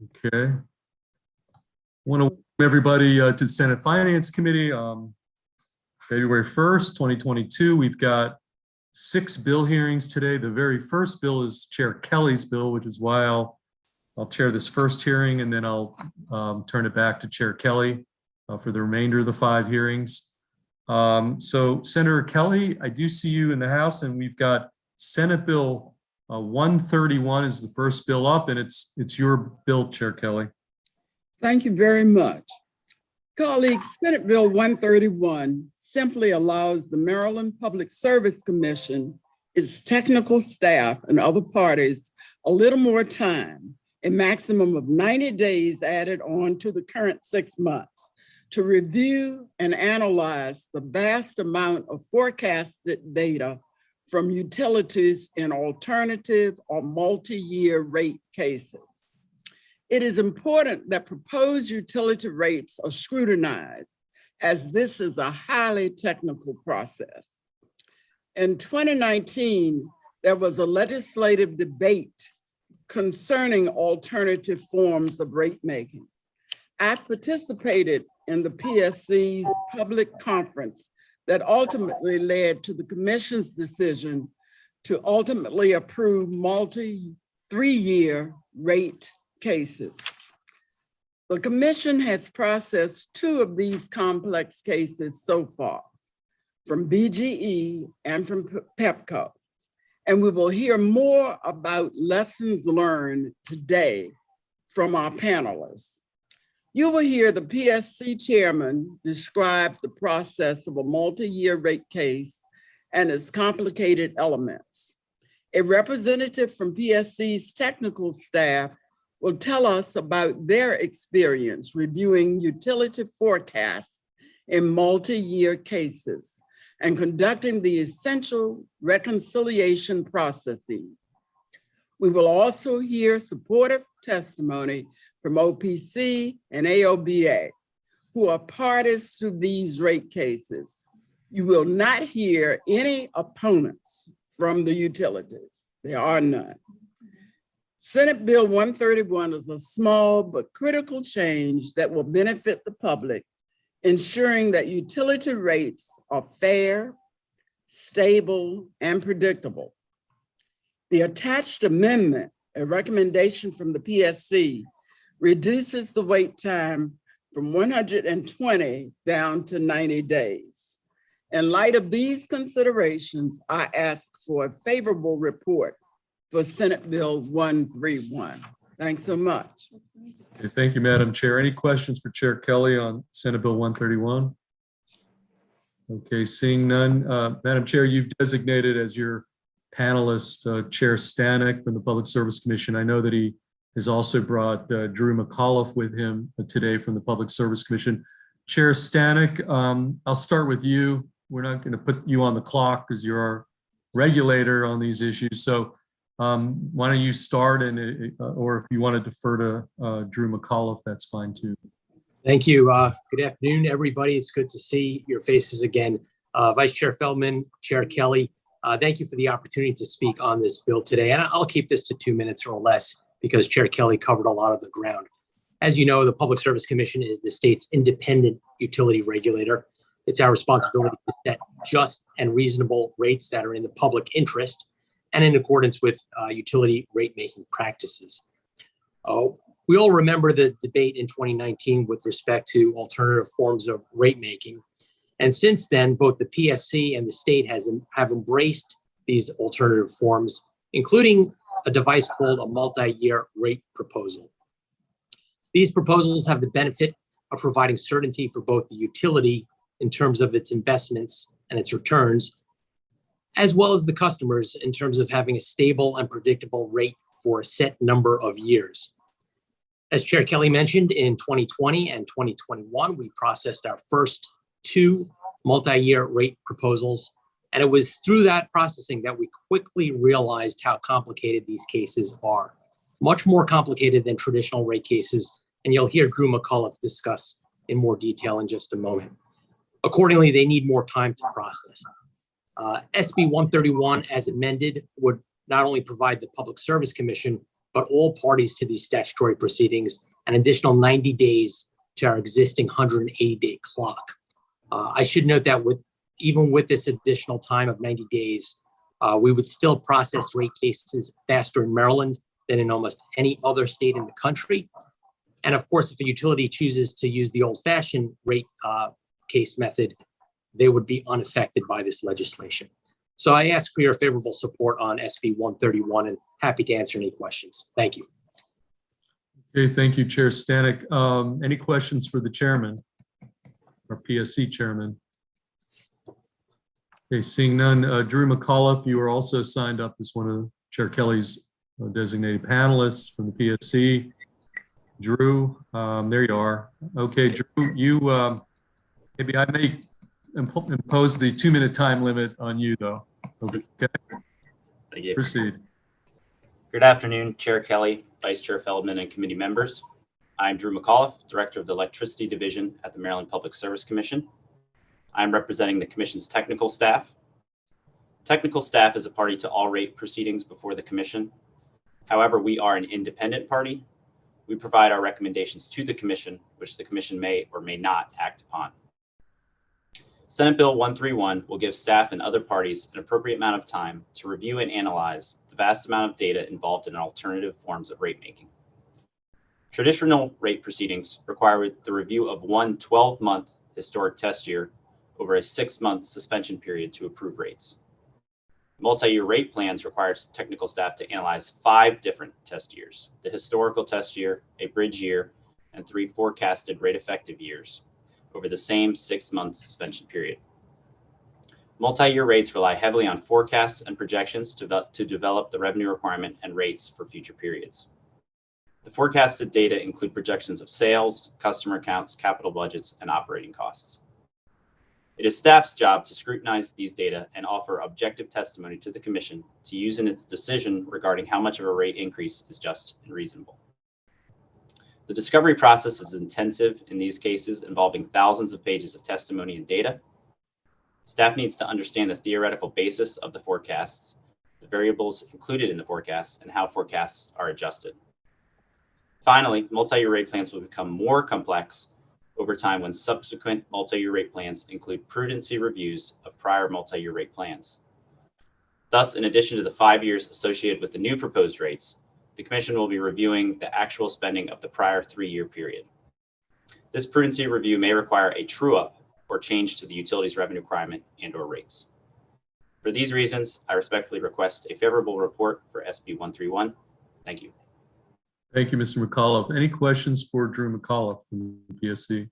Okay. Want to welcome everybody to the Senate Finance Committee. February 1st, 2022. We've got 6 bill hearings today. The very first bill is Chair Kelly's bill, which is why I'll chair this first hearing, and then I'll turn it back to Chair Kelly for the remainder of the 5 hearings. So Senator Kelly, I do see you in the House, and we've got Senate Bill 131 is the first bill up, and it's your bill, Chair Kelly. Thank you very much. Colleagues, Senate Bill 131 simply allows the Maryland Public Service Commission, its technical staff, and other parties a little more time, a maximum of 90 days added on to the current 6 months, to review and analyze the vast amount of forecasted data from utilities in alternative or multi-year rate cases. It is important that proposed utility rates are scrutinized, as this is a highly technical process. In 2019, there was a legislative debate concerning alternative forms of rate making. I participated in the PSC's public conference that ultimately led to the Commission's decision to ultimately approve multi-3-year rate cases. The Commission has processed 2 of these complex cases so far, from BGE and from PEPCO, and we will hear more about lessons learned today from our panelists. You will hear the PSC chairman describe the process of a multi-year rate case and its complicated elements. A representative from PSC's technical staff will tell us about their experience reviewing utility forecasts in multi-year cases and conducting the essential reconciliation processes. We will also hear supportive testimony from OPC and AOBA, who are parties to these rate cases. You will not hear any opponents from the utilities. There are none. Senate Bill 131 is a small but critical change that will benefit the public, ensuring that utility rates are fair, stable, and predictable. The attached amendment, a recommendation from the PSC, reduces the wait time from 120 down to 90 days. In light of these considerations, I ask for a favorable report for Senate Bill 131. Thanks so much. Okay, thank you, Madam Chair. Any questions for Chair Kelly on Senate Bill 131? Okay, seeing none. Madam Chair, you've designated as your panelist Chair Stanek from the Public Service Commission. I know that he has also brought Drew McAuliffe with him today from the Public Service Commission. Chair Stanek, I'll start with you. We're not going to put you on the clock because you're our regulator on these issues. So why don't you start, and or if you want to defer to Drew McAuliffe, that's fine too. Thank you. Good afternoon, everybody. It's good to see your faces again. Vice Chair Feldman, Chair Kelly, thank you for the opportunity to speak on this bill today. And I'll keep this to 2 minutes or less because Chair Kelly covered a lot of the ground. As you know, the Public Service Commission is the state's independent utility regulator. It's our responsibility to set just and reasonable rates that are in the public interest and in accordance with utility rate-making practices. We all remember the debate in 2019 with respect to alternative forms of rate-making. And since then, both the PSC and the state have embraced these alternative forms, including a device called a multi-year rate proposal. These proposals have the benefit of providing certainty for both the utility in terms of its investments and its returns, as well as the customers in terms of having a stable and predictable rate for a set number of years. As Chair Kelly mentioned, in 2020 and 2021, we processed our first 2 multi-year rate proposals. And it was through that processing that we quickly realized how complicated these cases are. Much more complicated than traditional rate cases. And you'll hear Drew McAuliffe discuss in more detail in just a moment. Accordingly, they need more time to process. SB 131, as amended, would not only provide the Public Service Commission but all parties to these statutory proceedings an additional 90 days to our existing 180-day clock. I should note that even with this additional time of 90 days, we would still process rate cases faster in Maryland than in almost any other state in the country. And of course, if a utility chooses to use the old-fashioned rate case method, they would be unaffected by this legislation. So I ask for your favorable support on SB 131 and happy to answer any questions. Thank you. Okay, thank you, Chair Stanek. Any questions for the chairman or PSC chairman? Okay, seeing none. Drew McAuliffe, you are also signed up as one of Chair Kelly's designated panelists from the PSC. Drew, there you are. Okay, Drew, you maybe I may impose the 2-minute time limit on you, though. Okay, Thank you. proceed. Good afternoon, Chair Kelly, Vice Chair Feldman, and committee members. I'm Drew McAuliffe, Director of the Electricity Division at the Maryland Public Service Commission. I'm representing the Commission's technical staff. Technical staff is a party to all rate proceedings before the Commission. However, we are an independent party. We provide our recommendations to the Commission, which the Commission may or may not act upon. Senate Bill 131 will give staff and other parties an appropriate amount of time to review and analyze the vast amount of data involved in alternative forms of rate making. Traditional rate proceedings require the review of one 12-month historic test year over a 6-month suspension period to approve rates. Multi-year rate plans requires technical staff to analyze 5 different test years: the historical test year, a bridge year, and 3 forecasted rate effective years over the same 6-month suspension period. Multi-year rates rely heavily on forecasts and projections to develop the revenue requirement and rates for future periods. The forecasted data include projections of sales, customer accounts, capital budgets, and operating costs. It is staff's job to scrutinize these data and offer objective testimony to the Commission to use in its decision regarding how much of a rate increase is just and reasonable. The discovery process is intensive in these cases, involving thousands of pages of testimony and data. Staff needs to understand the theoretical basis of the forecasts, the variables included in the forecasts, and how forecasts are adjusted. Finally, multi-year rate plans will become more complex over time when subsequent multi-year rate plans include prudency reviews of prior multi-year rate plans. Thus, in addition to the 5 years associated with the new proposed rates, the Commission will be reviewing the actual spending of the prior 3-year period. This prudency review may require a true-up or change to the utilities revenue requirement and/or rates. For these reasons, I respectfully request a favorable report for SB 131. Thank you. Thank you, Mr. McAuliffe. Any questions for Drew McAuliffe from the PSC?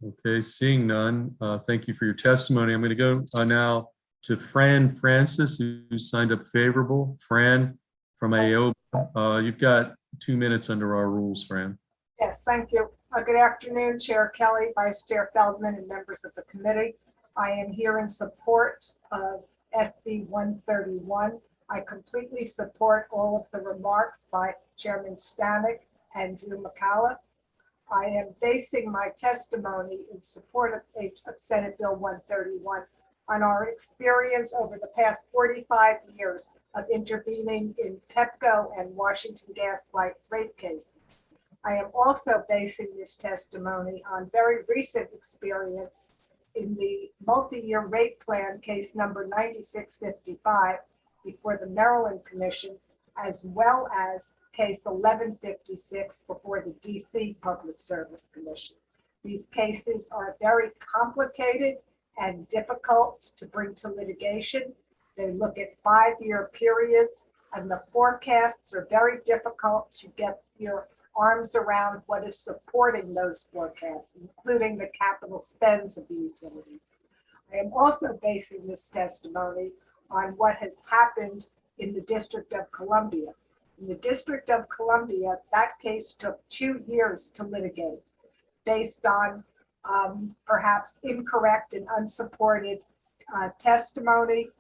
Okay, seeing none, thank you for your testimony. I'm going to go now to Fran Francis, who signed up favorable. Fran from AOPA. You've got 2 minutes under our rules, Fran. Yes, thank you. Good afternoon, Chair Kelly, Vice Chair Feldman, and members of the committee. I am here in support of SB 131. I completely support all of the remarks by Chairman Stanek and Drew McAuliffe. I am basing my testimony in support of Senate Bill 131 on our experience over the past 45 years of intervening in Pepco and Washington Gas Light rate cases. I am also basing this testimony on very recent experience in the multi-year rate plan case number 9655 before the Maryland Commission, as well as case 1156 before the DC Public Service Commission. These cases are very complicated and difficult to bring to litigation. They look at 5-year periods, and the forecasts are very difficult to get your arms around what is supporting those forecasts, including the capital spends of the utility. I am also basing this testimony on what has happened in the District of Columbia. In the District of Columbia, that case took 2 years to litigate based on perhaps incorrect and unsupported testimony,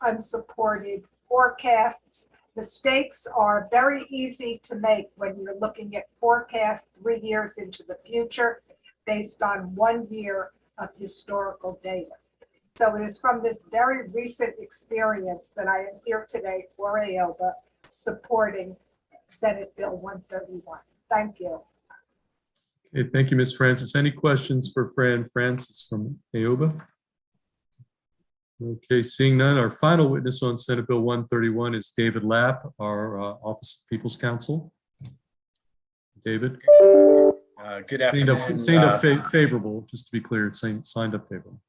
unsupported forecasts. Mistakes are very easy to make when you're looking at forecasts 3 years into the future based on 1 year of historical data. So it is from this very recent experience that I am here today for AOPA supporting Senate Bill 131. Thank you. Okay, thank you, Ms. Francis. Any questions for Fran Francis from AOBA? Okay, seeing none, our final witness on Senate Bill 131 is David Lapp, our Office of People's Counsel. David? Good Signed afternoon. up favorable, just to be clear, signed up favorable.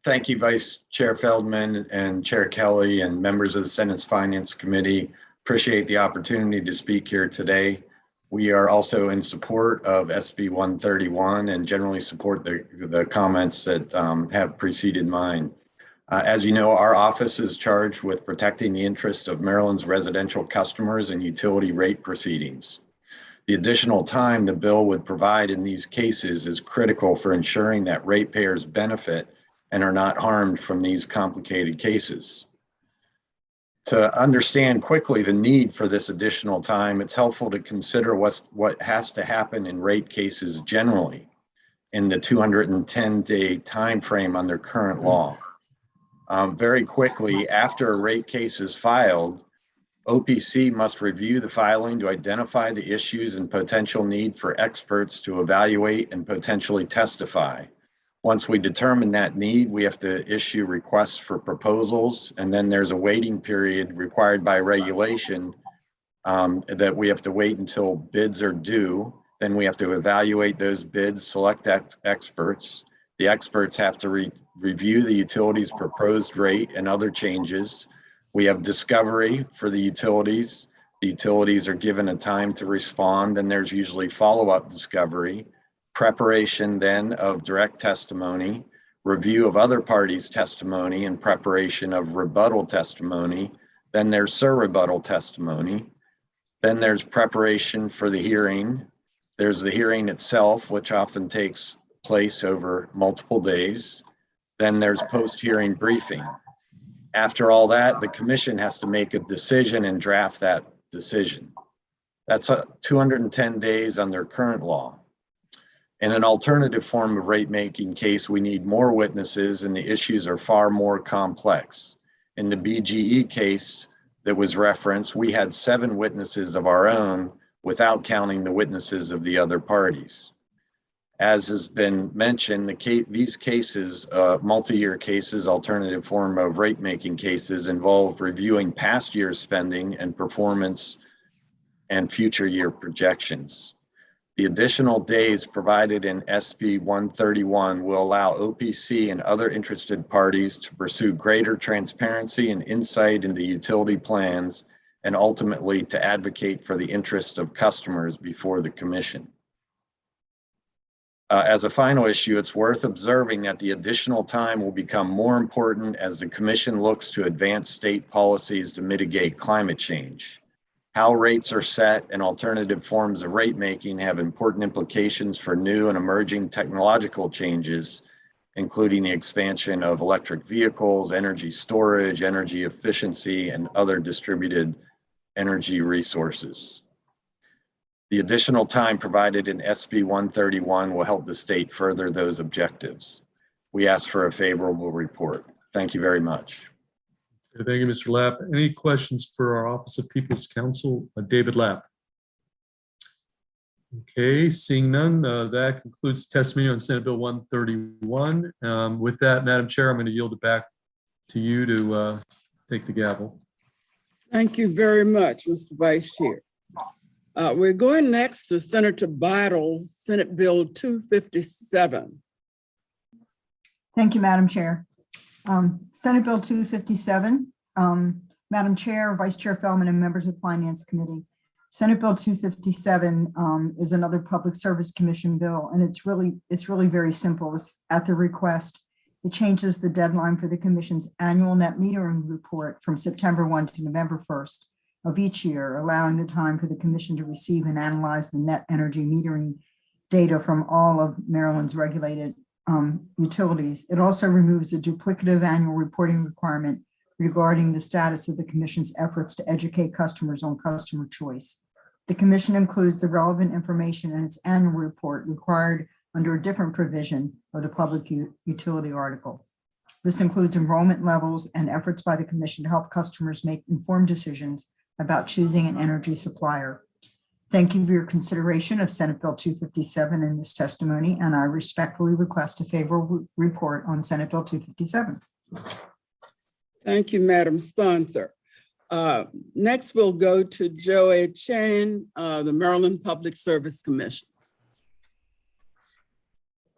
Thank you, Vice Chair Feldman and Chair Kelly and members of the Senate's Finance Committee. Appreciate the opportunity to speak here today. We are also in support of SB 131 and generally support the comments that have preceded mine. As you know, our office is charged with protecting the interests of Maryland's residential customers in utility rate proceedings. The additional time the bill would provide in these cases is critical for ensuring that ratepayers benefit and are not harmed from these complicated cases. To understand quickly the need for this additional time, it's helpful to consider what has to happen in rate cases generally in the 210-day time frame under current law. Very quickly, after a rate case is filed, OPC must review the filing to identify the issues and potential need for experts to evaluate and potentially testify. Once we determine that need, we have to issue requests for proposals, and then there's a waiting period required by regulation that we have to wait until bids are due. Then we have to evaluate those bids, select experts. The experts have to review the utility's proposed rate and other changes. We have discovery for the utilities. The utilities are given a time to respond, and there's usually follow-up discovery. Preparation then of direct testimony, review of other parties' testimony and preparation of rebuttal testimony. Then there's surrebuttal testimony. Then there's preparation for the hearing. There's the hearing itself, which often takes place over multiple days. Then there's post-hearing briefing. After all that, the commission has to make a decision and draft that decision. That's 210 days under current law. In an alternative form of rate-making case, we need more witnesses and the issues are far more complex. In the BGE case that was referenced, we had 7 witnesses of our own without counting the witnesses of the other parties. As has been mentioned, these cases, multi-year cases, alternative form of rate-making cases, involve reviewing past year's spending and performance and future year projections. The additional days provided in SB 131 will allow OPC and other interested parties to pursue greater transparency and insight into utility plans and ultimately to advocate for the interest of customers before the commission. As a final issue, it's worth observing that the additional time will become more important as the commission looks to advance state policies to mitigate climate change. How rates are set and alternative forms of rate making have important implications for new and emerging technological changes, including the expansion of electric vehicles, energy storage, energy efficiency, and other distributed energy resources. The additional time provided in SB 131 will help the state further those objectives. We ask for a favorable report. Thank you very much. Thank you, Mr. Lapp. Any questions for our Office of People's Counsel, David Lapp? Okay, seeing none, that concludes testimony on Senate Bill 131. With that, Madam Chair, I'm going to yield it back to you to take the gavel. Thank you very much, Mr. Vice Chair. We're going next to Senator Bidle, Senate Bill 257. Thank you, Madam Chair. Senate Bill 257, Madam Chair, Vice Chair Feldman, and members of the Finance Committee. Senate Bill 257 is another Public Service Commission bill, and it's really very simple. It's at the request. It changes the deadline for the Commission's annual net metering report from September 1 to November 1st of each year, allowing the time for the Commission to receive and analyze the net energy metering data from all of Maryland's regulated utilities. It also removes a duplicative annual reporting requirement regarding the status of the Commission's efforts to educate customers on customer choice. The Commission includes the relevant information in its annual report required under a different provision of the Public Utility article. This includes enrollment levels and efforts by the commission to help customers make informed decisions about choosing an energy supplier. Thank you for your consideration of Senate Bill 257 in this testimony, and I respectfully request a favorable report on Senate Bill 257. Thank you, Madam Sponsor. Next, we'll go to Joey Chen, the Maryland Public Service Commission.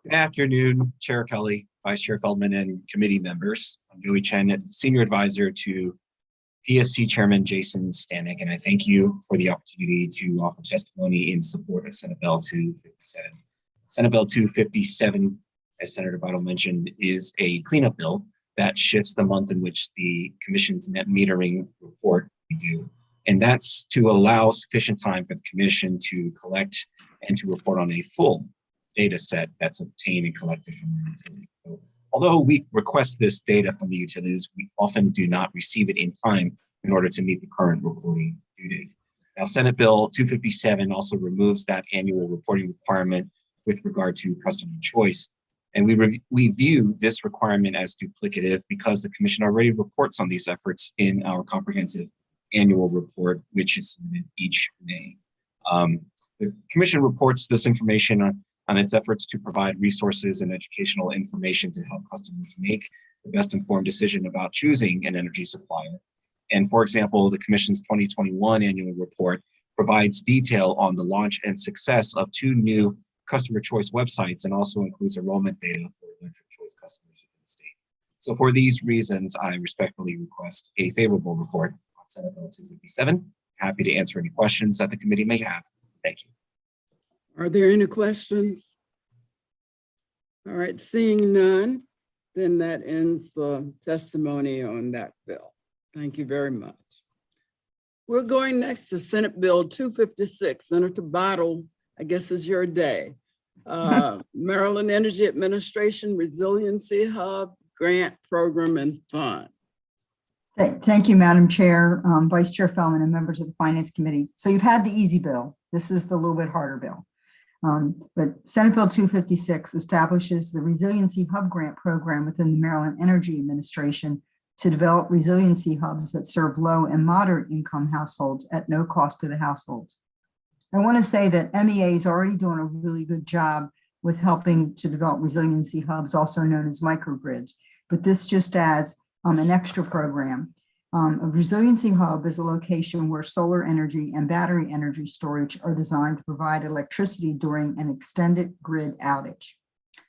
Good afternoon, Chair Kelly, Vice Chair Feldman, and committee members. I'm Joey Chen, Senior Advisor to PSC Chairman Jason Stanek, and I thank you for the opportunity to offer testimony in support of Senate Bill 257. Senate Bill 257, as Senator Vital mentioned, is a cleanup bill that shifts the month in which the Commission's net metering report is due. And that's to allow sufficient time for the Commission to collect and to report on a full data set that's obtained and collected from the utility. So, although we request this data from the utilities, we often do not receive it in time in order to meet the current reporting due date. Now, Senate Bill 257 also removes that annual reporting requirement with regard to customer choice. And we view this requirement as duplicative because the Commission already reports on these efforts in our comprehensive annual report, which is submitted each May. The Commission reports this information on its efforts to provide resources and educational information to help customers make the best informed decision about choosing an energy supplier. And for example, the Commission's 2021 annual report provides detail on the launch and success of 2 new customer choice websites and also includes enrollment data for electric choice customers in the state. So for these reasons, I respectfully request a favorable report on Senate Bill 257. Happy to answer any questions that the committee may have. Thank you. Are there any questions? All right, seeing none, then that ends the testimony on that bill. Thank you very much. We're going next to Senate Bill 256. Senator Bottle, I guess is your day. Maryland Energy Administration Resiliency Hub Grant Program and Fund. Thank you, Madam Chair, Vice Chair Feldman, and members of the Finance Committee. So you've had the easy bill. This is the little bit harder bill. But Senate Bill 256 establishes the Resiliency Hub Grant Program within the Maryland Energy Administration to develop resiliency hubs that serve low and moderate income households at no cost to the households. I want to say that MEA is already doing a really good job with helping to develop resiliency hubs, also known as microgrids, but this just adds an extra program. A resiliency hub is a location where solar energy and battery energy storage are designed to provide electricity during an extended grid outage.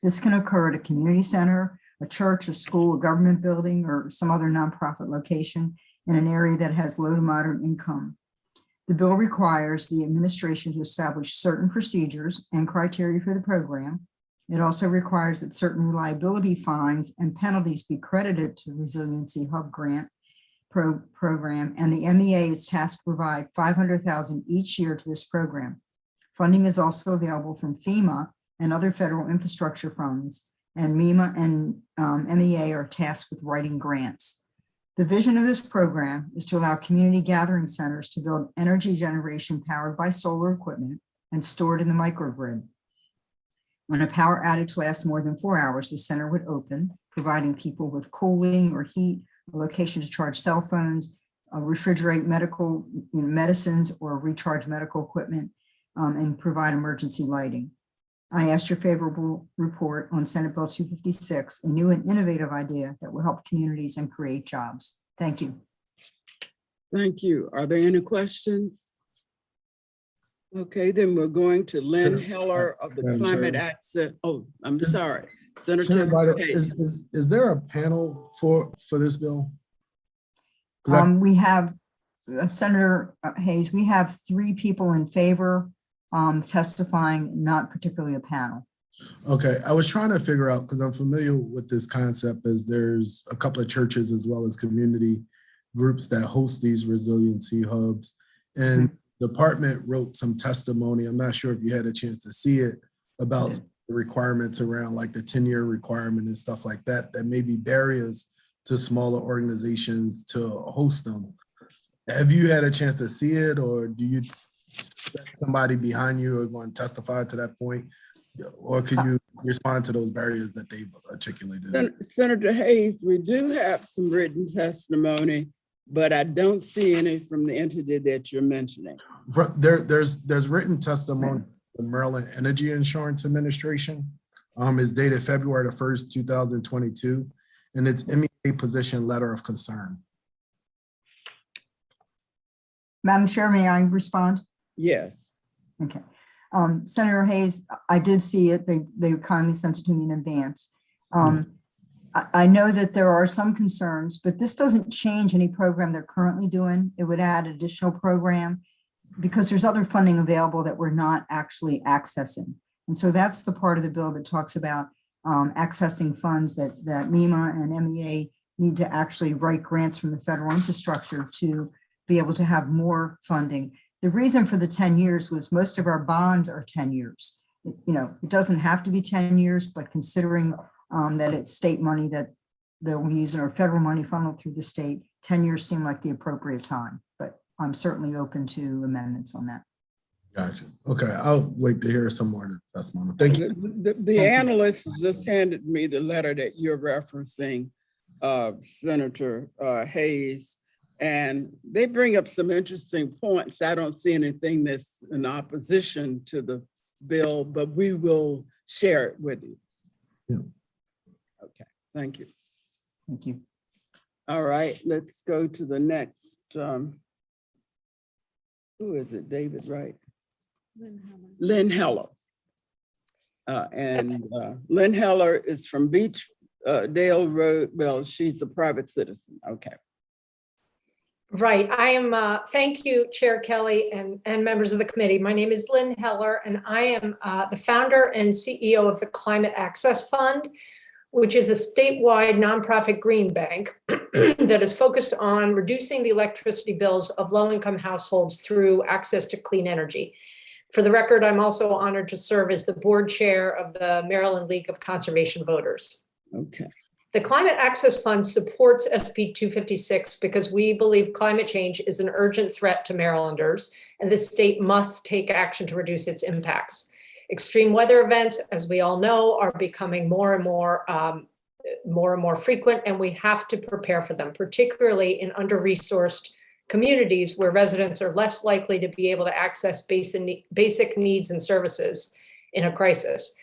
This can occur at a community center, a church, a school, a government building, or some other nonprofit location in an area that has low to moderate income. The bill requires the administration to establish certain procedures and criteria for the program. It also requires that certain reliability fines and penalties be credited to the Resiliency Hub Grant program, and the MEA is tasked to provide $500,000 each year to this program. Funding is also available from FEMA and other federal infrastructure funds, and MEMA and MEA are tasked with writing grants. The vision of this program is to allow community gathering centers to build energy generation powered by solar equipment and stored in the microgrid. When a power outage lasts more than 4 hours, the center would open, providing people with cooling or heat, a location to charge cell phones, refrigerate medical medicines or recharge medical equipment, and provide emergency lighting. I ask your favorable report on Senate Bill 256, a new and innovative idea that will help communities and create jobs. Thank you. Thank you. Are there any questions? Okay, then we're going to Lynn Heller of the Madam Climate Chair. Action. Oh, I'm Is- sorry. Senator Senator Vital, Hayes. is there a panel for this bill? 'Cause We have Senator Hayes, we have 3 people in favor testifying, not particularly a panel. Okay, I was trying to figure out, because I'm familiar with this concept, as there's a couple of churches as well as community groups that host these resiliency hubs. And the department wrote some testimony, I'm not sure if you had a chance to see it, about the requirements around like the 10-year requirement and stuff like that, that may be barriers to smaller organizations to host them. Have you had a chance to see it, or do you somebody behind you are going to testify to that point? Or could you respond to those barriers that they've articulated. Senator Hayes, we do have some written testimony, but I don't see any from the entity that you're mentioning. There's written testimony from the Maryland Energy Insurance Administration. It's dated February the 1st, 2022, and it's MEA position letter of concern. Madam Chair, may I respond? Yes. Okay. Senator Hayes, I did see it. They kindly sent it to me in advance. I know that there are some concerns, but this doesn't change any program they're currently doing. It would add additional program because there's other funding available that we're not actually accessing. And so that's the part of the bill that talks about accessing funds that MEMA and MEA need to actually write grants from the federal infrastructure to be able to have more funding. The reason for the 10 years was most of our bonds are 10 years. It doesn't have to be 10 years, but considering that it's state money that they'll use or federal money funneled through the state, 10 years seemed like the appropriate time, but I'm certainly open to amendments on that. Gotcha. Okay, I'll wait to hear some more testimony. Thank you. The analyst just handed me the letter that you're referencing, Senator Hayes, and they bring up some interesting points. I don't see anything that's in opposition to the bill, but we will share it with you. Yeah. Okay, thank you. Thank you. All right, let's go to the next. Who is it? David, right? Lynn Heller. Lynn Heller is from Beach Dale Road. Well, she's a private citizen. Okay. Right. I am, thank you, Chair Kelly and members of the committee. My name is Lynn Heller, and I am the founder and CEO of the Climate Access Fund, which is a statewide nonprofit green bank that is focused on reducing the electricity bills of low-income households through access to clean energy. For the record, I'm also honored to serve as the board chair of the Maryland League of Conservation Voters. Okay. The Climate Access Fund supports SB 256 because we believe climate change is an urgent threat to Marylanders, and the state must take action to reduce its impacts. Extreme weather events, as we all know, are becoming more and more frequent, and we have to prepare for them, particularly in under-resourced communities where residents are less likely to be able to access basic needs and services in a crisis.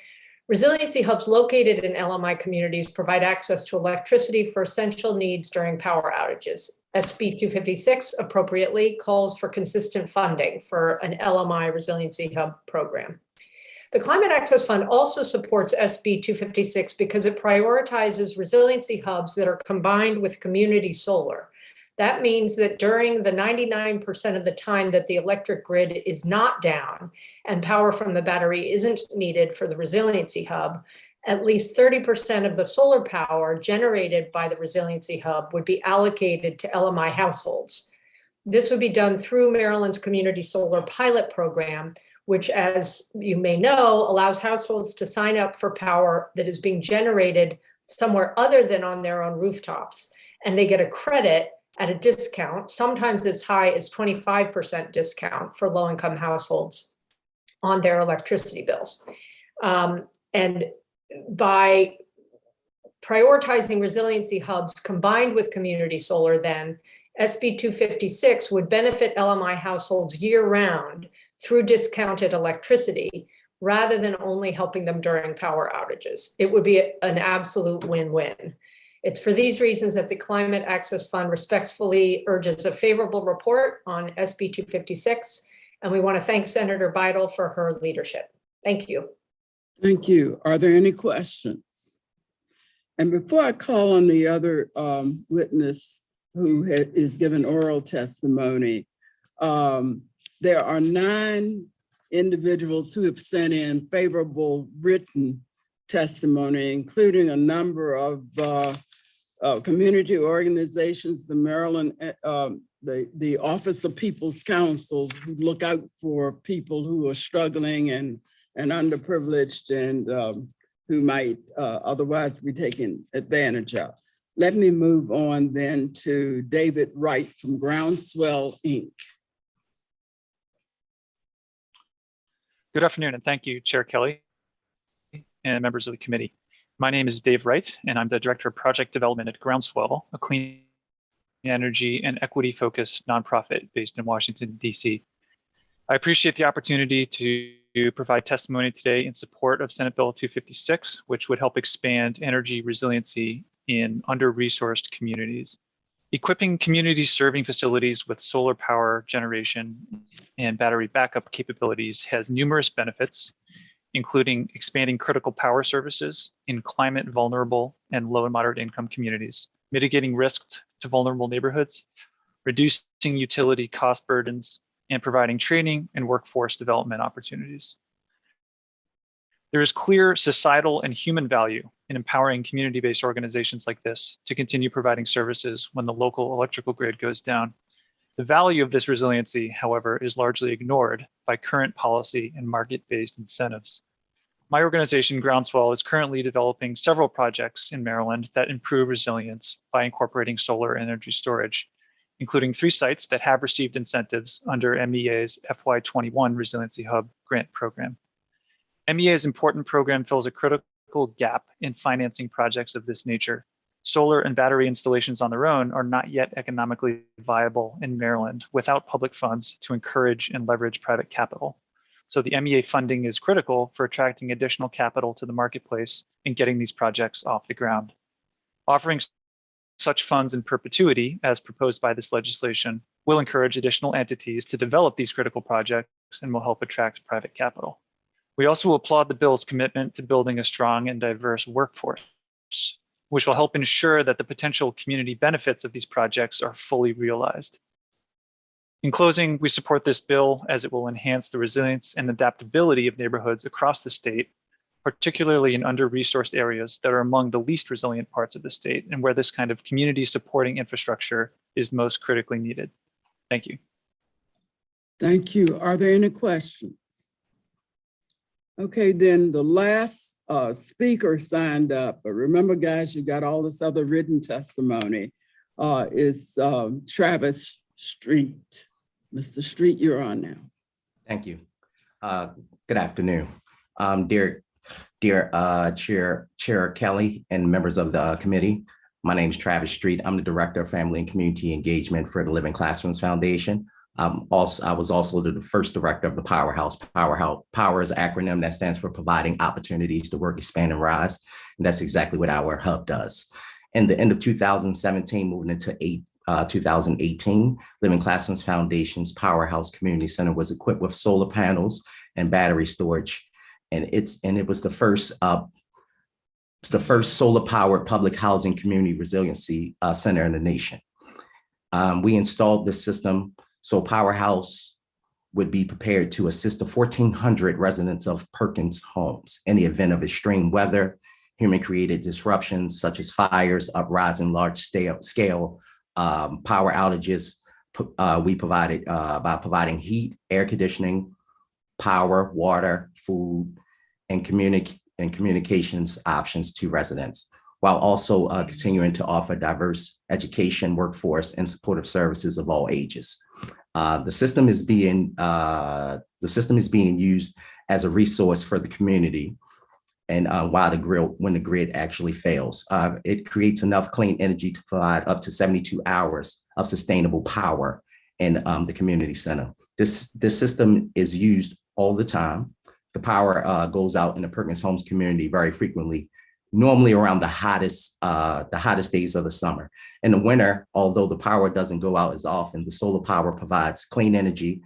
Resiliency hubs located in LMI communities provide access to electricity for essential needs during power outages. SB 256 appropriately calls for consistent funding for an LMI Resiliency Hub program. The Climate Access Fund also supports SB 256 because it prioritizes resiliency hubs that are combined with community solar. That means that during the 99% of the time that the electric grid is not down and power from the battery isn't needed for the resiliency hub, at least 30% of the solar power generated by the resiliency hub would be allocated to LMI households. This would be done through Maryland's Community Solar Pilot Program, which, as you may know, allows households to sign up for power that is being generated somewhere other than on their own rooftops. And they get a credit at a discount, sometimes as high as 25% discount for low-income households on their electricity bills. And by prioritizing resiliency hubs combined with community solar, then SB 256 would benefit LMI households year-round through discounted electricity rather than only helping them during power outages. It would be an absolute win-win. It's for these reasons that the Climate Access Fund respectfully urges a favorable report on SB 256, and we want to thank Senator Beidel for her leadership. Thank you. Thank you. Are there any questions? And before I call on the other witness who is giving oral testimony, there are 9 individuals who have sent in favorable written testimony, including a number of community organizations, the Maryland, the Office of People's Counsel, who look out for people who are struggling and underprivileged and who might otherwise be taken advantage of. Let me move on then to David Wright from Groundswell, Inc. Good afternoon, and thank you, Chair Kelly. and members of the committee. My name is Dave Wright, and I'm the Director of Project Development at Groundswell, a clean energy and equity-focused nonprofit based in Washington, D.C. I appreciate the opportunity to provide testimony today in support of Senate Bill 256, which would help expand energy resiliency in under-resourced communities. Equipping community serving facilities with solar power generation and battery backup capabilities has numerous benefits, including expanding critical power services in climate vulnerable and low and moderate income communities, mitigating risks to vulnerable neighborhoods, reducing utility cost burdens, and providing training and workforce development opportunities. There is clear societal and human value in empowering community-based organizations like this to continue providing services when the local electrical grid goes down. The value of this resiliency, however, is largely ignored by current policy and market-based incentives. My organization, Groundswell, is currently developing several projects in Maryland that improve resilience by incorporating solar energy storage, including 3 sites that have received incentives under MEA's FY21 Resiliency Hub grant program. MEA's important program fills a critical gap in financing projects of this nature. Solar and battery installations on their own are not yet economically viable in Maryland without public funds to encourage and leverage private capital. So the MEA funding is critical for attracting additional capital to the marketplace and getting these projects off the ground. Offering such funds in perpetuity, as proposed by this legislation, will encourage additional entities to develop these critical projects and will help attract private capital. We also applaud the bill's commitment to building a strong and diverse workforce, which will help ensure that the potential community benefits of these projects are fully realized. In closing, we support this bill as it will enhance the resilience and adaptability of neighborhoods across the state, particularly in under-resourced areas that are among the least resilient parts of the state and where this kind of community supporting infrastructure is most critically needed. Thank you. Thank you. Are there any questions? Okay, then the last speaker signed up, but remember guys, you got all this other written testimony, is Travis Street. Mr. Street, you're on now. Thank you. Good afternoon. Dear Chair Kelly and members of the committee. My name is Travis Street. I'm the Director of Family and Community Engagement for the Living Classrooms Foundation. I was also the first director of the Powerhouse. Power is an acronym that stands for Providing Opportunities to Work, Expand, and Rise. And that's exactly what our hub does. In the end of 2017, moving into 2018, Living Classrooms Foundation's Powerhouse Community Center was equipped with solar panels and battery storage. And it was the first solar-powered public housing community resiliency center in the nation. We installed this system so Powerhouse would be prepared to assist the 1,400 residents of Perkins homes in the event of extreme weather, human-created disruptions such as fires, uprising, large-scale power outages. We provided by providing heat, air conditioning, power, water, food, and communications options to residents, while also continuing to offer diverse education, workforce, and supportive services of all ages. The system is being used as a resource for the community, and when the grid actually fails, it creates enough clean energy to provide up to 72 hours of sustainable power in the community center. This system is used all the time. The power goes out in the Perkins Homes community very frequently, normally around the hottest days of the summer. In the winter, although the power doesn't go out as often, the solar power provides clean energy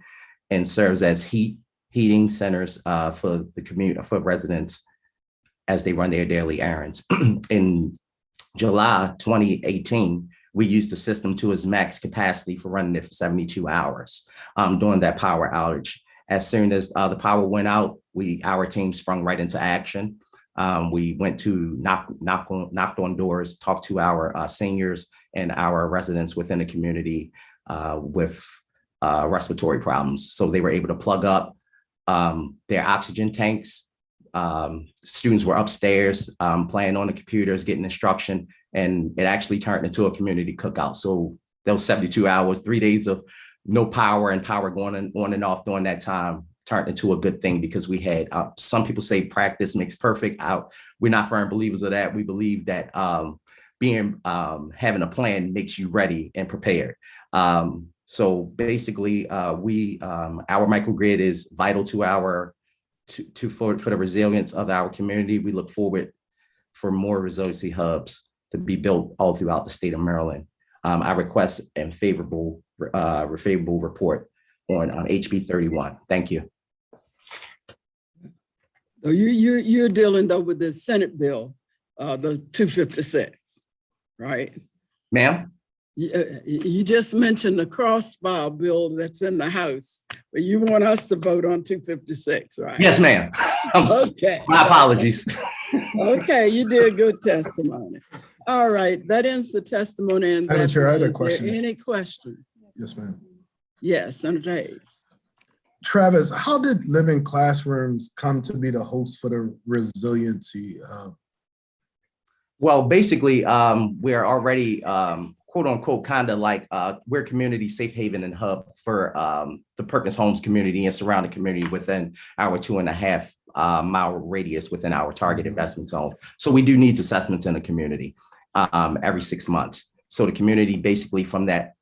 and serves as heating centers for the community, for residents as they run their daily errands. In July 2018, we used the system to its max capacity for running it for 72 hours during that power outage. As soon as the power went out, our team sprung right into action. We went to knocked on doors, talked to our seniors and our residents within the community with respiratory problems. So they were able to plug up their oxygen tanks. Students were upstairs playing on the computers, getting instruction, and it actually turned into a community cookout. So those 72 hours, 3 days of no power and power going on and off during that time, turned into a good thing because we had, some people say practice makes perfect. We're not firm believers of that. We believe that having a plan makes you ready and prepared. So basically, our microgrid is vital to for the resilience of our community. We look forward for more resiliency hubs to be built all throughout the state of Maryland. I request a favorable report on HB 31. Thank you. So you're dealing though with the Senate bill, the 256, right? Ma'am? You just mentioned the cross-file bill that's in the House, but you want us to vote on 256, right? Yes, ma'am. Okay. My apologies. Okay, you did good testimony. All right, that ends the testimony. And Madam Chair, I had a is there question. any question? Yes, ma'am. Yes, Senator Hayes. Travis, how did Living Classrooms come to be the host for the resiliency? Well, basically, we're already quote unquote kind of like we're community safe haven and hub for the Perkins Homes community and surrounding community within our 2.5 mile radius within our target investment zone. So we do needs assessments in the community every 6 months. So the community basically from that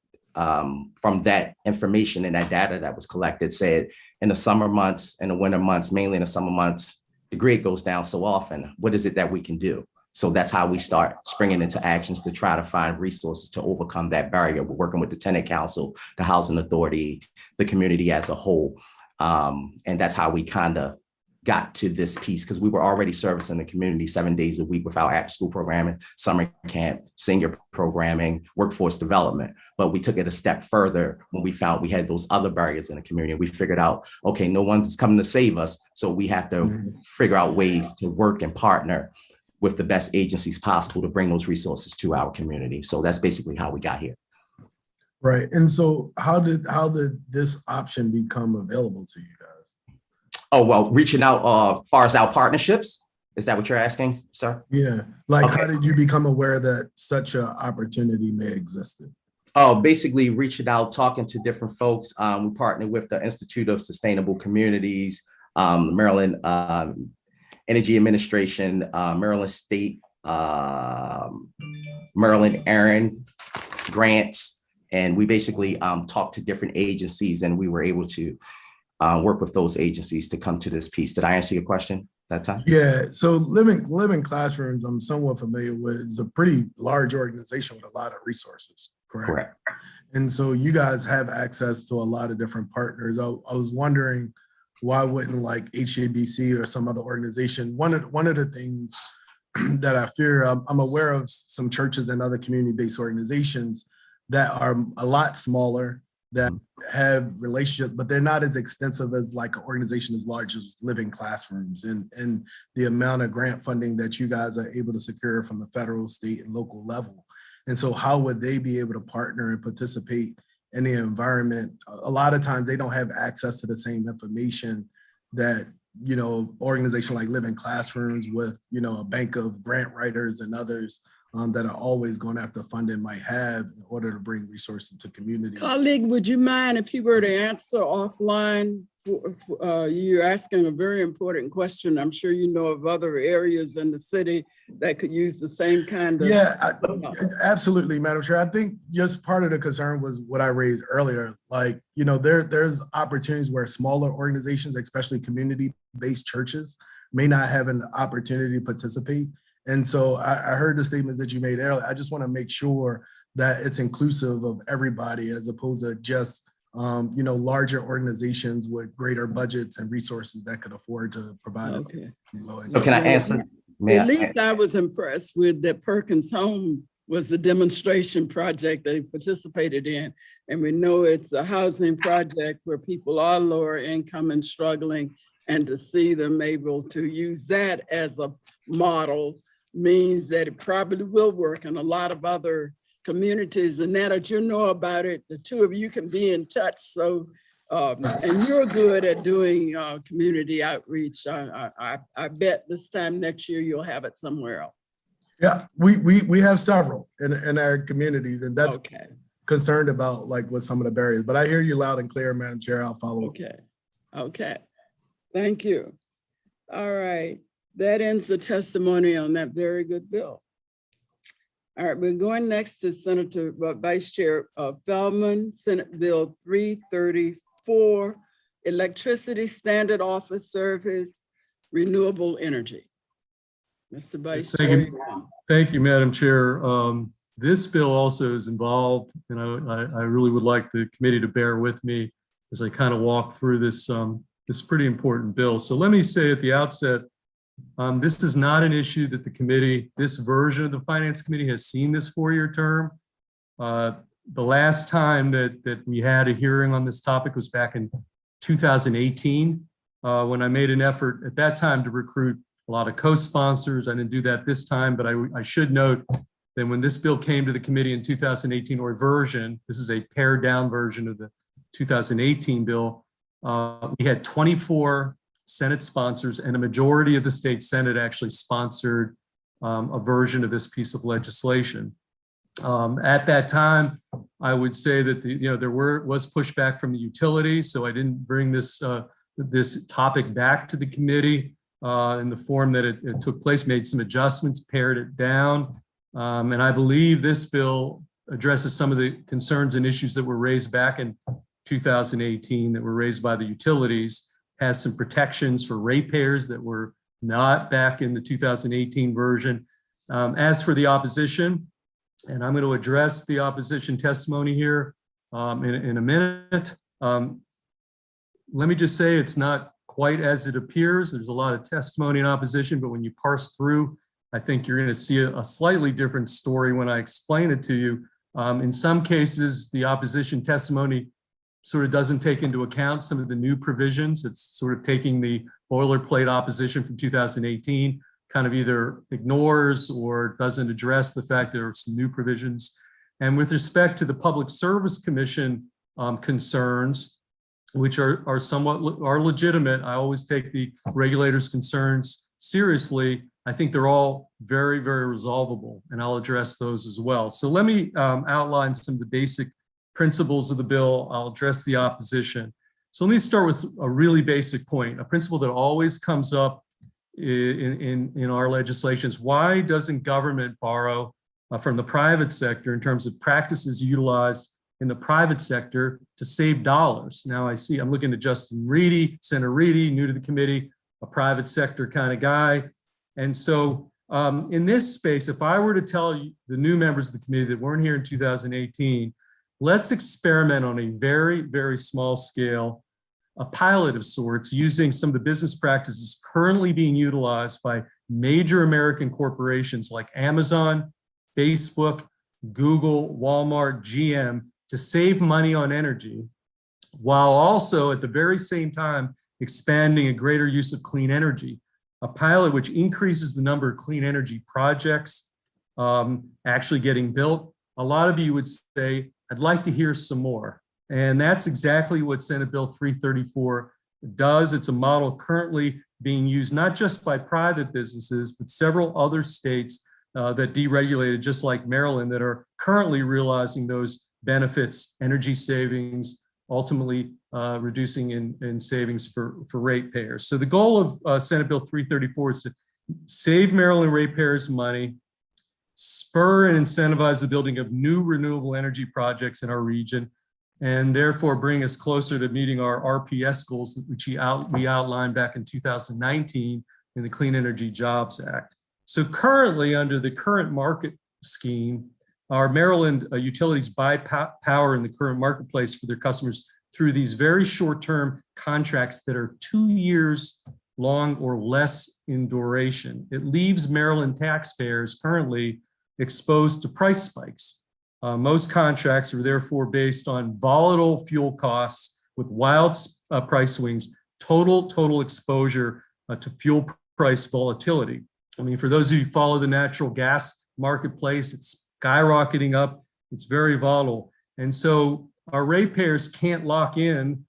information and that data that was collected said in the summer months and the winter months, mainly in the summer months, the grid goes down so often. What is it that we can do? So that's how we start springing into actions to try to find resources to overcome that barrier. We're working with the tenant council, the housing authority, the community as a whole. And that's how we kind of got to this piece because we were already servicing the community 7 days a week with our after school programming, summer camp, senior programming, workforce development. But we took it a step further when we found we had those other barriers in the community. We figured out, okay, no one's coming to save us. So we have to figure out ways to work and partner with the best agencies possible to bring those resources to our community. So that's basically how we got here. Right. And so how did this option become available to you guys? Oh, well, reaching out as far as our partnerships. Is that what you're asking, sir? Yeah. Like, Okay. How did you become aware that such an opportunity may exist? Oh, basically reaching out, talking to different folks. We partnered with the Institute of Sustainable Communities, Maryland Energy Administration, Maryland State, Maryland Aaron grants. And we basically talked to different agencies and we were able to work with those agencies to come to this piece. Did I answer your question that time? Yeah. So Living Classrooms, I'm somewhat familiar with, is a pretty large organization with a lot of resources, correct? Correct. And so you guys have access to a lot of different partners. I was wondering, why wouldn't like HABC or some other organization? One of the things that I fear, I'm aware of some churches and other community-based organizations that are a lot smaller, that have relationships, but they're not as extensive as like an organization as large as Living Classrooms and the amount of grant funding that you guys are able to secure from the federal, state, and local level. And so how would they be able to partner and participate in the environment? A lot of times they don't have access to the same information that, you know, organization like Living Classrooms with, you know, a bank of grant writers and others that are always going after funding might have in order to bring resources to communities. Colleague, would you mind if you were to answer offline? You're asking a very important question. I'm sure you know of other areas in the city that could use the same kind of. Yeah, absolutely, Madam Chair. I think just part of the concern was what I raised earlier. Like, you know, there's opportunities where smaller organizations, especially community-based churches, may not have an opportunity to participate. And so I heard the statements that you made earlier. I just want to make sure that it's inclusive of everybody as opposed to just, you know, larger organizations with greater budgets and resources that could afford to provide. Okay. So can I answer? At least I was impressed with that Perkins Home was the demonstration project they participated in. And we know it's a housing project where people are lower income and struggling, and to see them able to use that as a model means that it probably will work in a lot of other communities. And now that you know about it, the two of you can be in touch. So, and you're good at doing community outreach. I bet this time next year you'll have it somewhere else. Yeah, we have several in our communities, and that's okay. Concerned about like what some of the barriers. But I hear you loud and clear, Madam Chair. I'll follow. Okay. Okay. Thank you. All right, that ends the testimony on that very good bill. All right, we're going next to Senator Vice Chair Feldman, Senate Bill 334, Electricity Standard Office Service, Renewable Energy. Mr. Vice Chair. Thank you, Madam Chair. This bill also is involved, and I really would like the committee to bear with me as I kind of walk through this, this pretty important bill. So let me say at the outset, this is not an issue that the committee, this version of the Finance Committee has seen this 4-year term. The last time that we had a hearing on this topic was back in 2018, when I made an effort at that time to recruit a lot of co-sponsors. I didn't do that this time, but I should note that when this bill came to the committee in 2018, or version, this is a pared down version of the 2018 bill, we had 24 Senate sponsors, and a majority of the state Senate actually sponsored a version of this piece of legislation. At that time, I would say that there was pushback from the utilities, so I didn't bring this this topic back to the committee in the form that it took place, made some adjustments, pared it down, and I believe this bill addresses some of the concerns and issues that were raised back in 2018 that were raised by the utilities, has some protections for ratepayers that were not back in the 2018 version. As for the opposition, and I'm going to address the opposition testimony here in a minute. Let me just say it's not quite as it appears. There's a lot of testimony in opposition, but when you parse through, I think you're going to see a slightly different story when I explain it to you. In some cases, the opposition testimony sort of doesn't take into account some of the new provisions. It's sort of taking the boilerplate opposition from 2018, kind of either ignores or doesn't address the fact there are some new provisions. And with respect to the Public Service Commission concerns, which are somewhat legitimate, I always take the regulators' concerns seriously. I think they're all very, very resolvable, and I'll address those as well. So let me outline some of the basic principles of the bill. I'll address the opposition. So let me start with a really basic point. A principle that always comes up in our legislation is, why doesn't government borrow from the private sector in terms of practices utilized in the private sector to save dollars? Now I see, I'm looking at Justin Reedy, Senator Reedy, new to the committee, a private sector kind of guy. And so in this space, if I were to tell you, the new members of the committee that weren't here in 2018, let's experiment on a very, very small scale, a pilot of sorts, using some of the business practices currently being utilized by major American corporations like Amazon, Facebook, Google, Walmart, GM, to save money on energy, while also at the very same time expanding a greater use of clean energy. A pilot which increases the number of clean energy projects actually getting built. A lot of you would say, I'd like to hear some more. And that's exactly what Senate Bill 334 does. It's a model currently being used not just by private businesses, but several other states that deregulated, just like Maryland, that are currently realizing those benefits, energy savings, ultimately reducing in savings for ratepayers. So the goal of Senate Bill 334 is to save Maryland ratepayers money, spur and incentivize the building of new renewable energy projects in our region, and therefore bring us closer to meeting our RPS goals, which we outlined back in 2019 in the Clean Energy Jobs Act. So currently, under the current market scheme, our Maryland utilities buy power in the current marketplace for their customers through these very short-term contracts that are 2 years long or less in duration. It leaves Maryland taxpayers currently exposed to price spikes. Most contracts are therefore based on volatile fuel costs with wild price swings, total exposure to fuel price volatility. I mean, for those of you who follow the natural gas marketplace, it's skyrocketing up, it's very volatile. And so our ratepayers can't lock in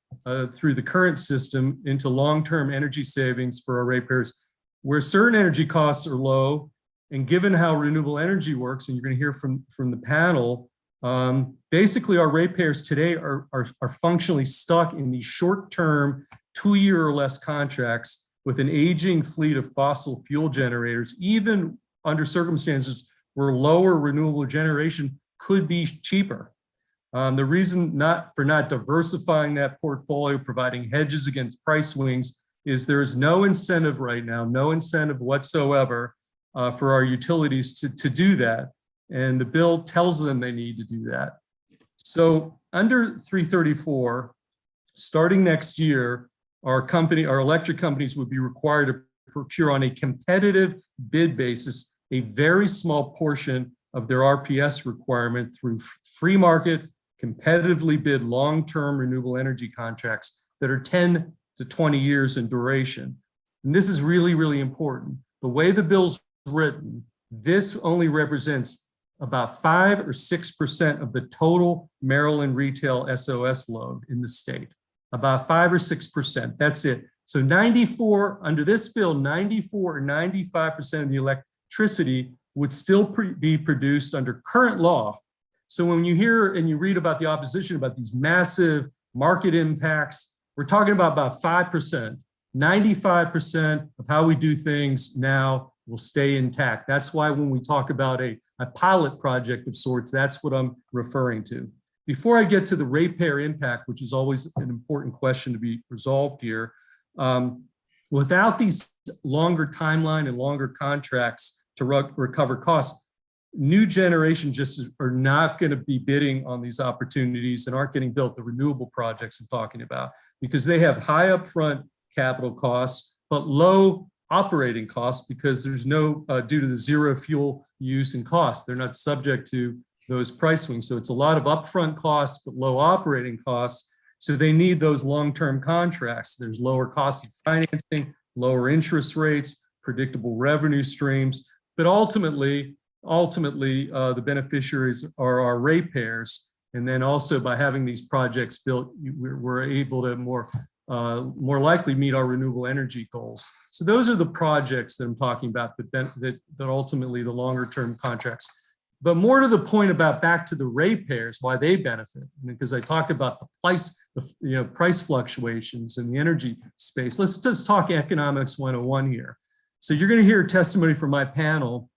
through the current system into long-term energy savings for our ratepayers, where certain energy costs are low. And given how renewable energy works, and you're going to hear from the panel, basically our ratepayers today are functionally stuck in these short-term 2-year or less contracts with an aging fleet of fossil fuel generators, even under circumstances where lower renewable generation could be cheaper. The reason for not diversifying that portfolio, providing hedges against price swings, is there is no incentive right now, no incentive whatsoever for our utilities to do that. And the bill tells them they need to do that. So under 334, starting next year, our electric companies would be required to procure on a competitive bid basis a very small portion of their RPS requirement through free market, competitively bid long-term renewable energy contracts that are 10 to 20 years in duration. And this is really, really important. The way the bill's written, this only represents about 5 or 6% of the total Maryland retail SOS load in the state. About 5 or 6%, that's it. So 94, under this bill, 94 or 95% of the electricity would still be produced under current law. So when you hear and you read about the opposition about these massive market impacts, we're talking about 5%. 95% of how we do things now will stay intact. That's why when we talk about a pilot project of sorts, that's what I'm referring to. Before I get to the ratepayer impact, which is always an important question to be resolved here, without these longer timeline and longer contracts to recover costs, new generation just are not going to be bidding on these opportunities and aren't getting built, the renewable projects I'm talking about, because they have high upfront capital costs, but low operating costs because there's no, due to the zero fuel use and cost, they're not subject to those price swings. So it's a lot of upfront costs, but low operating costs. So they need those long-term contracts. There's lower cost of financing, lower interest rates, predictable revenue streams, but ultimately, the beneficiaries are our ratepayers. And then also by having these projects built, we're able to more likely meet our renewable energy goals. So those are the projects that I'm talking about that ultimately the longer term contracts. But more to the point about back to the ratepayers, why they benefit, because I talked about the price fluctuations in the energy space. Let's just talk economics 101 here. So you're going to hear testimony from my panel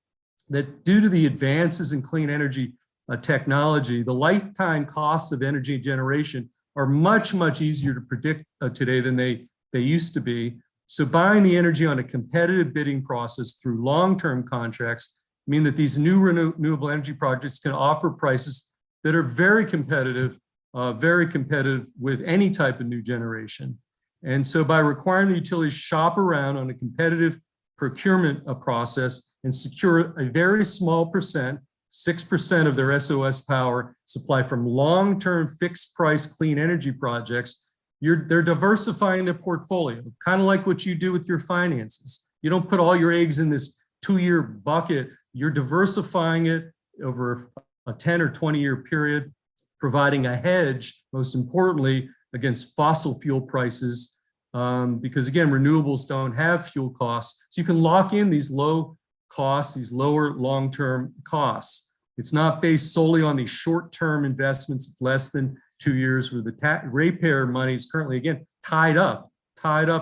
that due to the advances in clean energy technology, the lifetime costs of energy generation are much, much easier to predict today than they used to be. So buying the energy on a competitive bidding process through long-term contracts mean that these new renewable energy projects can offer prices that are very competitive with any type of new generation. And so by requiring the utilities shop around on a competitive procurement process and secure a very small percent, 6% of their SOS power supply from long-term fixed price clean energy projects, they're diversifying their portfolio, kind of like what you do with your finances. You don't put all your eggs in this 2-year bucket, you're diversifying it over a 10 or 20-year period, providing a hedge, most importantly, against fossil fuel prices, because again, renewables don't have fuel costs. So you can lock in these low costs, these lower long-term costs. It's not based solely on these short-term investments of less than 2 years where the ratepayer money is currently, again, tied up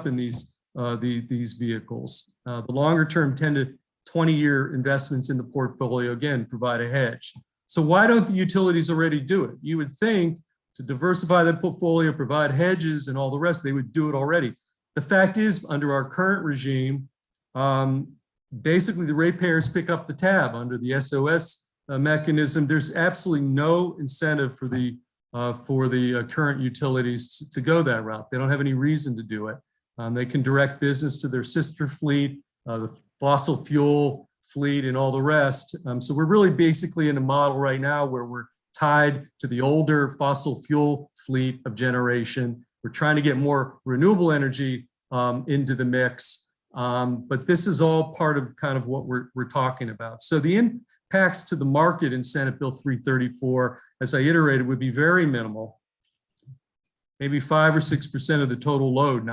in these vehicles. The longer-term 10 to 20-year investments in the portfolio, again, provide a hedge. So why don't the utilities already do it? You would think to diversify the portfolio, provide hedges and all the rest, they would do it already. The fact is, under our current regime, basically the ratepayers pick up the tab under the SOS mechanism. There's absolutely no incentive for the current utilities to go that route. They don't have any reason to do it. They can direct business to their sister fleet, the fossil fuel fleet and all the rest. So we're really basically in a model right now where we're tied to the older fossil fuel fleet of generation. We're trying to get more renewable energy into the mix. But this is all part of kind of what we're talking about. So the impacts to the market in Senate Bill 334, as I iterated, would be very minimal. Maybe 5 or 6% of the total load,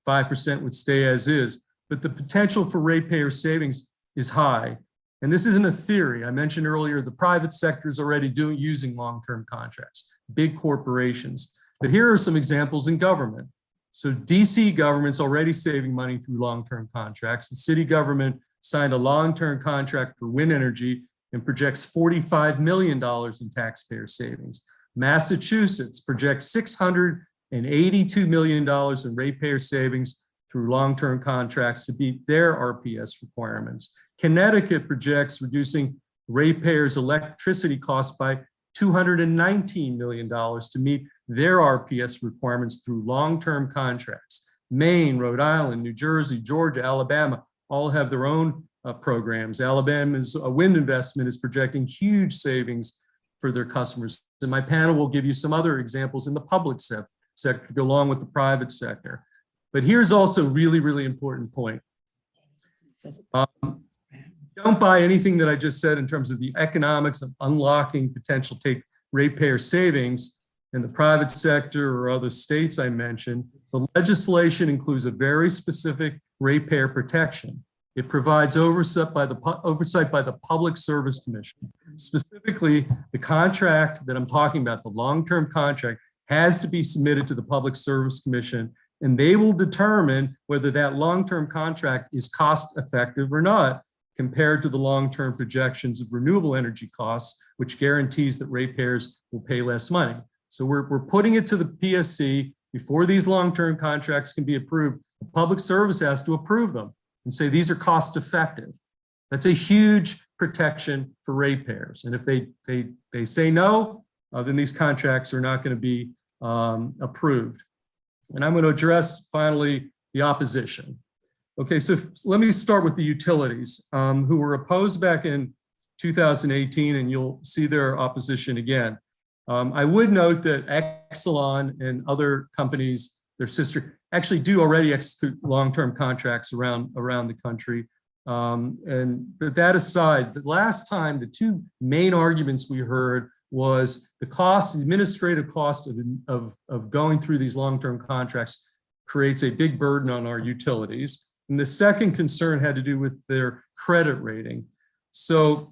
95% would stay as is. But the potential for ratepayer savings is high. And this isn't a theory. I mentioned earlier, the private sector is already using long-term contracts, big corporations. But here are some examples in government. So DC government's already saving money through long-term contracts. The city government signed a long-term contract for wind energy and projects $45 million in taxpayer savings. Massachusetts projects $682 million in ratepayer savings through long-term contracts to meet their RPS requirements. Connecticut projects reducing ratepayers' electricity costs by $219 million to meet their RPS requirements through long-term contracts. Maine, Rhode Island, New Jersey, Georgia, Alabama all have their own programs. Alabama's wind investment is projecting huge savings for their customers. And my panel will give you some other examples in the public sector to go along with the private sector. But here's also a really, really important point. Don't buy anything that I just said in terms of the economics of unlocking potential ratepayer savings in the private sector or other states I mentioned. The legislation includes a very specific ratepayer protection. It provides oversight by the Public Service Commission. Specifically, the contract that I'm talking about, the long-term contract, has to be submitted to the Public Service Commission, and they will determine whether that long-term contract is cost-effective or not, compared to the long-term projections of renewable energy costs, which guarantees that ratepayers will pay less money. So we're putting it to the PSC before these long-term contracts can be approved. The Public Service has to approve them and say these are cost-effective. That's a huge protection for ratepayers. And if they say no, then these contracts are not going to be approved. And I'm going to address finally the opposition. Okay, so let me start with the utilities who were opposed back in 2018, and you'll see their opposition again. I would note that Exelon and other companies, their sister, actually do already execute long-term contracts around the country. But that aside, the last time, the two main arguments we heard was the cost, the administrative cost of going through these long-term contracts creates a big burden on our utilities. And the second concern had to do with their credit rating. So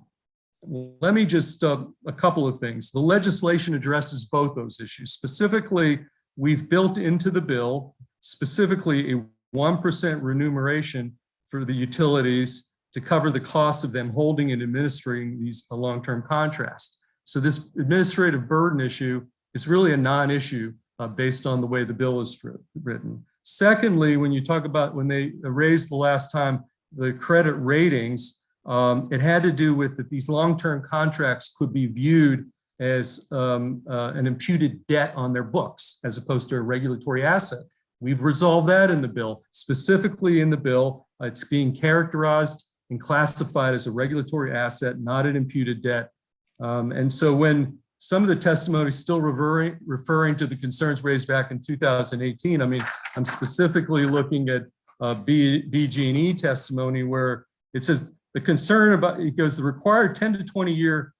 let me just, a couple of things. The legislation addresses both those issues. Specifically, we've built into the bill, specifically a 1% remuneration for the utilities to cover the cost of them holding and administering these long-term contracts. So this administrative burden issue is really a non-issue based on the way the bill is written. Secondly, when you talk about when they raised the last time the credit ratings, it had to do with that these long-term contracts could be viewed as an imputed debt on their books as opposed to a regulatory asset. We've resolved that in the bill. Specifically in the bill, it's being characterized and classified as a regulatory asset, not an imputed debt. And so when some of the testimony is still referring to the concerns raised back in 2018, I mean, I'm specifically looking at BG&E testimony where it says the concern about, it goes, the required 10 to 20 year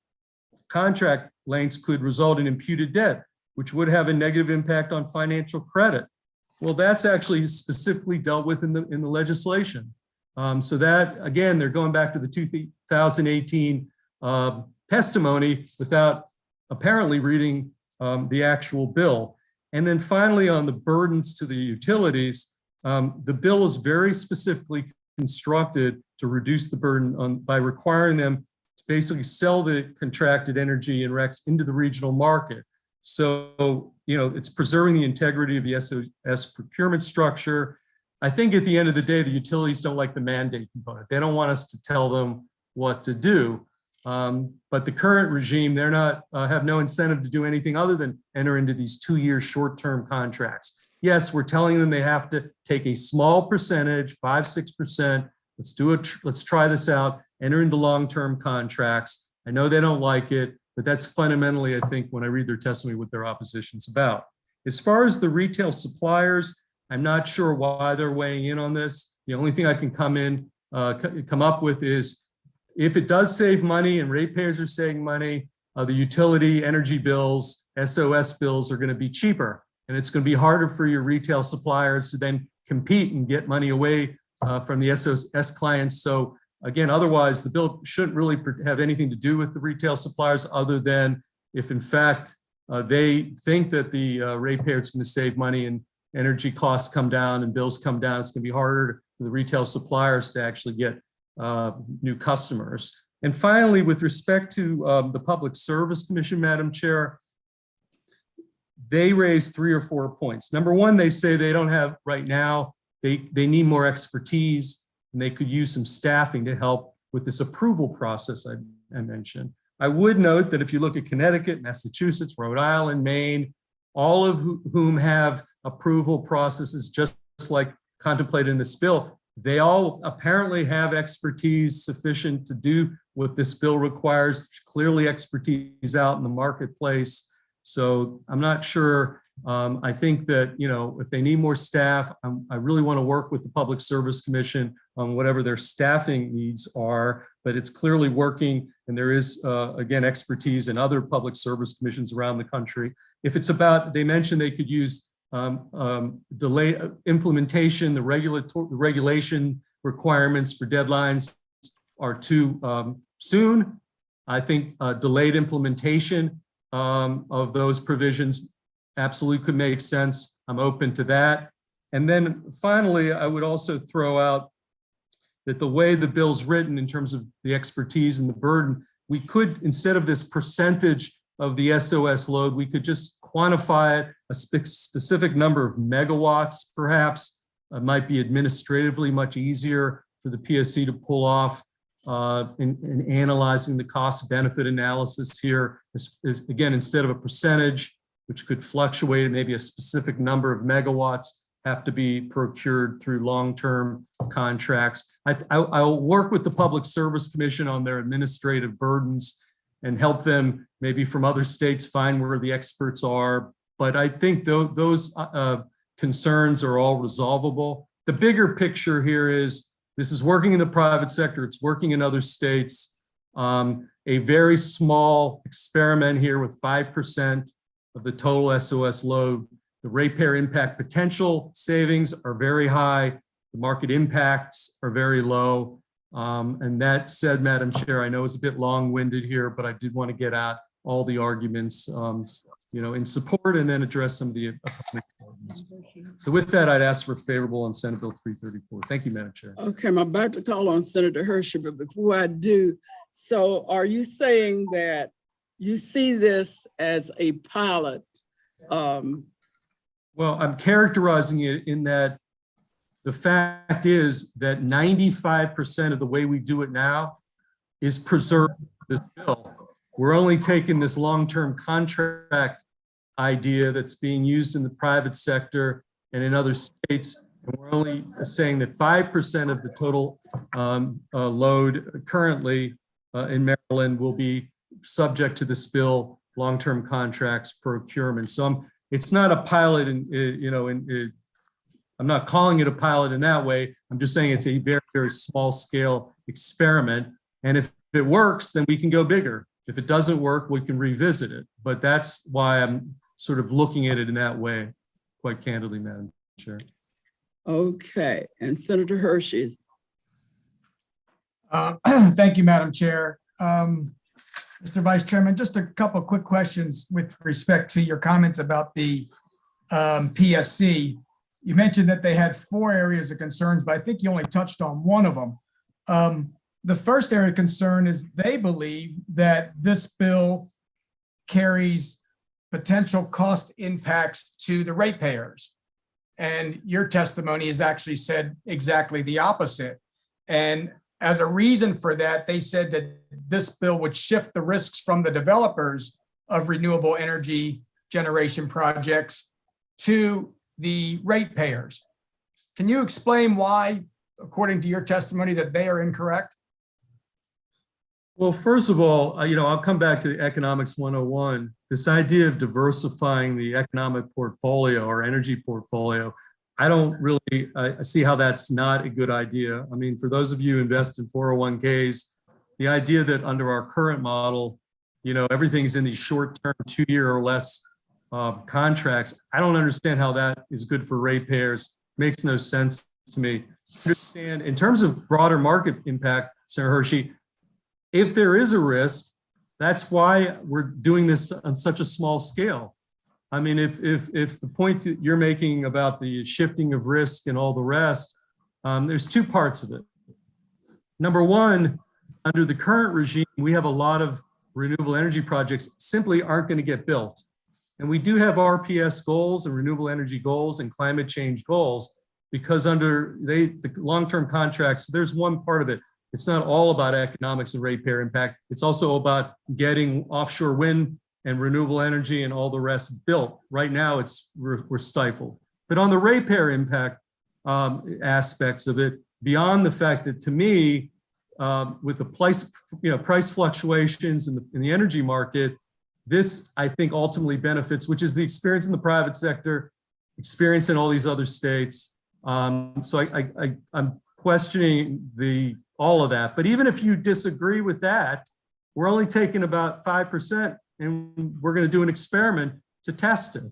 contract lengths could result in imputed debt, which would have a negative impact on financial credit. Well, that's actually specifically dealt with in the legislation. So that, again, they're going back to the 2018 testimony without apparently reading the actual bill. And then finally, on the burdens to the utilities, the bill is very specifically constructed to reduce the burden by requiring them to basically sell the contracted energy and RECs into the regional market. So, it's preserving the integrity of the SOS procurement structure. I think at the end of the day, the utilities don't like the mandate component. They don't want us to tell them what to do. But the current regime, they're not have no incentive to do anything other than enter into these 2-year short-term contracts. Yes, we're telling them they have to take a small percentage, 5-6%. Let's try this out, enter into long-term contracts. I know they don't like it, but that's fundamentally, I think, when I read their testimony, what their opposition's about. As far as the retail suppliers, I'm not sure why they're weighing in on this. The only thing I can come up with is if it does save money and ratepayers are saving money, the utility energy bills, SOS bills are going to be cheaper. And it's going to be harder for your retail suppliers to then compete and get money away from the SOS clients. So again, otherwise, the bill shouldn't really have anything to do with the retail suppliers other than if in fact they think that the ratepayer is going to save money energy costs come down and bills come down, it's going to be harder for the retail suppliers to actually get new customers. And finally, with respect to the Public Service Commission, Madam Chair, they raised 3 or 4 points. Number one, they say they don't have right now, they need more expertise and they could use some staffing to help with this approval process I mentioned. I would note that if you look at Connecticut, Massachusetts, Rhode Island, Maine, all of whom have approval processes just like contemplated in this bill, they all apparently have expertise sufficient to do what this bill requires. There's clearly expertise out in the marketplace. So I'm not sure. I think that, you know, if they need more staff, I really want to work with the Public Service Commission on whatever their staffing needs are, but it's clearly working. And there is, again, expertise in other public service commissions around the country. If it's about, they mentioned they could use delay implementation, the regulation requirements for deadlines are too soon. I think delayed implementation of those provisions absolutely could make sense. I'm open to that. And then finally, I would also throw out that the way the bill's written in terms of the expertise and the burden, we could, instead of this percentage of the SOS load, we could just quantify it, a specific number of megawatts, perhaps. It might be administratively much easier for the PSC to pull off in analyzing the cost benefit analysis here. Again, instead of a percentage, which could fluctuate, maybe a specific number of megawatts have to be procured through long-term contracts. I'll work with the Public Service Commission on their administrative burdens and help them maybe from other states find where the experts are. But I think those concerns are all resolvable. The bigger picture here is this is working in the private sector. It's working in other states. A very small experiment here with 5% of the total SOS load. The ratepayer impact potential savings are very high. The market impacts are very low. And that said, Madam Chair, I know it's a bit long-winded here, but I did want to get at all the arguments, you know, in support and then address some of the arguments. So with that, I'd ask for favorable on Senate Bill 334. Thank you, Madam Chair. Okay, I'm about to call on Senator Hershey, but before I do, so are you saying that you see this as a pilot? Well, I'm characterizing it in that the fact is that 95% of the way we do it now is preserved in this bill. We're only taking this long-term contract idea that's being used in the private sector and in other states, and we're only saying that 5% of the total load currently in Maryland will be subject to this bill, long-term contracts procurement. So it's not a pilot, and you know, I'm not calling it a pilot in that way. I'm just saying it's a very, very small scale experiment. And if it works, then we can go bigger. If it doesn't work, we can revisit it. But that's why I'm sort of looking at it in that way, quite candidly, Madam Chair. Okay, and Senator Hershey. Thank you, Madam Chair. Mr. Vice Chairman, just a couple of quick questions with respect to your comments about the PSC. You mentioned that they had 4 areas of concerns, but I think you only touched on one of them. The first area of concern is they believe that this bill carries potential cost impacts to the ratepayers. And your testimony has actually said exactly the opposite. And as a reason for that, they said that this bill would shift the risks from the developers of renewable energy generation projects to the ratepayers. Can you explain why, according to your testimony, that they are incorrect? Well, first of all, you know, I'll come back to the Economics 101. This idea of diversifying the economic portfolio or energy portfolio, I don't really see how that's not a good idea. I mean, for those of you who invest in 401ks, the idea that under our current model, you know, everything's in these short-term 2-year or less contracts, I don't understand how that is good for ratepayers. Makes no sense to me. Understand in terms of broader market impact, Senator Hershey, if there is a risk, that's why we're doing this on such a small scale. I mean, if the point that you're making about the shifting of risk and all the rest, there's two parts of it. Number one, under the current regime, we have a lot of renewable energy projects simply aren't going to get built. And we do have RPS goals and renewable energy goals and climate change goals because under the long-term contracts, there's one part of it. It's not all about economics and ratepayer impact. It's also about getting offshore wind and renewable energy and all the rest built. Right now, we're stifled. But on the ratepayer impact aspects of it, beyond the fact that to me, with the price fluctuations in the energy market, this I think ultimately benefits, which is the experience in the private sector, experience in all these other states. So I'm questioning all of that. But even if you disagree with that, we're only taking about 5%, and we're going to do an experiment to test it.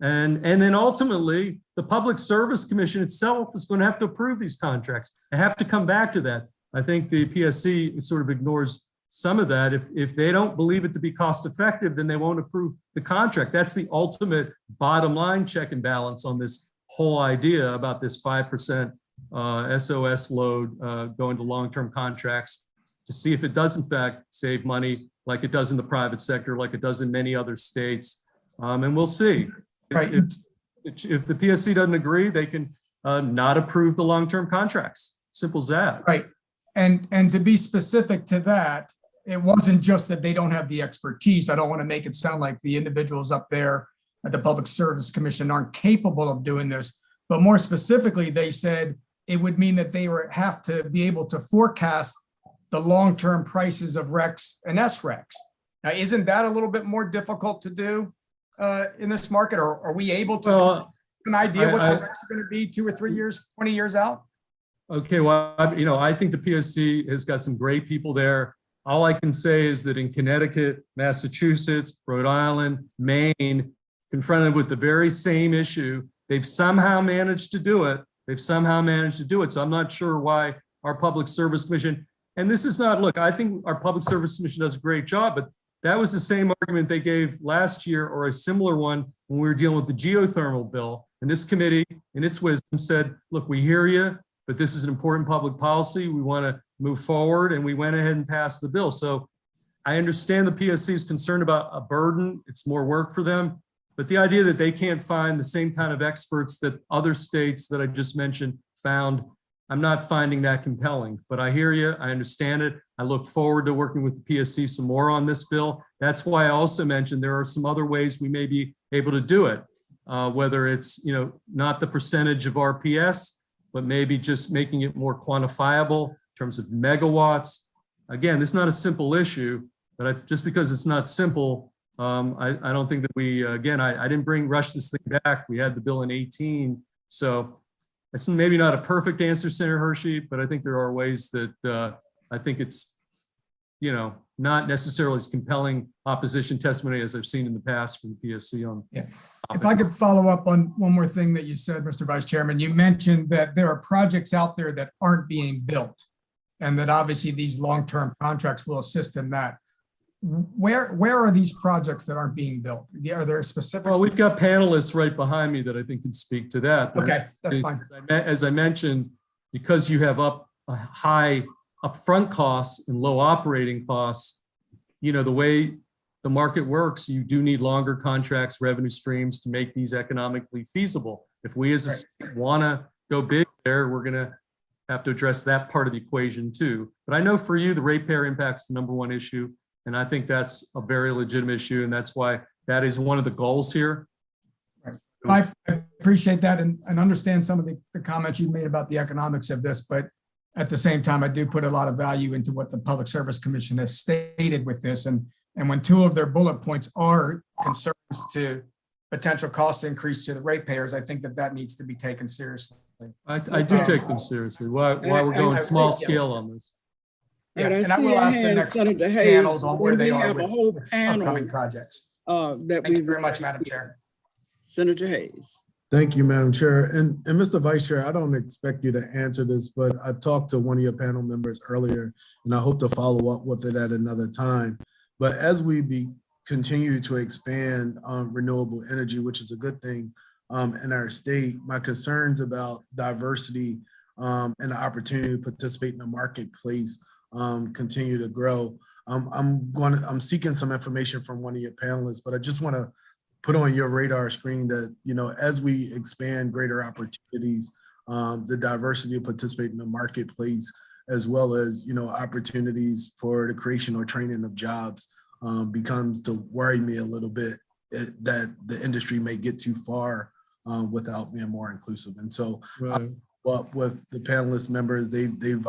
And then ultimately, the Public Service Commission itself is going to have to approve these contracts. I have to come back to that. I think the PSC sort of ignores some of that. If they don't believe it to be cost effective, then they won't approve the contract. That's the ultimate bottom line check and balance on this whole idea about this 5% SOS load going to long-term contracts to see if it does in fact save money like it does in the private sector, like it does in many other states. And we'll see. Right. If the PSC doesn't agree, they can not approve the long-term contracts. Simple as that. Right. And to be specific to that, it wasn't just that they don't have the expertise. I don't want to make it sound like the individuals up there at the Public Service Commission aren't capable of doing this, but more specifically, they said it would mean that they have to be able to forecast the long-term prices of RECs and SRECs. Now, isn't that a little bit more difficult to do in this market? Or are we able to have an idea what the RECs are going to be 2 or 3 years, 20 years out? Okay, well, I think the PSC has got some great people there. All I can say is that in Connecticut, Massachusetts, Rhode Island, Maine, confronted with the very same issue, they've somehow managed to do it. So I'm not sure why our Public Service Commission, and this is not, look, I think our Public Service Commission does a great job, but that was the same argument they gave last year or a similar one when we were dealing with the geothermal bill. And this committee, in its wisdom, said, look, we hear you, but this is an important public policy. We want to move forward, and we went ahead and passed the bill. So I understand the PSC is concerned about a burden. It's more work for them. But the idea that they can't find the same kind of experts that other states that I just mentioned found, I'm not finding that compelling. But I hear you. I understand it. I look forward to working with the PSC some more on this bill. That's why I also mentioned there are some other ways we may be able to do it, whether it's not the percentage of RPS, but maybe just making it more quantifiable in terms of megawatts. Again, this is not a simple issue, but just because it's not simple, I don't think that we, again, I didn't rush this thing back. We had the bill in 2018. So it's maybe not a perfect answer, Senator Hershey, but I think there are ways that I think it's, not necessarily as compelling opposition testimony as I've seen in the past from the PSC on. Yeah. If I could follow up on one more thing that you said, Mr. Vice Chairman, you mentioned that there are projects out there that aren't being built, and that obviously these long-term contracts will assist in that. Where are these projects that aren't being built? Are there specific? Well, we've got panelists right behind me that I think can speak to that. Okay, that's fine. As I mentioned, because you have high upfront costs and low operating costs, the way the market works, you do need longer contracts, revenue streams to make these economically feasible. If we as a state want to go big there, we're going to have to address that part of the equation too. But I know for you, the ratepayer impact is the number one issue. And I think that's a very legitimate issue. And that's why that is one of the goals here. I appreciate that and understand some of the comments you made about the economics of this, but at the same time, I do put a lot of value into what the Public Service Commission has stated with this. And when two of their bullet points are concerns to potential cost increase to the ratepayers, I think that needs to be taken seriously. I do take them seriously. Why we're going small scale on this. Yeah, and I will ask the next panels on where they are with upcoming projects. Thank you very much, Madam Chair. Senator Hayes. Thank you, Madam Chair. And Mr. Vice Chair, I don't expect you to answer this, but I talked to one of your panel members earlier, and I hope to follow up with it at another time. But as we continue to expand renewable energy, which is a good thing in our state. My concerns about diversity and the opportunity to participate in the marketplace continue to grow. I'm seeking some information from one of your panelists, but I just want to put on your radar screen that, you know, as we expand greater opportunities, the diversity to participate in the marketplace, as well as, you know, opportunities for the creation or training of jobs becomes to worry me a little bit that the industry may get too far without being more inclusive. And so with the panelist members, they've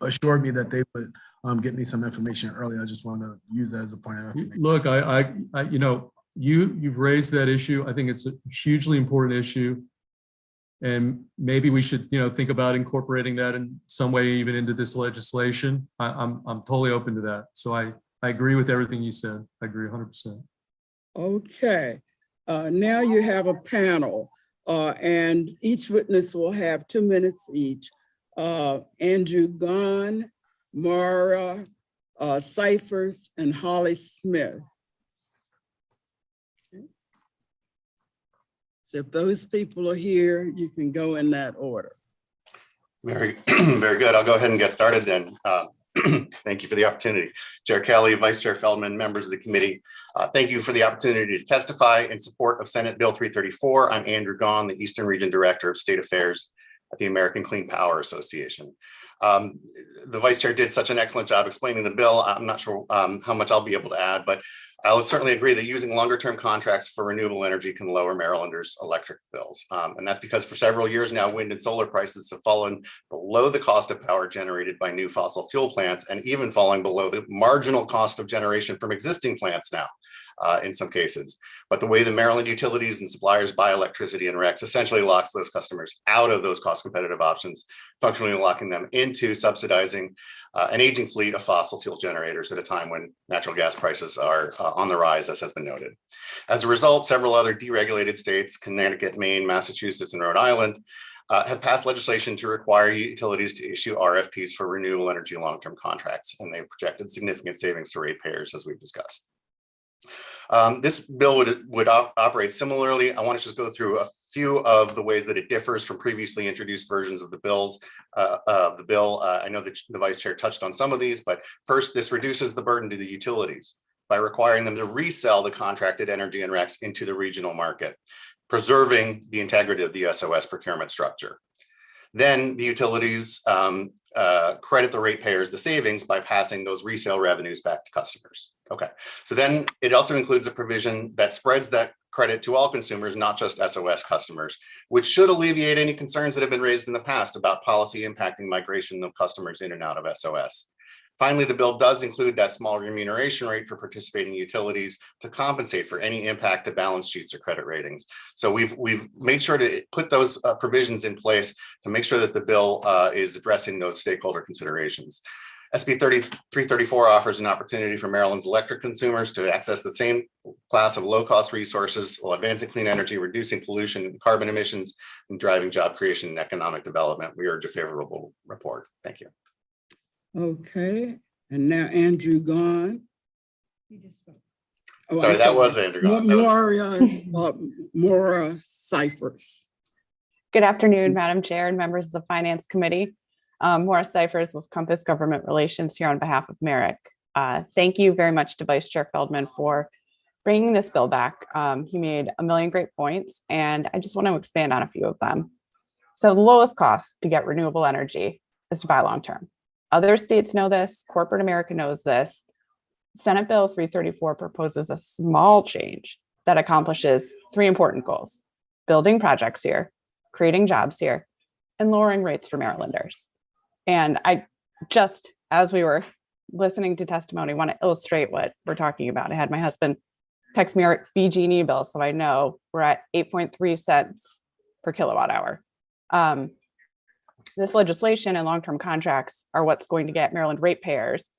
assured me that they would get me some information early. I just want to use that as a point of information. Look, I you know, you've raised that issue. I think it's a hugely important issue. And maybe we should, you know, think about incorporating that in some way, even into this legislation. I'm totally open to that. So I agree with everything you said. I agree 100%. Okay, now you have a panel and each witness will have 2 minutes each. Andrew Gahn, Mara Cyphers, and Holly Smith. Okay. So if those people are here, you can go in that order. Very, very good. I'll go ahead and get started then. Thank you for the opportunity. Chair Kelly, Vice Chair Feldman, members of the committee. Thank you for the opportunity to testify in support of Senate Bill 334. I'm Andrew Gahn, the Eastern Region Director of State Affairs at the American Clean Power Association. The Vice Chair did such an excellent job explaining the bill. I'm not sure how much I'll be able to add, but I would certainly agree that using longer term contracts for renewable energy can lower Marylanders' electric bills. And that's because for several years now, wind and solar prices have fallen below the cost of power generated by new fossil fuel plants, and even falling below the marginal cost of generation from existing plants now. In some cases. But the way the Maryland utilities and suppliers buy electricity and RECs essentially locks those customers out of those cost competitive options, functionally locking them into subsidizing an aging fleet of fossil fuel generators at a time when natural gas prices are on the rise, as has been noted. As a result, several other deregulated states, Connecticut, Maine, Massachusetts, and Rhode Island, have passed legislation to require utilities to issue RFPs for renewable energy long-term contracts, and they've projected significant savings to ratepayers, as we've discussed. This bill would operate similarly. I want to just go through a few of the ways that it differs from previously introduced versions of the bill. I know that the Vice Chair touched on some of these, but first, this reduces the burden to the utilities by requiring them to resell the contracted energy and RECs into the regional market, preserving the integrity of the SOS procurement structure. Then the utilities credit the ratepayers the savings by passing those resale revenues back to customers. Okay, so then it also includes a provision that spreads that credit to all consumers, not just SOS customers, which should alleviate any concerns that have been raised in the past about policy impacting migration of customers in and out of SOS. Finally, the bill does include that small remuneration rate for participating utilities to compensate for any impact to balance sheets or credit ratings. So we've made sure to put those provisions in place to make sure that the bill is addressing those stakeholder considerations. SB 334 offers an opportunity for Maryland's electric consumers to access the same class of low-cost resources while advancing clean energy, reducing pollution and carbon emissions, and driving job creation and economic development. We urge a favorable report. Thank you. Okay, and now Andrew Gahn. Oh, sorry, that was Andrew Gahn. Mara Cyphers. Good afternoon, Madam Chair and members of the Finance Committee. Maura Cyphers with Compass Government Relations here on behalf of Merrick. Thank you very much to Vice Chair Feldman for bringing this bill back. He made a million great points, and I just want to expand on a few of them. So the lowest cost to get renewable energy is to buy long-term. Other states know this, corporate America knows this. Senate Bill 334 proposes a small change that accomplishes three important goals: building projects here, creating jobs here, and lowering rates for Marylanders. And I just, as we were listening to testimony, want to illustrate what we're talking about. I had my husband text me our BG&E bill, so I know we're at 8.3 cents per kilowatt hour. This legislation and long-term contracts are what's going to get Maryland ratepayers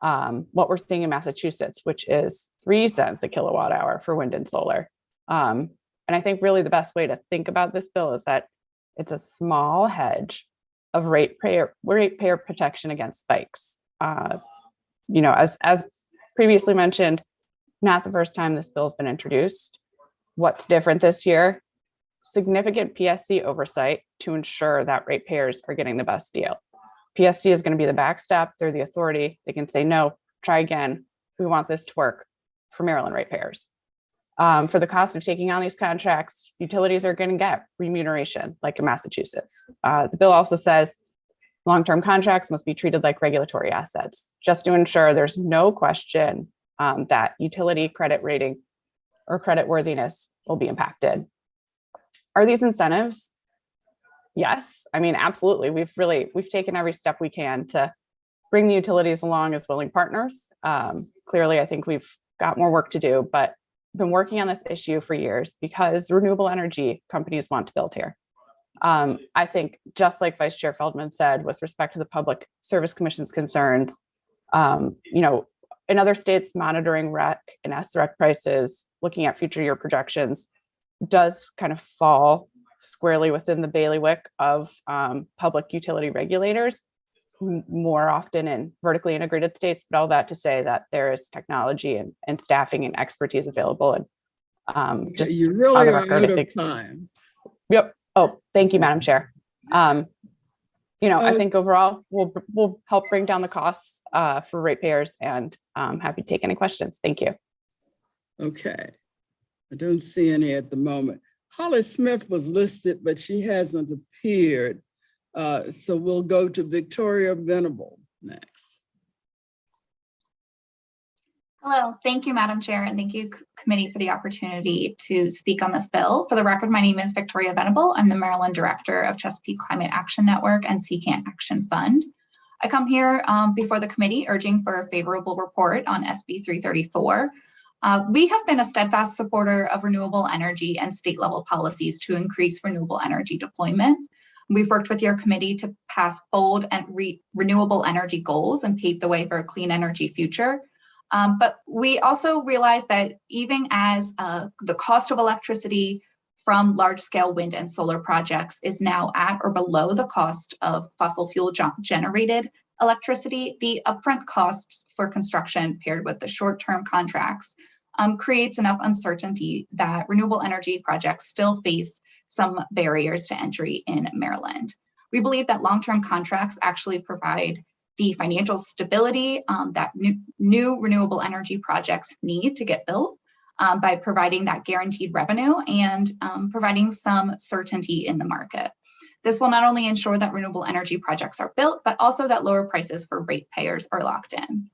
what we're seeing in Massachusetts, which is 3 cents a kilowatt hour for wind and solar. And I think really the best way to think about this bill is that it's a small hedge of ratepayer protection against spikes. You know, as previously mentioned, Not the first time this bill's been introduced. What's different this year? Significant PSC oversight to ensure that ratepayers are getting the best deal. PSC is going to be the backstop. They're the authority. They can say, no, try again. We want this to work for Maryland ratepayers. For the cost of taking on these contracts, utilities are going to get remuneration like in Massachusetts. The bill also says long-term contracts must be treated like regulatory assets, just to ensure there's no question that utility credit rating or credit worthiness will be impacted. Are these incentives? Yes, I mean, absolutely. We've taken every step we can to bring the utilities along as willing partners. Clearly, I think we've got more work to do, but been working on this issue for years because renewable energy companies want to build here. I think just like Vice Chair Feldman said, with respect to the Public Service Commission's concerns, in other states, monitoring REC and SREC prices, looking at future year projections, does kind of fall squarely within the bailiwick of public utility regulators, more often in vertically integrated states, but all that to say that there is technology and staffing and expertise available. And just You really on the are record, out I think, of time. Yep. Oh, thank you, Madam Chair. I think overall we'll help bring down the costs for ratepayers, and I'm happy to take any questions. Thank you. Okay. I don't see any at the moment. Holly Smith was listed, but she hasn't appeared. So we'll go to Victoria Venable next. Hello, thank you, Madam Chair, and thank you, committee, for the opportunity to speak on this bill. For the record, my name is Victoria Venable. I'm the Maryland Director of Chesapeake Climate Action Network and CCANT Action Fund. I come here before the committee urging for a favorable report on SB 334. We have been a steadfast supporter of renewable energy and state level policies to increase renewable energy deployment. We've worked with your committee to pass bold and renewable energy goals and pave the way for a clean energy future. But we also realize that even as the cost of electricity from large-scale wind and solar projects is now at or below the cost of fossil fuel generated electricity, the upfront costs for construction paired with the short-term contracts creates enough uncertainty that renewable energy projects still face some barriers to entry in Maryland. We believe that long-term contracts actually provide the financial stability that new renewable energy projects need to get built by providing that guaranteed revenue and providing some certainty in the market. This will not only ensure that renewable energy projects are built, but also that lower prices for ratepayers are locked in.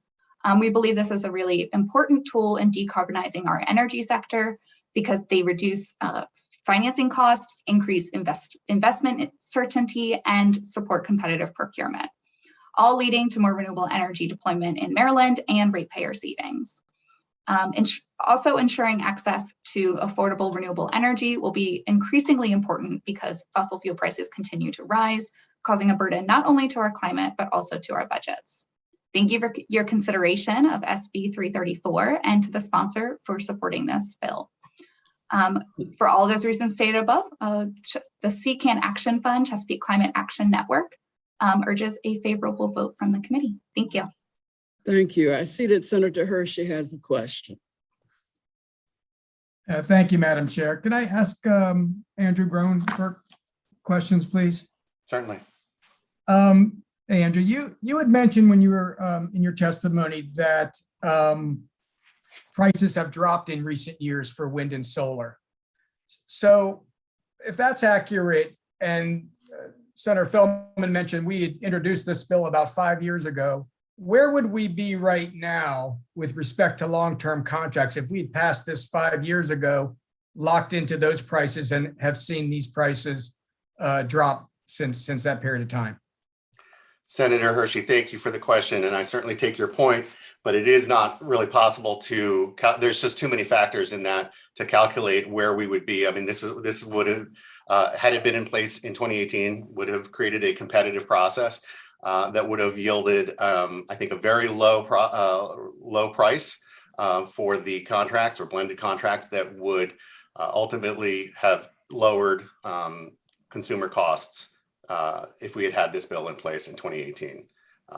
We believe this is a really important tool in decarbonizing our energy sector because they reduce financing costs, increase investment certainty, and support competitive procurement, all leading to more renewable energy deployment in Maryland and ratepayer savings. Also ensuring access to affordable renewable energy will be increasingly important because fossil fuel prices continue to rise, causing a burden not only to our climate, but also to our budgets. Thank you for your consideration of SB 334 and to the sponsor for supporting this bill. For all of those reasons stated above, the CCANT Action Fund, Chesapeake Climate Action Network, urges a favorable vote from the committee. Thank you. Thank you. I see that Senator Hershey has a question. Thank you, Madam Chair. Can I ask Andrew Groen for questions, please? Certainly. Hey, Andrew, you had mentioned when you were in your testimony that prices have dropped in recent years for wind and solar. So if that's accurate, and Senator Feldman mentioned we had introduced this bill about 5 years ago, where would we be right now with respect to long-term contracts if we'd passed this 5 years ago, locked into those prices, and have seen these prices drop since that period of time? Senator Hershey, thank you for the question, and I certainly take your point, but it is not really possible to, there's just too many factors in that to calculate where we would be. I mean, this would have, had it been in place in 2018, would have created a competitive process that would have yielded, I think, a very low price for the contracts or blended contracts that would ultimately have lowered consumer costs if we had had this bill in place in 2018.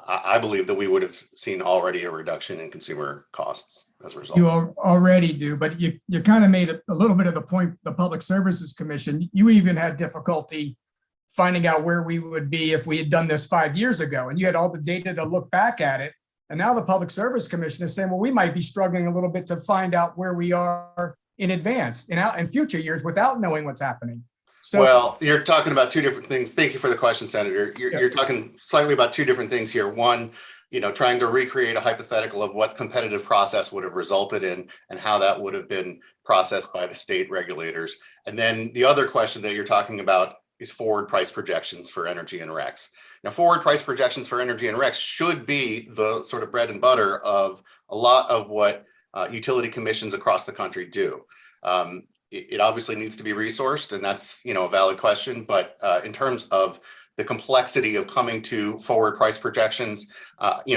I believe that we would have seen already a reduction in consumer costs as a result. You already do, but you kind of made a little bit of the point, the Public Services Commission, you even had difficulty finding out where we would be if we had done this 5 years ago, and you had all the data to look back at it. And now the Public Service Commission is saying, well, we might be struggling a little bit to find out where we are in advance, in future years without knowing what's happening. So, well, you're talking about two different things. Thank you for the question, Senator. You're talking slightly about two different things here. One, trying to recreate a hypothetical of what competitive process would have resulted in and how that would have been processed by the state regulators. And then the other question that you're talking about is forward price projections for energy and RECs. Now, forward price projections for energy and RECs should be the sort of bread and butter of a lot of what utility commissions across the country do. It obviously needs to be resourced, and that's a valid question. But in terms of the complexity of coming to forward price projections,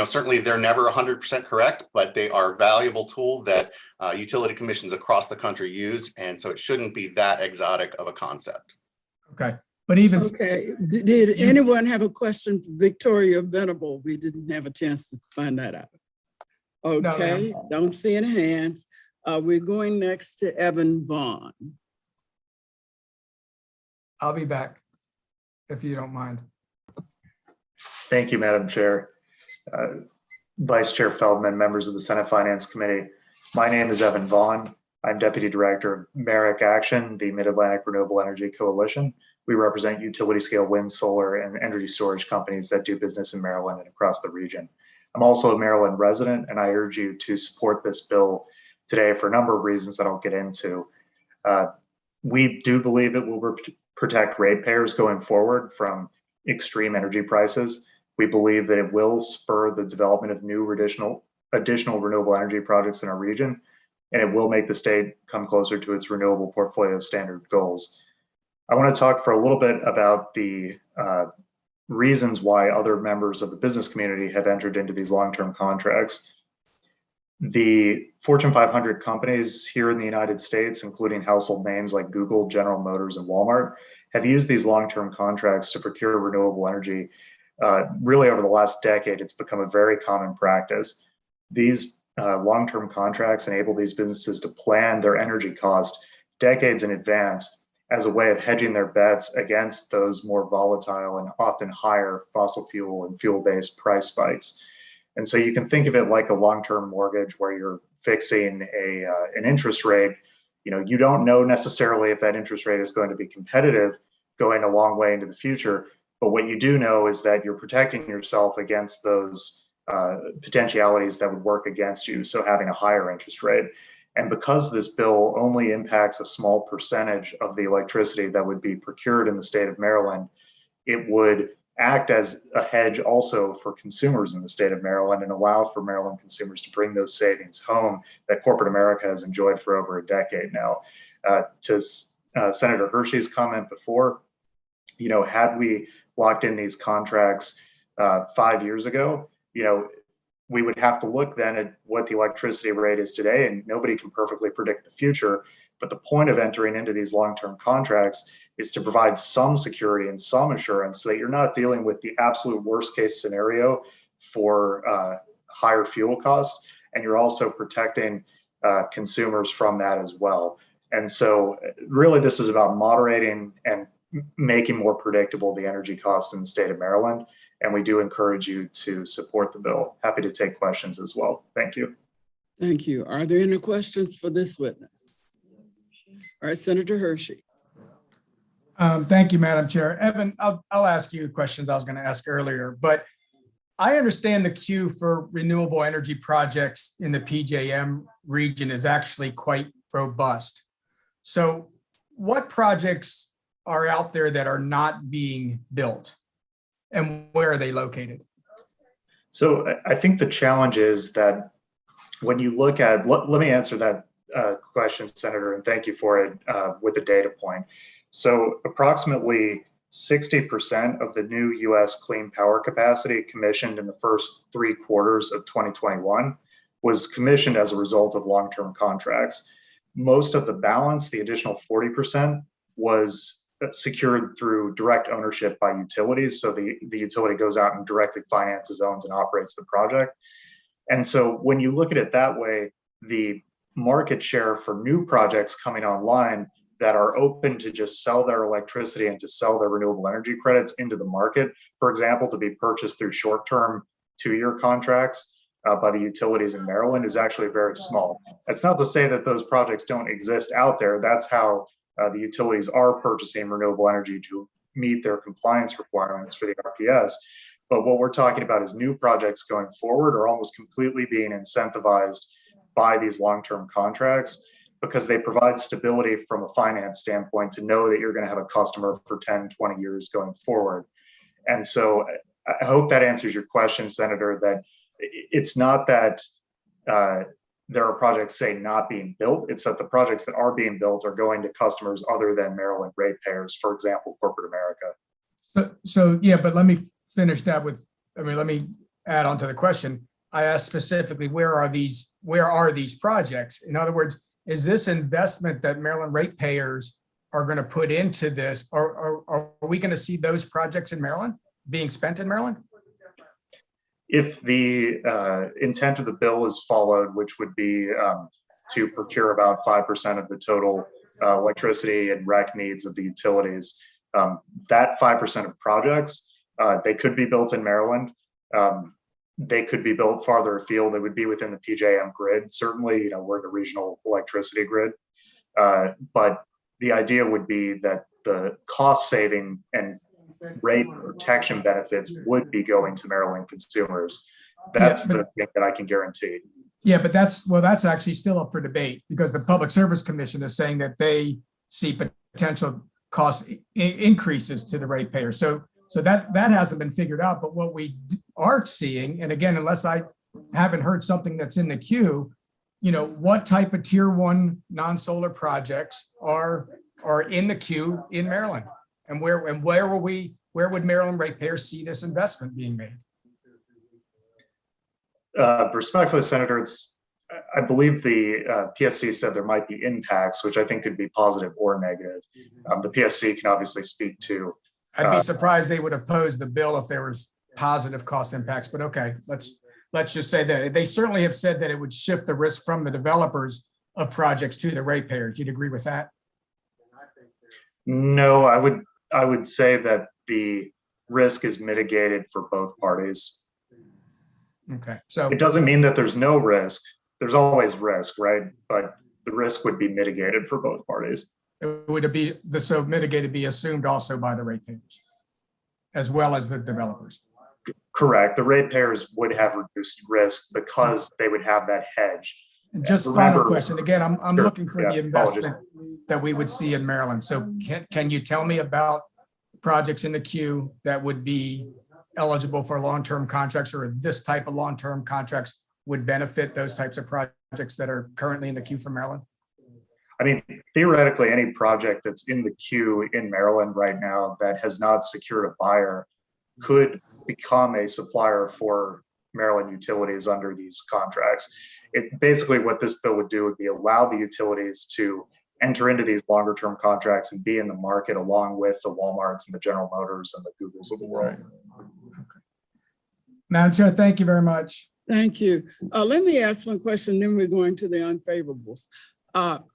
certainly they're never 100% correct, but they are a valuable tool that utility commissions across the country use, and so it shouldn't be that exotic of a concept. okay, but even Okay, did anyone have a question for Victoria Venable? We didn't have a chance to find that out. Okay, don't see any hands. We're going next to Evan Vaughn. I'll be back if you don't mind. Thank you, Madam Chair. Vice Chair Feldman, members of the Senate Finance Committee. My name is Evan Vaughn. I'm Deputy Director of MERIC Action, the Mid-Atlantic Renewable Energy Coalition. We represent utility scale wind, solar, and energy storage companies that do business in Maryland and across the region. I'm also a Maryland resident, and I urge you to support this bill today for a number of reasons that I'll get into. We do believe it will protect ratepayers going forward from extreme energy prices. We believe that it will spur the development of new additional renewable energy projects in our region, and it will make the state come closer to its renewable portfolio standard goals. I want to talk for a little bit about the reasons why other members of the business community have entered into these long-term contracts. The Fortune 500 companies here in the United States, including household names like Google, General Motors, and Walmart, have used these long-term contracts to procure renewable energy. Really over the last decade, it's become a very common practice. These long-term contracts enable these businesses to plan their energy cost decades in advance as a way of hedging their bets against those more volatile and often higher fossil fuel and fuel-based price spikes. And so you can think of it like a long-term mortgage where you're fixing an interest rate. You don't know necessarily if that interest rate is going to be competitive going a long way into the future, but what you do know is that you're protecting yourself against those potentialities that would work against you, so having a higher interest rate. And because this bill only impacts a small percentage of the electricity that would be procured in the state of Maryland, it would act as a hedge also for consumers in the state of Maryland and allow for Maryland consumers to bring those savings home that corporate America has enjoyed for over a decade now. To Senator Hershey's comment before, had we locked in these contracts 5 years ago, we would have to look then at what the electricity rate is today, and nobody can perfectly predict the future. But the point of entering into these long-term contracts is to provide some security and some assurance so that you're not dealing with the absolute worst case scenario for higher fuel costs, and you're also protecting consumers from that as well. And so really this is about moderating and making more predictable the energy costs in the state of Maryland. And we do encourage you to support the bill. Happy to take questions as well. Thank you. Thank you. Are there any questions for this witness? All right, Senator Hershey. Thank you, Madam Chair. Evan, I'll ask you questions I was going to ask earlier, but I understand the queue for renewable energy projects in the PJM region is actually quite robust. So what projects are out there that are not being built, and where are they located? So I think the challenge is that when you look at, let me answer that question, Senator, and thank you for it with a data point. So approximately 60% of the new US clean power capacity commissioned in the first 3 quarters of 2021 was commissioned as a result of long-term contracts. Most of the balance, the additional 40%, was secured through direct ownership by utilities. So the utility goes out and directly finances, owns, and operates the project. And so when you look at it that way, the market share for new projects coming online that are open to just sell their electricity and to sell their renewable energy credits into the market, for example, to be purchased through short-term 2-year contracts by the utilities in Maryland, is actually very small. That's not to say that those projects don't exist out there. That's how the utilities are purchasing renewable energy to meet their compliance requirements for the RPS. But what we're talking about is new projects going forward are almost completely being incentivized by these long-term contracts, because they provide stability from a finance standpoint to know that you're going to have a customer for 10, 20 years going forward. And so I hope that answers your question, Senator, that it's not that there are projects, say, not being built. It's that the projects that are being built are going to customers other than Maryland ratepayers, for example, corporate America. So yeah, but let me finish that with, let me add on to the question. I asked specifically, where are these projects? In other words, is this investment that Maryland ratepayers are going to put into this, or are we going to see those projects in Maryland being spent in Maryland? If the intent of the bill is followed, which would be to procure about 5% of the total electricity and REC needs of the utilities, that 5% of projects, they could be built in Maryland. They could be built farther afield. They would be within the PJM grid. Certainly, we're the regional electricity grid. But the idea would be that the cost saving and rate protection benefits would be going to Maryland consumers. That's the thing that I can guarantee. Yeah, but that's actually still up for debate, because the Public Service Commission is saying that they see potential cost increases to the ratepayer. So that hasn't been figured out. But what we are seeing, and again, unless I haven't heard something that's in the queue, what type of tier 1 non-solar projects are in the queue in Maryland, and where would Maryland ratepayers see this investment being made? Respectfully, Senator, I believe the PSC said there might be impacts, which I think could be positive or negative. The PSC can obviously speak to. I'd be surprised they would oppose the bill if there was positive cost impacts, but okay, let's just say that they certainly have said that it would shift the risk from the developers of projects to the ratepayers. You'd agree with that? No, I would say that the risk is mitigated for both parties. Okay, so it doesn't mean that there's no risk. There's always risk, right? But the risk would be mitigated for both parties. Would it be so mitigated be assumed also by the ratepayers as well as the developers? Correct. The ratepayers would have reduced risk because they would have that hedge. And just final question. Again, I'm looking for the investment that we would see in Maryland. So can you tell me about projects in the queue that would be eligible for long-term contracts, or this type of long-term contracts would benefit those types of projects that are currently in the queue for Maryland? I mean, theoretically, any project that's in the queue in Maryland right now that has not secured a buyer could become a supplier for Maryland utilities under these contracts. Basically what this bill would do would be allow the utilities to enter into these longer term contracts and be in the market along with the Walmarts and the General Motors and the Googles of the world. Okay. Madam Chair, thank you very much. Thank you. Let me ask one question, then we're going to the unfavorables.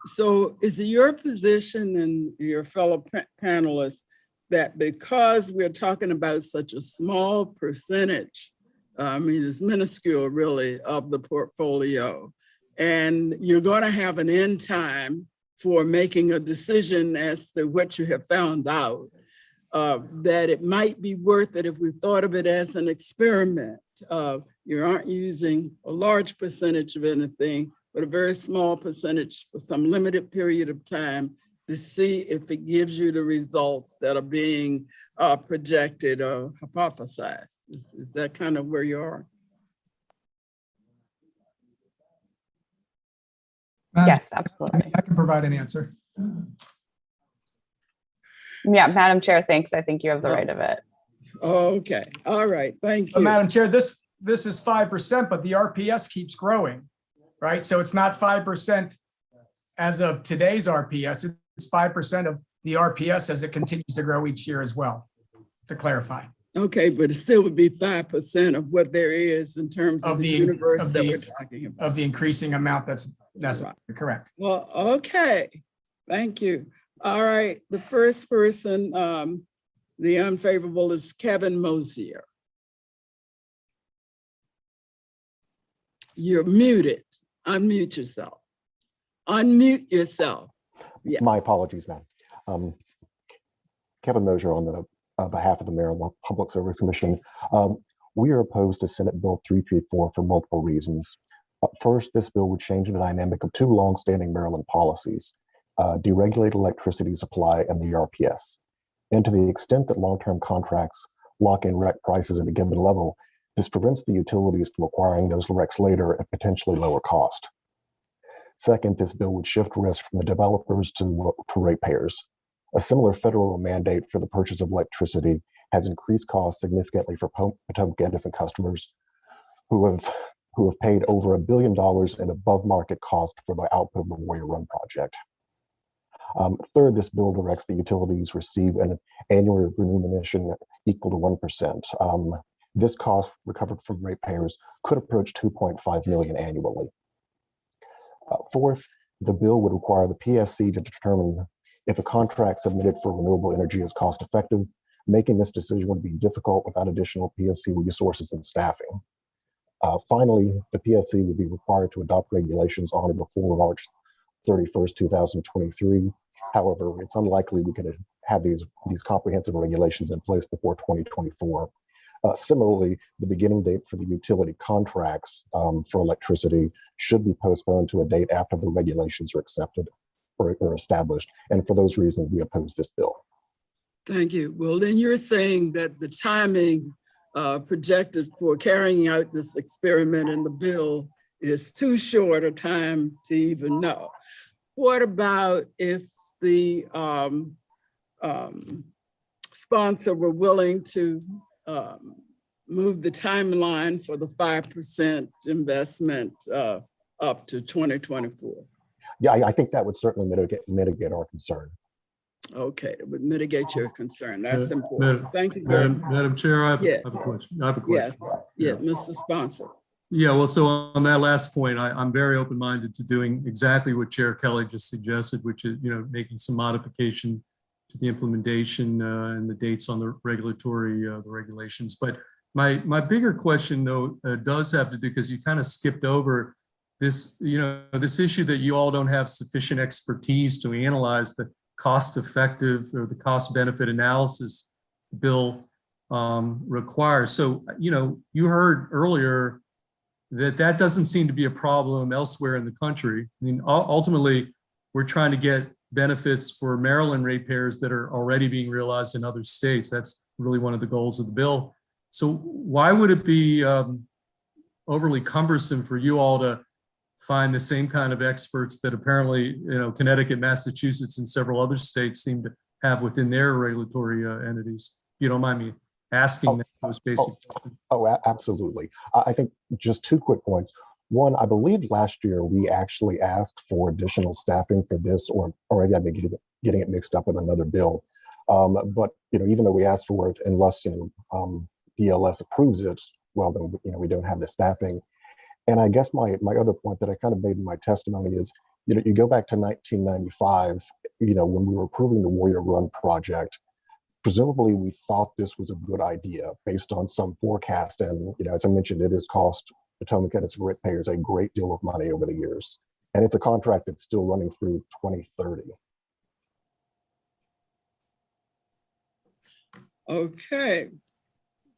So is it your position and your fellow panelists that because we're talking about such a small percentage, it's minuscule really, of the portfolio, and you're going to have an end time for making a decision as to what you have found out, that it might be worth it if we thought of it as an experiment? You aren't using a large percentage of anything, but a very small percentage for some limited period of time to see if it gives you the results that are being projected or hypothesized. Is that kind of where you are? Yes, absolutely. I can provide an answer. Yeah, Madam Chair, thanks. I think you have the right of it. Okay, all right, thank you. Madam Chair, this is 5%, but the RPS keeps growing, right? So it's not 5% as of today's RPS, it's 5% the RPS as it continues to grow each year as well, to clarify. Okay, but it still would be 5% of what there is in terms of Of the the- universe of that the- we're talking about. Of the increasing amount that's necessary, correct. Well, okay, thank you. All right, the first person, the unfavorable is Kevin Mosier. You're muted. Unmute yourself. Unmute yourself. Yeah. My apologies, ma'am. Kevin Mosier on the behalf of the Maryland Public Service Commission. We are opposed to Senate Bill 334 for multiple reasons. First, this bill would change the dynamic of two longstanding Maryland policies, deregulated electricity supply and the RPS. And to the extent that long-term contracts lock in REC prices at a given level, this prevents the utilities from acquiring those RECs later at potentially lower cost. Second, this bill would shift risk from the developers to ratepayers. A similar federal mandate for the purchase of electricity has increased costs significantly for Potomac Edison customers who have paid over $1 billion in above market cost for the output of the Warrior Run project. Third, this bill directs the utilities receive an annual remuneration equal to 1%. This cost recovered from ratepayers could approach $2.5 million annually. Fourth, the bill would require the PSC to determine if a contract submitted for renewable energy is cost effective. Making this decision would be difficult without additional PSC resources and staffing. Finally, the PSC would be required to adopt regulations on or before March 31st, 2023. However, it's unlikely we could have these comprehensive regulations in place before 2024. Similarly, the beginning date for the utility contracts for electricity should be postponed to a date after the regulations are accepted or established. And for those reasons, we oppose this bill. Thank you. Well, then you're saying that the timing projected for carrying out this experiment in the bill is too short a time to even know. What about if the sponsor were willing to move the timeline for the 5% investment up to 2024? Yeah, I think that would certainly mitigate our concern. Okay, it would mitigate your concern. That's Madam- important. Thank you very much. Madam Chair, I have Yeah. a question. I have a Yes, question. yeah, Mr. Sponsor. Yeah, well, so on that last point, I'm very open-minded to doing exactly what Chair Kelly just suggested, which is, making some modification to the implementation and the dates on the regulatory, the regulations. But my bigger question, though, does have to do, because you kind of skipped over this, this issue that you all don't have sufficient expertise to analyze the cost-effective or the cost-benefit analysis bill requires. So, you heard earlier that doesn't seem to be a problem elsewhere in the country. I mean, ultimately, we're trying to get benefits for Maryland ratepayers that are already being realized in other states. That's really one of the goals of the bill. So why would it be overly cumbersome for you all to find the same kind of experts that apparently, Connecticut, Massachusetts, and several other states seem to have within their regulatory entities? If you don't mind me asking those basic questions. Absolutely. I think just two quick points. One, I believe last year we actually asked for additional staffing for this, or maybe I'm getting it mixed up with another bill. But even though we asked for it, unless DLS approves it, well, then we don't have the staffing. And I guess my other point that I kind of made in my testimony is, you go back to 1995, when we were approving the Warrior Run project. Presumably, we thought this was a good idea based on some forecast. And, as I mentioned, it has cost Potomac Edison ratepayers a great deal of money over the years. And it's a contract that's still running through 2030. Okay.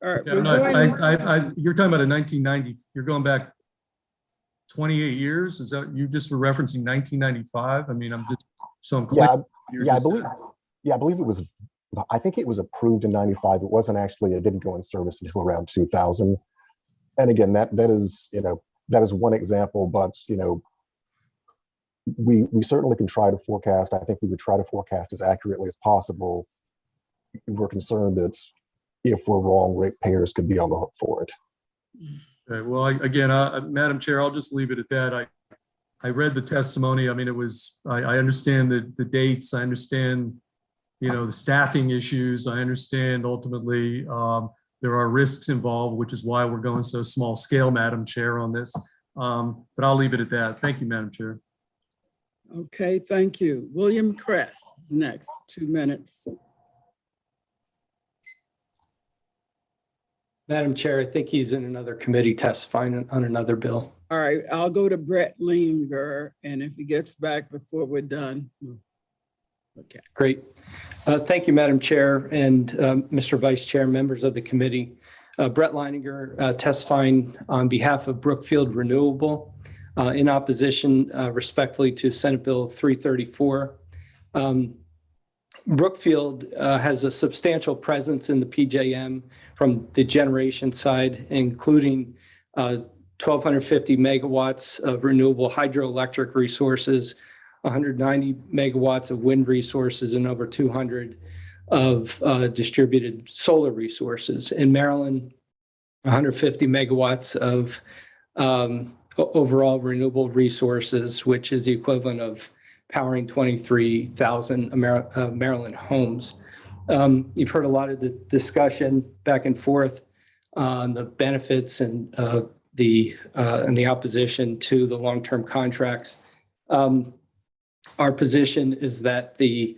All right. Yeah, no, you're talking about a 1990, you're going back 28 years. Is that, you just were referencing 1995? I mean, I'm clear. I believe it was, I think it was approved in 95. It wasn't actually, it didn't go in service until around 2000. And again, that is, that is one example, but, we certainly can try to forecast. I think we would try to forecast as accurately as possible. We're concerned that if we're wrong, ratepayers could be on the hook for it. Okay, well, again, Madam Chair, I'll just leave it at that. I read the testimony. I mean, it was, I understand the dates. I understand the staffing issues. I understand ultimately there are risks involved, which is why we're going so small scale, Madam Chair, on this. But I'll leave it at that. Thank you, Madam Chair. Okay, thank you. William Kress is next, 2 minutes. Madam Chair, I think he's in another committee testifying on another bill. All right, I'll go to Brett Linger, and if he gets back before we're done. Okay. Great. Thank you, Madam Chair and Mr. Vice Chair, members of the committee. Brett Leininger testifying on behalf of Brookfield Renewable in opposition respectfully to Senate Bill 334. Brookfield has a substantial presence in the PJM from the generation side, including 1,250 megawatts of renewable hydroelectric resources, 190 megawatts of wind resources, and over 200 of distributed solar resources. In Maryland, 150 megawatts of overall renewable resources, which is the equivalent of powering 23,000 Maryland homes. You've heard a lot of the discussion back and forth on the benefits and the opposition to the long-term contracts. Our position is that the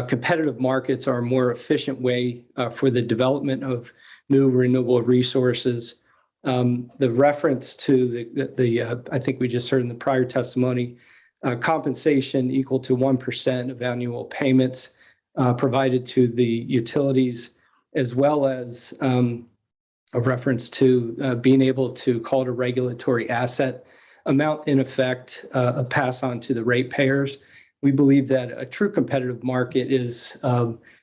competitive markets are a more efficient way for the development of new renewable resources. The reference to I think we just heard in the prior testimony, compensation equal to 1% of annual payments provided to the utilities, as well as a reference to being able to call it a regulatory asset amount, in effect, a pass on to the ratepayers. We believe that a true competitive market is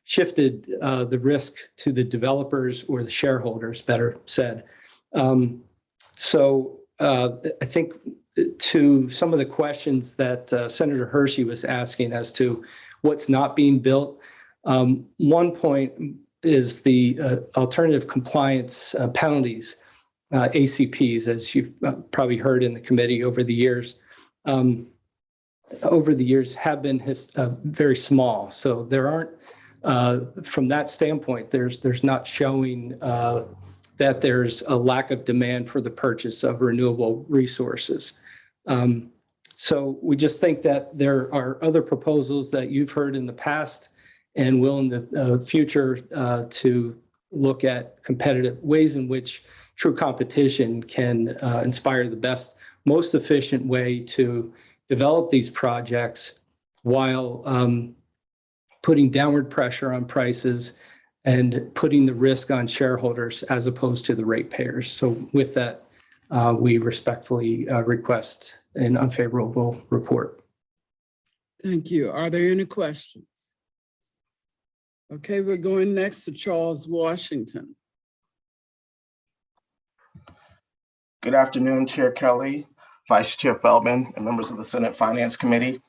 shifted the risk to the developers or the shareholders, better said. So I think to some of the questions that Senator Hershey was asking as to what's not being built, one point is the alternative compliance penalties, ACPs, as you've probably heard in the committee over the years. Have been very small. So there aren't, from that standpoint, there's not showing that there's a lack of demand for the purchase of renewable resources. So we just think that there are other proposals that you've heard in the past and will in the future to look at competitive ways in which true competition can inspire the best, most efficient way to develop these projects while putting downward pressure on prices and putting the risk on shareholders as opposed to the ratepayers. So with that, we respectfully request an unfavorable report. Thank you. Are there any questions? Okay, we're going next to Charles Washington. Good afternoon, Chair Kelly, Vice Chair Feldman, and members of the Senate Finance Committee.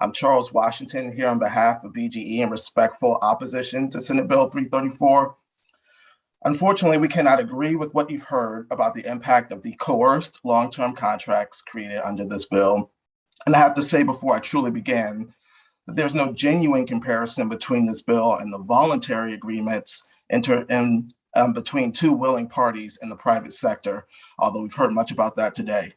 I'm Charles Washington here on behalf of BGE in respectful opposition to Senate Bill 334. Unfortunately, we cannot agree with what you've heard about the impact of the coerced long-term contracts created under this bill. And I have to say before I truly begin that there's no genuine comparison between this bill and the voluntary agreements between two willing parties in the private sector, although we've heard much about that today.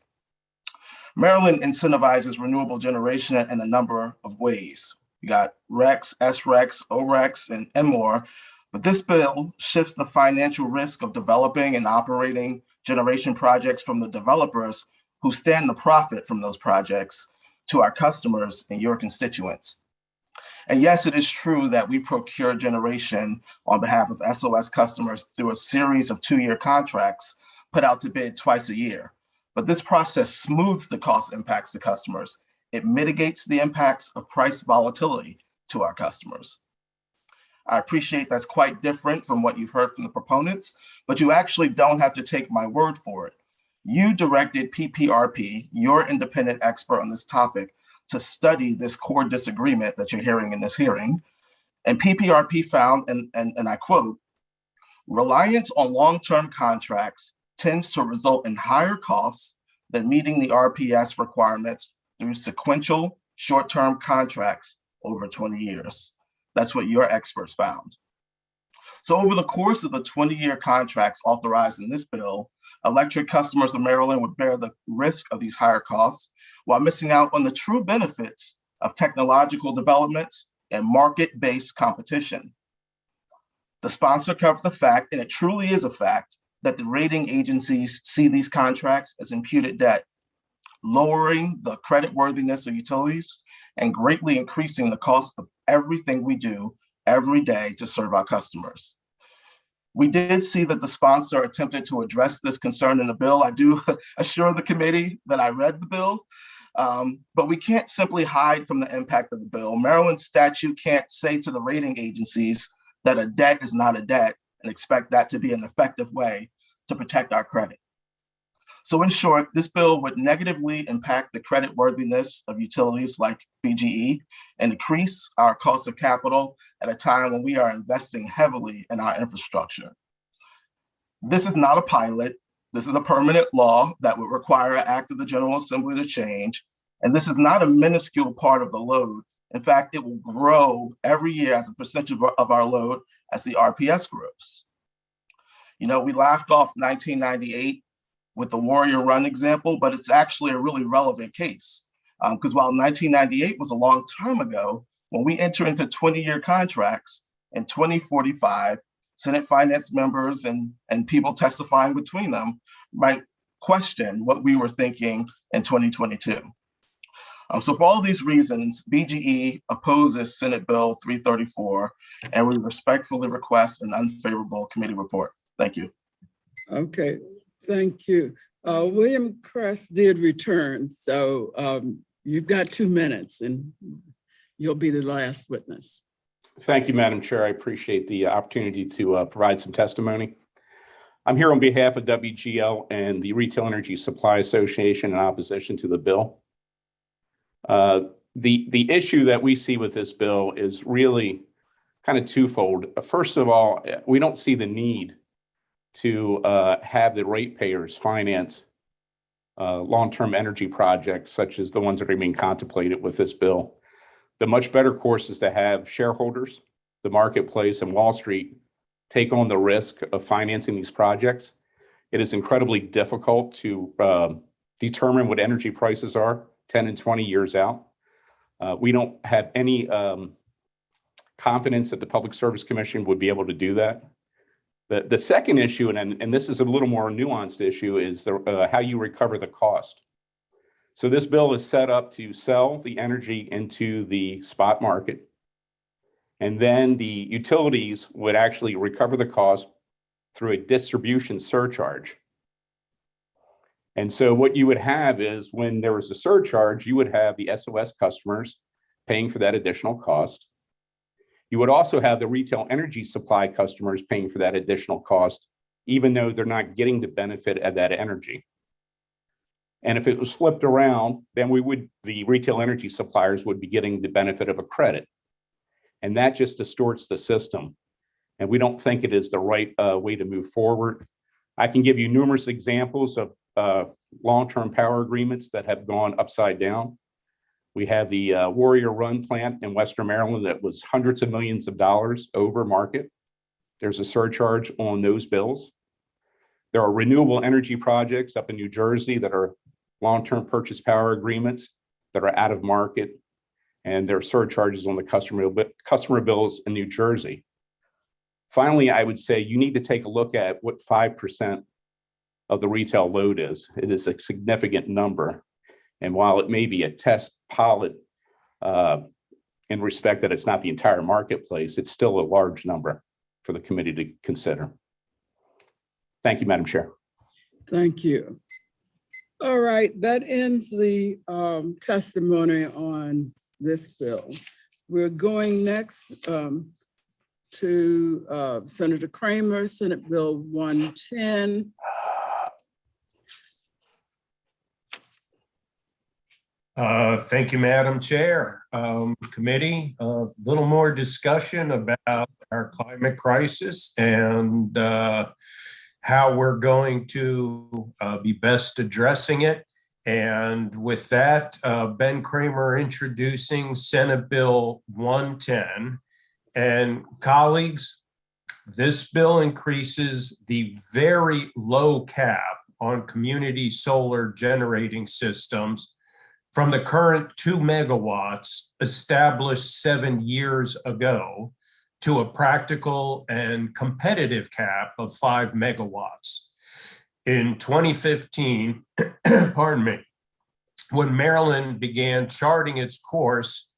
Maryland incentivizes renewable generation in a number of ways. You got RECs, SRECs, ORECs, and more. But this bill shifts the financial risk of developing and operating generation projects from the developers who stand to profit from those projects to our customers and your constituents. And yes, it is true that we procure generation on behalf of SOS customers through a series of 2-year contracts put out to bid twice a year. But this process smooths the cost impacts to customers. It mitigates the impacts of price volatility to our customers. I appreciate that's quite different from what you've heard from the proponents, but you actually don't have to take my word for it. You directed PPRP, your independent expert on this topic, to study this core disagreement that you're hearing in this hearing. And PPRP found, and I quote, reliance on long-term contracts tends to result in higher costs than meeting the RPS requirements through sequential short-term contracts over 20 years. That's what your experts found. So over the course of the 20-year contracts authorized in this bill, electric customers of Maryland would bear the risk of these higher costs while missing out on the true benefits of technological developments and market-based competition. The sponsor covered the fact, and it truly is a fact, that the rating agencies see these contracts as imputed debt, lowering the creditworthiness of utilities and greatly increasing the cost of everything we do every day to serve our customers. We did see that the sponsor attempted to address this concern in the bill. I do assure the committee that I read the bill, but we can't simply hide from the impact of the bill. Maryland statute can't say to the rating agencies that a debt is not a debt and expect that to be an effective way to protect our credit. So in short, this bill would negatively impact the creditworthiness of utilities like BGE and increase our cost of capital at a time when we are investing heavily in our infrastructure. This is not a pilot. This is a permanent law that would require an act of the General Assembly to change. And this is not a minuscule part of the load. In fact, it will grow every year as a percentage of our load as the RPS grows. You know, we laughed off 1998 with the Warrior Run example, but it's actually a really relevant case. Because while 1998 was a long time ago, when we enter into 20-year contracts in 2045, Senate finance members and people testifying between them might question what we were thinking in 2022. So for all these reasons, BGE opposes Senate Bill 334, and we respectfully request an unfavorable committee report. Thank you. Okay, thank you. William Kress did return, so you've got 2 minutes and you'll be the last witness. Thank you, Madam Chair. I appreciate the opportunity to provide some testimony. I'm here on behalf of WGL and the Retail Energy Supply Association in opposition to the bill. The issue that we see with this bill is really kind of twofold. First of all, we don't see the need to have the ratepayers finance long-term energy projects such as the ones that are being contemplated with this bill. The much better course is to have shareholders, the marketplace, and Wall Street take on the risk of financing these projects. It is incredibly difficult to determine what energy prices are 10 and 20 years out. We don't have any confidence that the Public Service Commission would be able to do that. The second issue, and this is a little more nuanced issue, is how you recover the cost. So this bill is set up to sell the energy into the spot market, and then the utilities would actually recover the cost through a distribution surcharge. And so what you would have is when there was a surcharge, you would have the SOS customers paying for that additional cost. You would also have the retail energy supply customers paying for that additional cost, even though they're not getting the benefit of that energy. And if it was flipped around, then the retail energy suppliers would be getting the benefit of a credit. And that just distorts the system. And we don't think it is the right way to move forward. I can give you numerous examples of long-term power agreements that have gone upside down. We have the Warrior Run plant in Western Maryland that was hundreds of millions of dollars over market. There's a surcharge on those bills. There are renewable energy projects up in New Jersey that are long-term purchase power agreements that are out of market, and there are surcharges on the customer bills in New Jersey. Finally, I would say you need to take a look at what 5% of the retail load is. It is a significant number. And while it may be a test pilot in respect that it's not the entire marketplace, it's still a large number for the committee to consider. Thank you, Madam Chair. Thank you. All right, that ends the testimony on this bill. We're going next to Senator Kramer, Senate Bill 110. Thank you, Madam Chair. Committee, a little more discussion about our climate crisis and how we're going to be best addressing it. And with that, Ben Kramer introducing Senate Bill 110. And colleagues, this bill increases the very low cap on community solar generating systems from the current 2 megawatts established 7 years ago to a practical and competitive cap of 5 megawatts. In 2015, pardon me, when Maryland began charting its course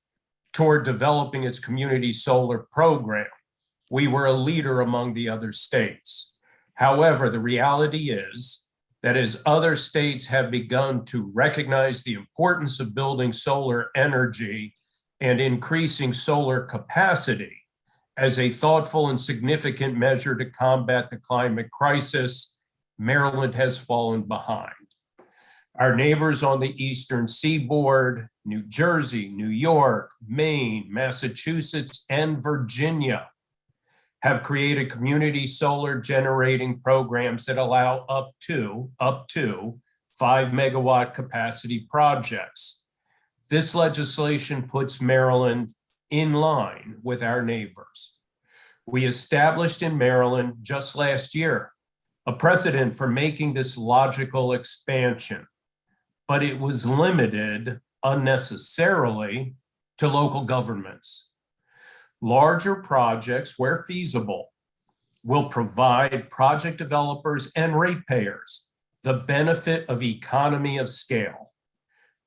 toward developing its community solar program, we were a leader among the other states. However, the reality is that as other states have begun to recognize the importance of building solar energy and increasing solar capacity as a thoughtful and significant measure to combat the climate crisis, Maryland has fallen behind. Our neighbors on the eastern seaboard, New Jersey, New York, Maine, Massachusetts, and Virginia have created community solar generating programs that allow up to 5 megawatt capacity projects. This legislation puts Maryland in line with our neighbors. We established in Maryland just last year a precedent for making this logical expansion, but it was limited unnecessarily to local governments. Larger projects, where feasible, will provide project developers and ratepayers the benefit of economy of scale.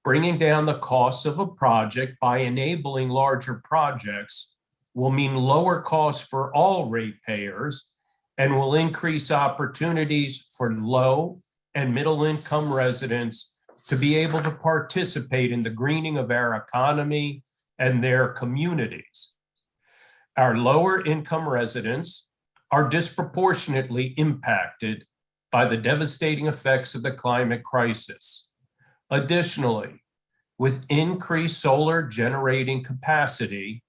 Bringing down the costs of a project by enabling larger projects will mean lower costs for all ratepayers and will increase opportunities for low and middle income residents to be able to participate in the greening of our economy and their communities. Our lower income residents are disproportionately impacted by the devastating effects of the climate crisis. Additionally, with increased solar generating capacity,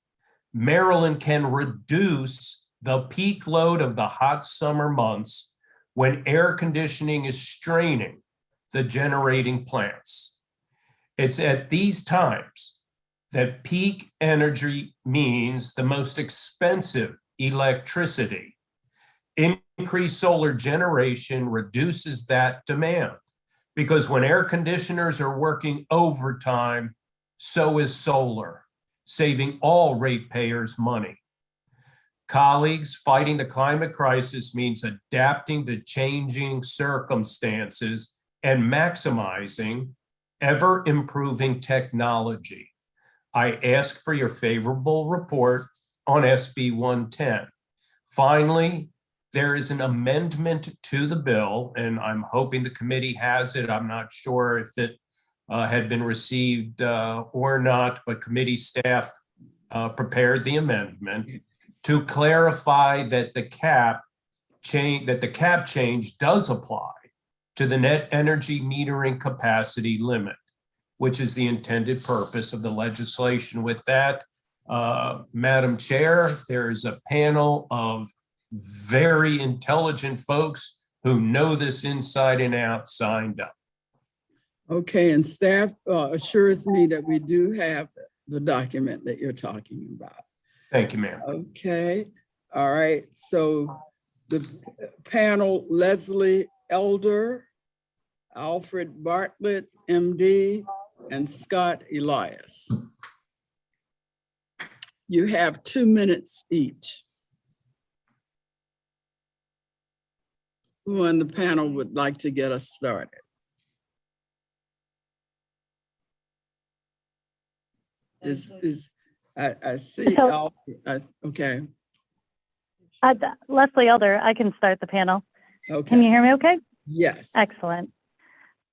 Maryland can reduce the peak load of the hot summer months when air conditioning is straining the generating plants. It's at these times that peak energy means the most expensive electricity. Increased solar generation reduces that demand because when air conditioners are working overtime, so is solar, saving all ratepayers money. Colleagues, fighting the climate crisis means adapting to changing circumstances and maximizing ever-improving technology. I ask for your favorable report on SB 110. Finally, there is an amendment to the bill, and I'm hoping the committee has it. I'm not sure if it had been received or not, but committee staff prepared the amendment to clarify that the cap change does apply to the net energy metering capacity limit, which is the intended purpose of the legislation. With that, Madam Chair, there is a panel of very intelligent folks who know this inside and out signed up. Okay, and staff assures me that we do have the document that you're talking about. Thank you, ma'am. Okay, all right. So the panel, Leslie Elder, Alfred Bartlett, MD, and Scott Elias. You have 2 minutes each. Who on the panel would like to get us started? I see. So, okay. Leslie Elder, I can start the panel. Okay. Can you hear me okay? Yes. Excellent.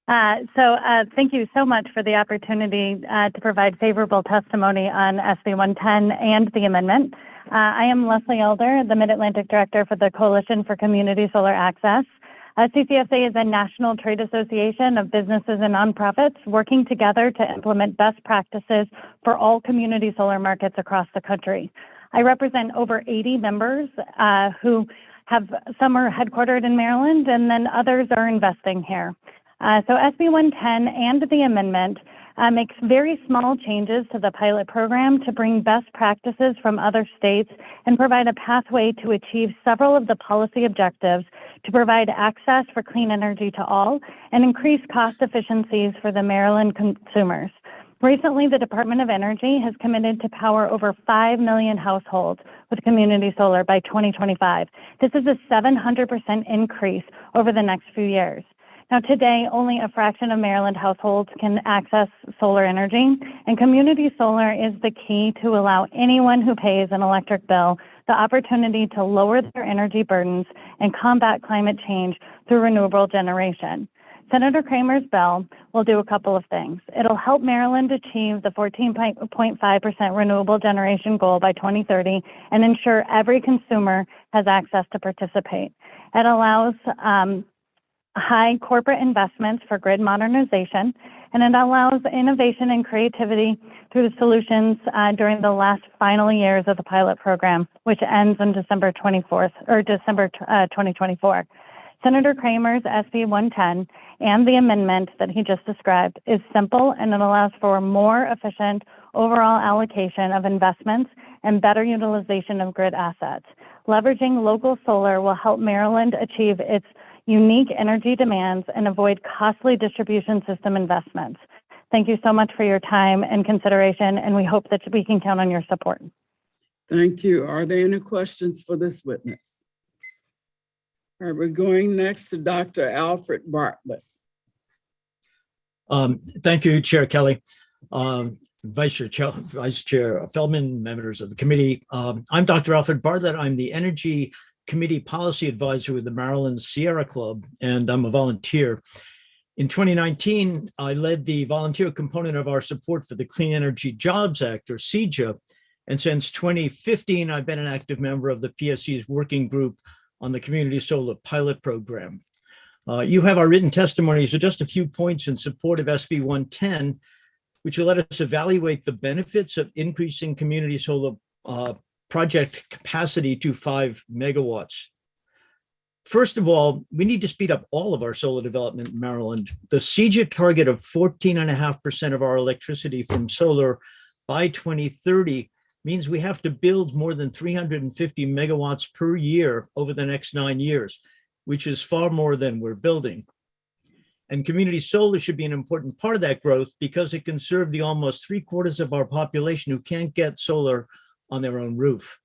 Thank you so much for the opportunity to provide favorable testimony on SB 110 and the amendment. I am Leslie Elder, the Mid-Atlantic Director for the Coalition for Community Solar Access. CCSA is a national trade association of businesses and nonprofits working together to implement best practices for all community solar markets across the country. I represent over 80 members who have, some are headquartered in Maryland and then others are investing here. So SB 110 and the amendment makes very small changes to the pilot program to bring best practices from other states and provide a pathway to achieve several of the policy objectives to provide access for clean energy to all and increase cost efficiencies for the Maryland consumers. Recently, the Department of Energy has committed to power over 5 million households with community solar by 2025. This is a 700% increase over the next few years. Now, today, only a fraction of Maryland households can access solar energy, and community solar is the key to allow anyone who pays an electric bill the opportunity to lower their energy burdens and combat climate change through renewable generation. Senator Kramer's bill will do a couple of things. It'll help Maryland achieve the 14.5% renewable generation goal by 2030 and ensure every consumer has access to participate. It allows high corporate investments for grid modernization, and it allows innovation and creativity through the solutions during the last final years of the pilot program, which ends on December 2024. Senator Kramer's SB 110 and the amendment that he just described is simple, and it allows for more efficient overall allocation of investments and better utilization of grid assets. Leveraging local solar will help Maryland achieve its unique energy demands and avoid costly distribution system investments. Thank you so much for your time and consideration, and we hope that we can count on your support. Thank you. Are there any questions for this witness? All right, we're going next to Dr. Alfred Bartlett. Thank you, Chair Kelly, Vice Chair Feldman, members of the committee. I'm Dr. Alfred Bartlett. I'm the Energy Committee Policy Advisor with the Maryland Sierra Club, and I'm a volunteer. In 2019, I led the volunteer component of our support for the Clean Energy Jobs Act, or CEJA, and since 2015, I've been an active member of the PSC's working group on the Community Solar Pilot Program. You have our written testimony, so just a few points in support of SB 110, which will let us evaluate the benefits of increasing community solar project capacity to 5 megawatts. First of all, we need to speed up all of our solar development in Maryland. The CEJA target of 14.5% of our electricity from solar by 2030 means we have to build more than 350 megawatts per year over the next 9 years, which is far more than we're building. And community solar should be an important part of that growth because it can serve the almost 3/4 of our population who can't get solar on their own roof.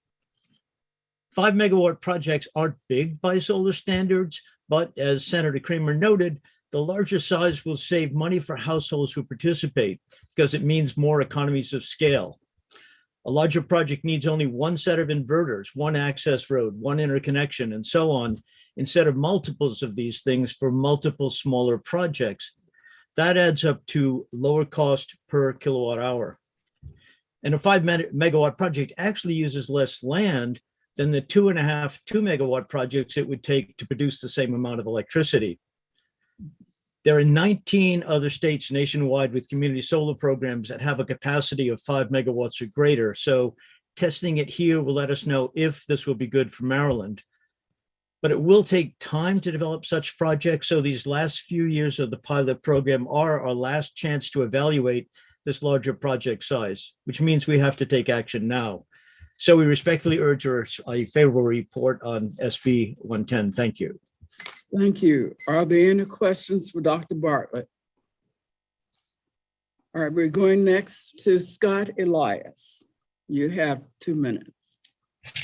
5 megawatt projects aren't big by solar standards, but as Senator Kramer noted, the larger size will save money for households who participate because it means more economies of scale. A larger project needs only one set of inverters, one access road, one interconnection, and so on, instead of multiples of these things for multiple smaller projects. That adds up to lower cost per kilowatt hour. And a 5 megawatt project actually uses less land than the 2 megawatt projects it would take to produce the same amount of electricity. There are 19 other states nationwide with community solar programs that have a capacity of 5 megawatts or greater. So testing it here will let us know if this will be good for Maryland. But it will take time to develop such projects. So these last few years of the pilot program are our last chance to evaluate this larger project size, which means we have to take action now. So we respectfully urge a favorable report on SB 110. Thank you. Thank you. Are there any questions for Dr. Bartlett? All right, we're going next to Scott Elias. You have 2 minutes.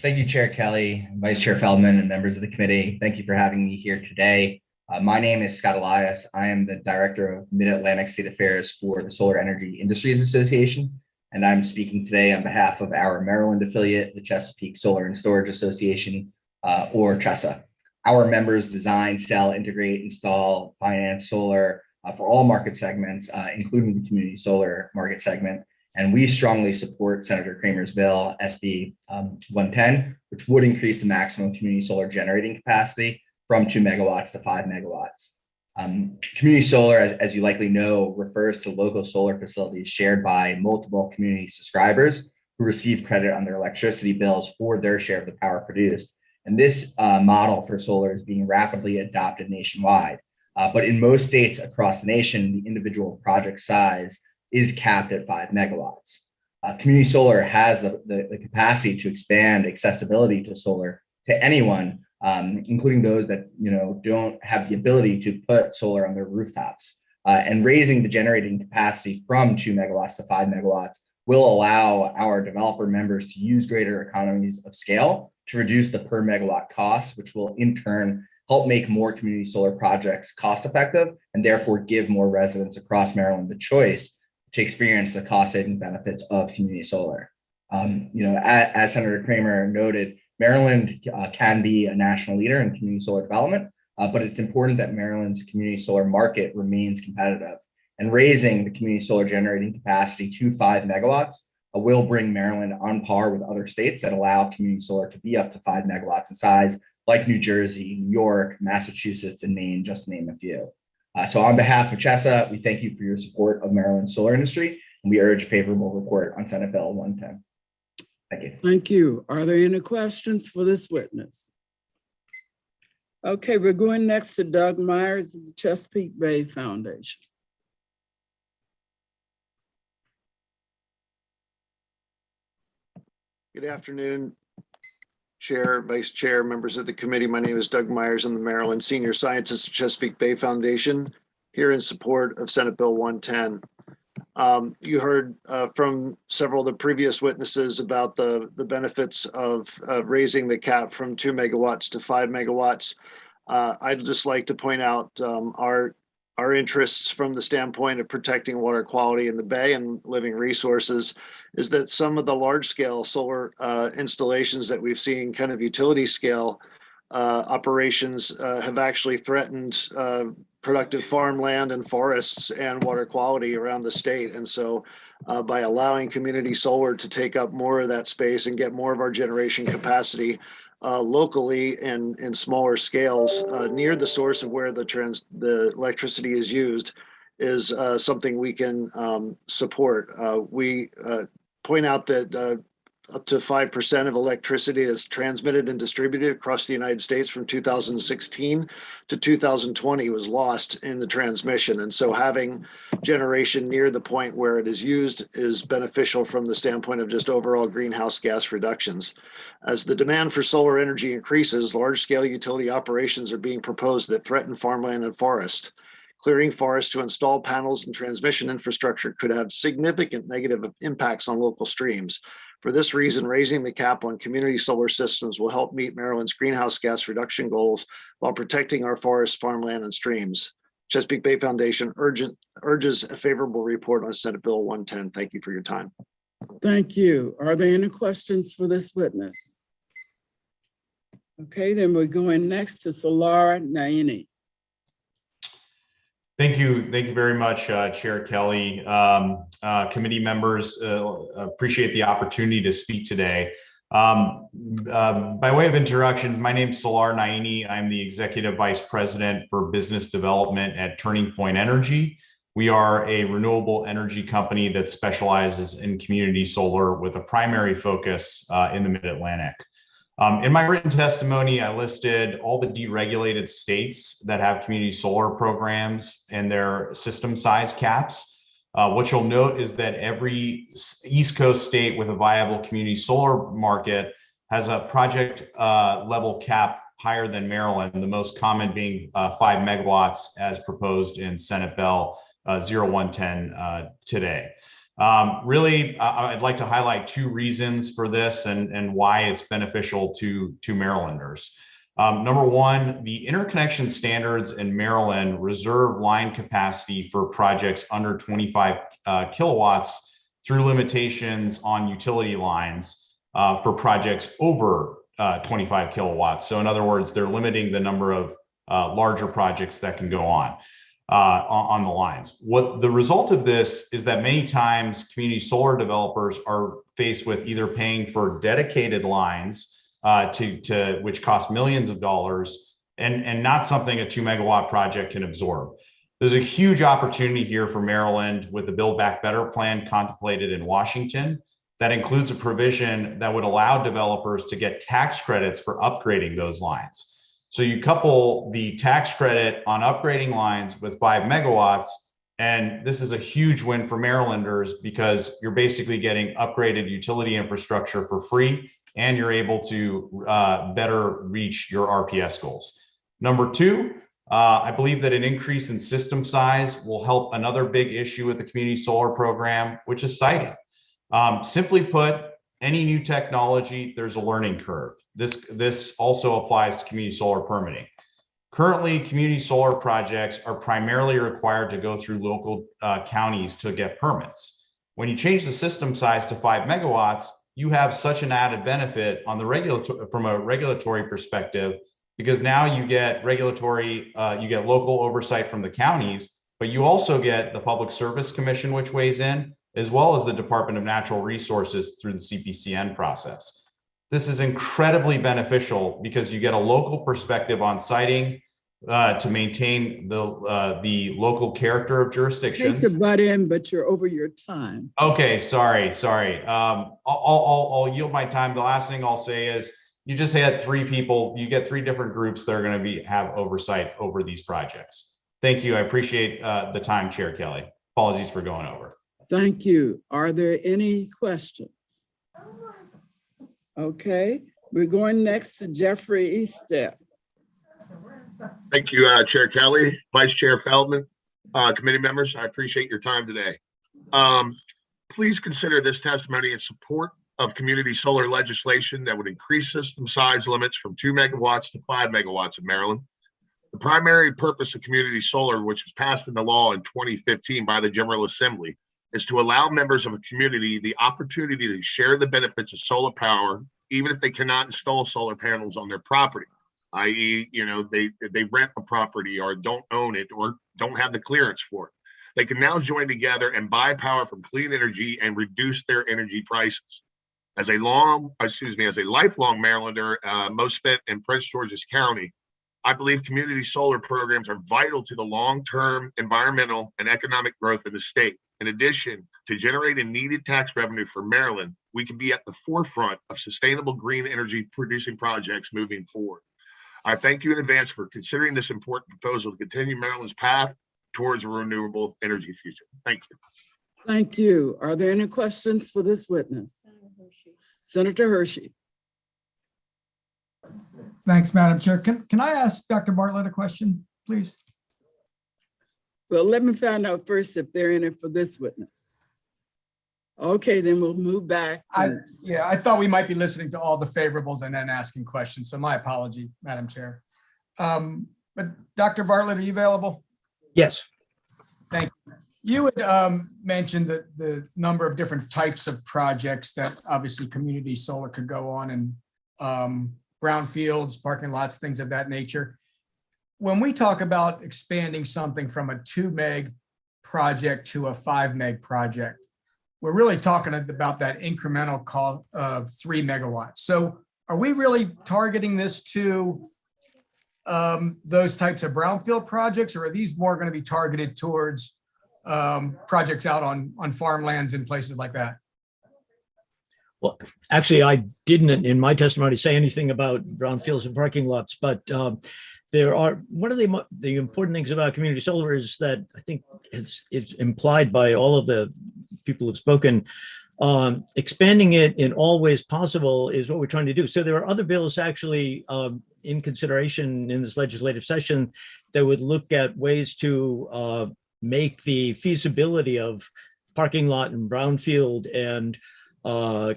Thank you, Chair Kelly, Vice Chair Feldman, and members of the committee. Thank you for having me here today. My name is Scott Elias. I am the Director of Mid-Atlantic State Affairs for the Solar Energy Industries Association, and I'm speaking today on behalf of our Maryland affiliate, the Chesapeake Solar and Storage Association, or CHESA. Our members design, sell, integrate, install, finance solar for all market segments, including the community solar market segment. And we strongly support Senator Kramer's bill, SB 110, which would increase the maximum community solar generating capacity from 2 megawatts to 5 megawatts. Community solar, as you likely know, refers to local solar facilities shared by multiple community subscribers who receive credit on their electricity bills for their share of the power produced. And this model for solar is being rapidly adopted nationwide. But in most states across the nation, the individual project size is capped at 5 megawatts. Community solar has the capacity to expand accessibility to solar to anyone, including those that don't have the ability to put solar on their rooftops. And raising the generating capacity from 2 megawatts to 5 megawatts will allow our developer members to use greater economies of scale to reduce the per megawatt cost, which will in turn help make more community solar projects cost effective and therefore give more residents across Maryland the choice to experience the cost saving benefits of community solar. As Senator Kramer noted, Maryland can be a national leader in community solar development, but it's important that Maryland's community solar market remains competitive. And raising the community solar generating capacity to 5 megawatts will bring Maryland on par with other states that allow community solar to be up to 5 megawatts in size, like New Jersey, New York, Massachusetts, and Maine, just to name a few. So on behalf of CHESA, we thank you for your support of Maryland's solar industry, and we urge a favorable report on Senate Bill 110. Thank you. Thank you. Are there any questions for this witness? Okay, we're going next to Doug Myers of the Chesapeake Bay Foundation. Good afternoon, Chair, Vice Chair, members of the committee. My name is Doug Myers. I'm the Maryland Senior Scientist at Chesapeake Bay Foundation, here in support of Senate Bill 110. You heard from several of the previous witnesses about the benefits of raising the cap from 2 megawatts to 5 megawatts. I'd just like to point out our interests from the standpoint of protecting water quality in the Bay and living resources is that some of the large scale solar installations that we've seen, kind of utility scale operations, have actually threatened productive farmland and forests and water quality around the state. And so by allowing community solar to take up more of that space and get more of our generation capacity locally and in smaller scales near the source of where the electricity is used is something we can support. We point out that up to 5% of electricity is transmitted and distributed across the United States from 2016 to 2020 was lost in the transmission. And so having generation near the point where it is used is beneficial from the standpoint of just overall greenhouse gas reductions. As the demand for solar energy increases, large-scale utility operations are being proposed that threaten farmland and forest. Clearing forests to install panels and transmission infrastructure could have significant negative impacts on local streams. For this reason, raising the cap on community solar systems will help meet Maryland's greenhouse gas reduction goals while protecting our forests, farmland, and streams. Chesapeake Bay Foundation urges a favorable report on Senate Bill 110. Thank you for your time. Thank you. Are there any questions for this witness? Okay, then we're going next to Salar Naini. Thank you very much, Chair Kelly. Committee members, appreciate the opportunity to speak today. By way of introductions, my name is Salar Naini. I'm the Executive Vice President for Business Development at Turning Point Energy. We are a renewable energy company that specializes in community solar with a primary focus in the Mid-Atlantic. In my written testimony, I listed all the deregulated states that have community solar programs and their system size caps. What you'll note is that every East Coast state with a viable community solar market has a project level cap higher than Maryland, the most common being 5 megawatts as proposed in Senate Bill 0110 today. Really, I'd like to highlight 2 reasons for this and why it's beneficial to Marylanders. Number one, the interconnection standards in Maryland reserve line capacity for projects under 25 kilowatts through limitations on utility lines for projects over 25 kilowatts. So in other words, they're limiting the number of larger projects that can go on the lines. What the result of this is that many times community solar developers are faced with either paying for dedicated lines which cost millions of dollars and not something a 2 megawatt project can absorb. There's a huge opportunity here for Maryland with the Build Back Better plan contemplated in Washington that includes a provision that would allow developers to get tax credits for upgrading those lines. So you couple the tax credit on upgrading lines with 5 megawatts, And this is a huge win for Marylanders because you're basically getting upgraded utility infrastructure for free, and you're able to better reach your RPS goals. Number two, I believe that an increase in system size will help another big issue with the community solar program, which is siting. Simply put, any new technology, there's a learning curve. This also applies to community solar permitting. Currently, community solar projects are primarily required to go through local counties to get permits. When you change the system size to 5 megawatts, you have such an added benefit on the from a regulatory perspective, because now you get local oversight from the counties, but you also get the Public Service Commission, which weighs in, as well as the Department of Natural Resources through the CPCN process. This is incredibly beneficial because you get a local perspective on siting to maintain the local character of jurisdictions. Hate to butt in, but you're over your time. Okay, sorry. I'll yield my time. The last thing I'll say is you just had 3 people. You get 3 different groups that are going to have oversight over these projects. Thank you. I appreciate the time, Chair Kelly. Apologies for going over. Thank you. Are there any questions? Okay, we're going next to Jeffrey Eastep. Thank you, Chair Kelly, Vice Chair Feldman, committee members. I appreciate your time today. Please consider this testimony in support of community solar legislation that would increase system size limits from 2 megawatts to 5 megawatts in Maryland. The primary purpose of community solar, which was passed into law in 2015 by the General Assembly, is to allow members of a community the opportunity to share the benefits of solar power, even if they cannot install solar panels on their property, i.e., they rent a property or don't own it or don't have the clearance for it. They can now join together and buy power from clean energy and reduce their energy prices. As a lifelong Marylander, most spent in Prince George's County, I believe community solar programs are vital to the long-term environmental and economic growth of the state. In addition to generating needed tax revenue for Maryland, we can be at the forefront of sustainable green energy producing projects moving forward. I thank you in advance for considering this important proposal to continue Maryland's path towards a renewable energy future. Thank you. Thank you. Are there any questions for this witness? Senator Hershey. Thanks, Madam Chair. Can I ask Dr. Bartlett a question, please? Well, let me find out first if they're in it for this witness. Okay, then we'll move back. I thought we might be listening to all the favorables and then asking questions. So my apology, Madam Chair. But Dr. Bartlett, are you available? Yes. Thank you. You had mentioned that the number of different types of projects that obviously community solar could go on, and brownfields, parking lots, things of that nature. When we talk about expanding something from a 2 meg project to a 5 meg project, we're really talking about that incremental call of 3 megawatts. So are we really targeting this to those types of brownfield projects, or are these more going to be targeted towards projects out on farmlands and places like that? Well, actually, I didn't in my testimony say anything about brownfields and parking lots, but there are, one of the important things about community solar is that I think it's implied by all of the people who've spoken, expanding it in all ways possible is what we're trying to do. So there are other bills actually in consideration in this legislative session that would look at ways to make the feasibility of parking lot and brownfield and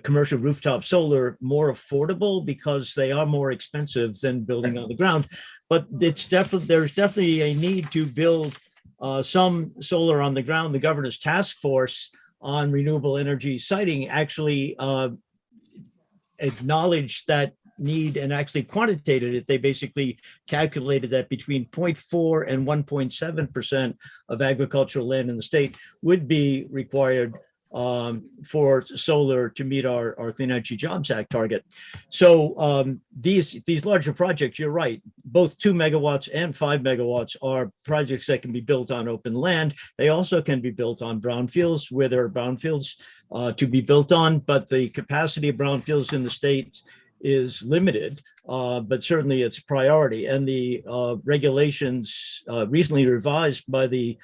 commercial rooftop solar more affordable, because they are more expensive than building on the ground. But there's definitely a need to build some solar on the ground. The governor's task force on renewable energy siting actually acknowledged that need and actually quantitated it. They basically calculated that between 0.4 and 1.7% of agricultural land in the state would be required for solar to meet our Clean Energy Jobs Act target. So these larger projects, you're right, both 2 megawatts and 5 megawatts are projects that can be built on open land. They also can be built on brownfields where there are brownfields to be built on, but the capacity of brownfields in the state is limited, but certainly it's priority. And the regulations recently revised by the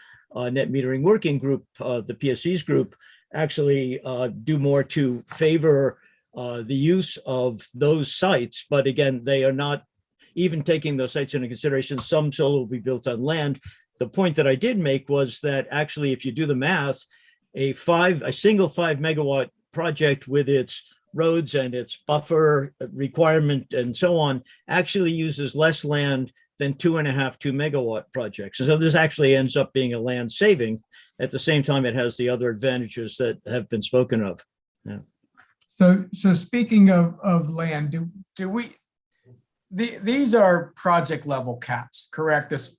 net metering working group, the PSC's group, actually do more to favor the use of those sites. But again, they are not even taking those sites into consideration. Some solar will be built on land. The point that I did make was that actually, if you do the math, a single 5 megawatt project with its roads and its buffer requirement and so on actually uses less land than 2.5 2-megawatt projects. So this actually ends up being a land saving. At the same time, it has the other advantages that have been spoken of. Yeah. So speaking of land, do we, these are project level caps, correct? This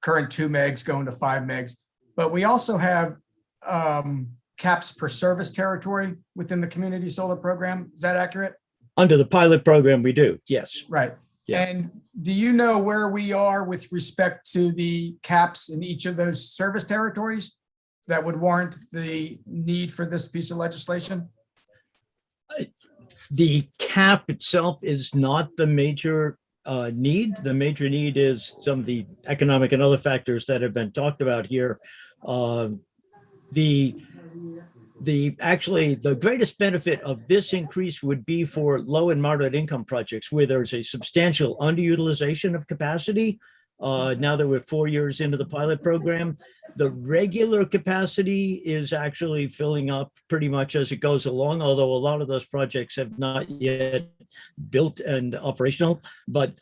current 2 megs going to 5 megs, but we also have caps per service territory within the community solar program. Is that accurate? Under the pilot program, we do, yes. Right. Yeah. And do you know where we are with respect to the caps in each of those service territories that would warrant the need for this piece of legislation? The cap itself is not the major need. The major need is some of the economic and other factors that have been talked about here. Actually, the greatest benefit of this increase would be for low and moderate income projects where there's a substantial underutilization of capacity. Now that we're 4 years into the pilot program, the regular capacity is actually filling up pretty much as it goes along, although a lot of those projects have not yet built and operational, but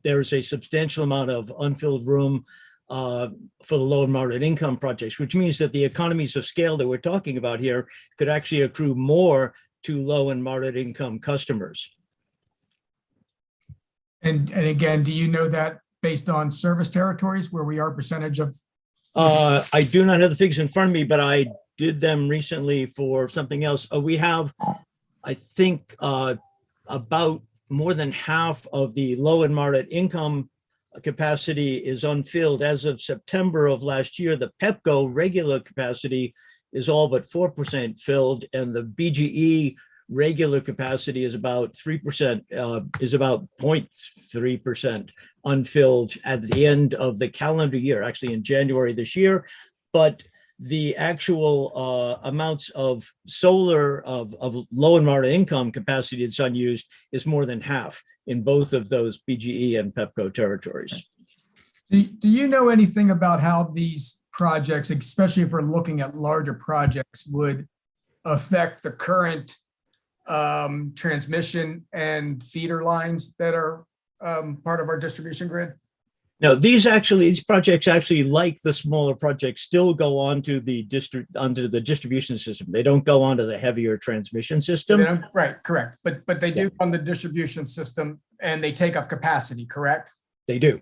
there's a substantial amount of unfilled room for the low and moderate income projects, which means that the economies of scale that we're talking about here could actually accrue more to low and moderate income customers. And again, do you know that based on service territories where we are percentage of? I do not have the figures in front of me, but I did them recently for something else. We have, I think, about more than half of the low and moderate income capacity is unfilled. As of September of last year, the PEPCO regular capacity is all but 4% filled, and the BGE regular capacity is about 3%, is about 0.3% unfilled at the end of the calendar year, actually in January this year. But the actual amounts of solar of low and moderate income capacity that's unused is more than half in both of those BGE and PEPCO territories. Do you know anything about how these projects, especially if we're looking at larger projects, would affect the current transmission and feeder lines that are part of our distribution grid? No, these projects actually, like the smaller projects, still go onto the distribution system. They don't go onto the heavier transmission system. Right, correct. But they do on the distribution system, and they take up capacity, correct? They do.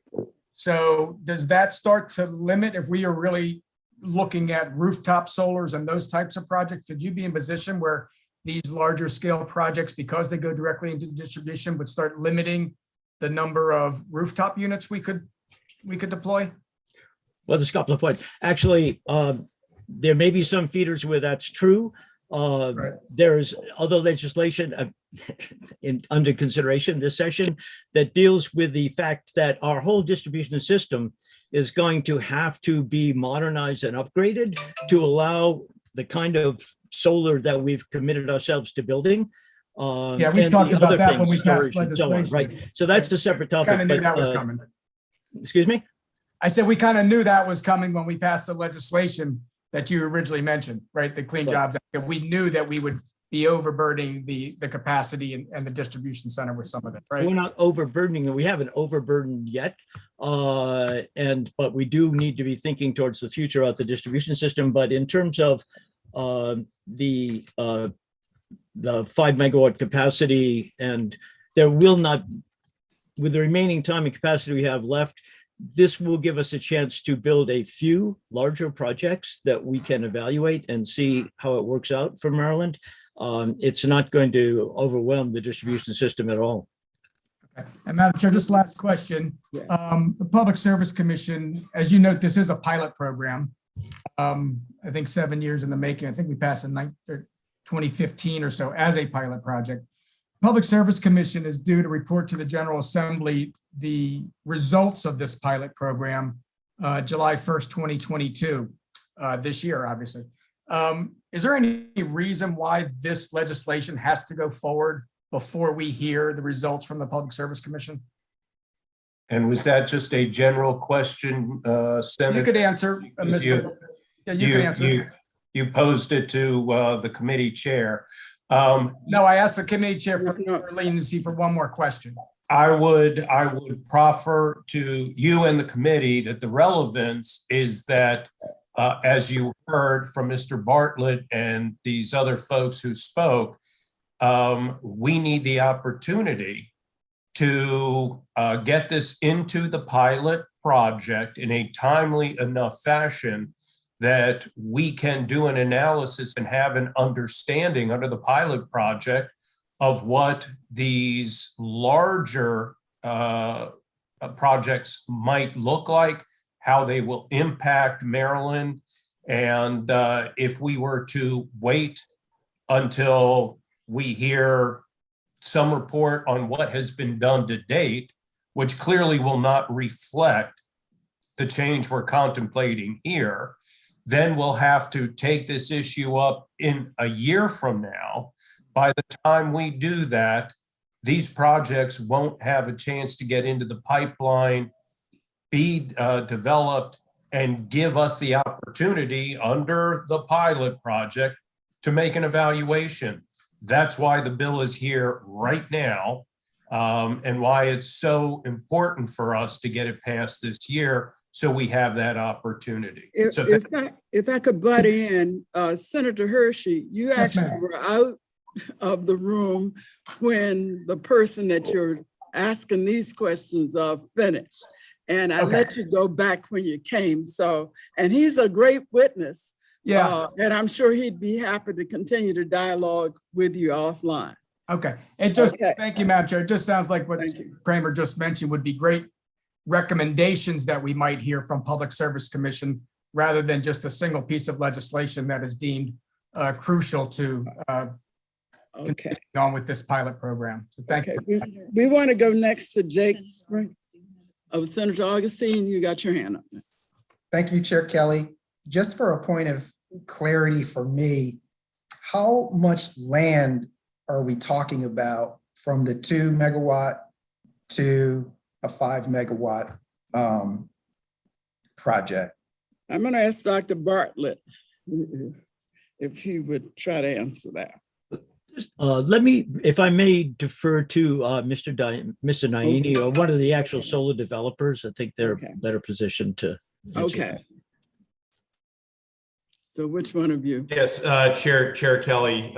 So does that start to limit, if we are really looking at rooftop solars and those types of projects, could you be in a position where these larger scale projects, because they go directly into distribution, would start limiting the number of rooftop units we could deploy? Well, there's a couple of points. Actually, there may be some feeders where that's true. Right. There's other legislation under consideration this session that deals with the fact that our whole distribution system is going to have to be modernized and upgraded to allow the kind of solar that we've committed ourselves to building. Yeah, we talked about that when we passed legislation. So right. So that's a separate topic. Kind of knew that was coming. Excuse me? I said we kind of knew that was coming when we passed the legislation that you originally mentioned, right? The Clean Jobs Act. We knew that we would be overburdening the capacity and the distribution center with some of it, right? We're not overburdening them. We haven't overburdened yet. But we do need to be thinking towards the future of the distribution system. But in terms of the 5 megawatt capacity, and there will not, with the remaining time and capacity we have left, this will give us a chance to build a few larger projects that we can evaluate and see how it works out for Maryland. It's not going to overwhelm the distribution system at all. Okay. And Madam Chair, just last question. The Public Service Commission, as you note, this is a pilot program. I think 7 years in the making. I think we passed in 2015 or so as a pilot project. Public Service Commission is due to report to the General Assembly the results of this pilot program July 1st, 2022, this year, obviously. Is there any reason why this legislation has to go forward before we hear the results from the Public Service Commission? And was that just a general question, Senator? You could answer, Mr. Yeah, you can answer. You posed it to the committee chair. No, I asked the committee chair for leniency for one more question. I would proffer to you and the committee that the relevance is that, as you heard from Mr. Bartlett and these other folks who spoke, we need the opportunity to get this into the pilot project in a timely enough fashion that we can do an analysis and have an understanding under the pilot project of what these larger projects might look like, how they will impact Maryland. And if we were to wait until we hear some report on what has been done to date, which clearly will not reflect the change we're contemplating here, then we'll have to take this issue up in a year from now. By the time we do that, these projects won't have a chance to get into the pipeline, be developed, and give us the opportunity under the pilot project to make an evaluation. That's why the bill is here right now, and why it's so important for us to get it passed this year so we have that opportunity. If I could butt in, Senator Hershey, you actually were out of the room when the person that you're asking these questions of finished. And I let you go back when you came. So, and he's a great witness. Yeah. And I'm sure he'd be happy to continue to dialogue with you offline. Okay. It just, thank you, Madam Chair. It just sounds like what Kramer just mentioned would be great recommendations that we might hear from Public Service Commission rather than just a single piece of legislation that is deemed crucial to continue on with this pilot program. So thank you. We want to go next to Jake Spring. Oh, Senator Augustine, you got your hand up. Thank you, Chair Kelly. Just for a point of clarity for me, how much land are we talking about from the 2 megawatt to a 5 megawatt project? I'm going to ask Dr. Bartlett if he would try to answer that. Let me, if I may, defer to Mr. Naini, or one of the actual solar developers. I think they're better positioned to. Okay. So which one of you? Yes, Chair Kelly.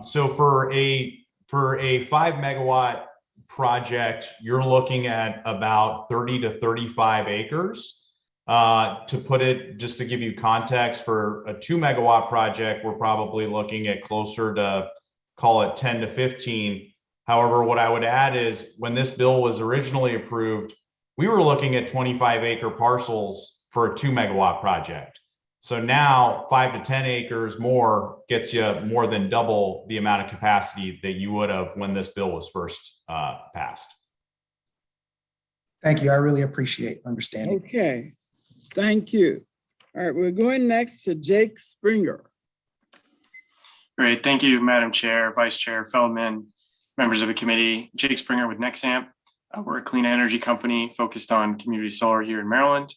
So for a 5 megawatt project, you're looking at about 30 to 35 acres. To put it, just to give you context, for a 2 megawatt project, we're probably looking at closer to, call it 10 to 15. However, what I would add is when this bill was originally approved, we were looking at 25 acre parcels for a 2 megawatt project. So now 5 to 10 acres more gets you more than double the amount of capacity that you would have when this bill was first passed. Thank you. I really appreciate understanding. Okay, thank you. All right, we're going next to Jake Springer. Great. Thank you, Madam Chair, Vice Chair Feldman, members of the committee. Jake Springer with Nexamp. We're a clean energy company focused on community solar here in Maryland.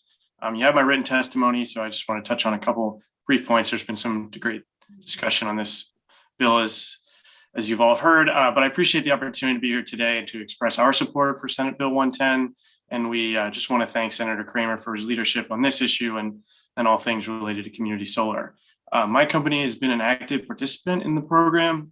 You have my written testimony, so I just want to touch on a couple brief points. There's been some great discussion on this bill, as you've all heard, but I appreciate the opportunity to be here today and to express our support for Senate Bill 110. And we just want to thank Senator Kramer for his leadership on this issue and all things related to community solar. My company has been an active participant in the program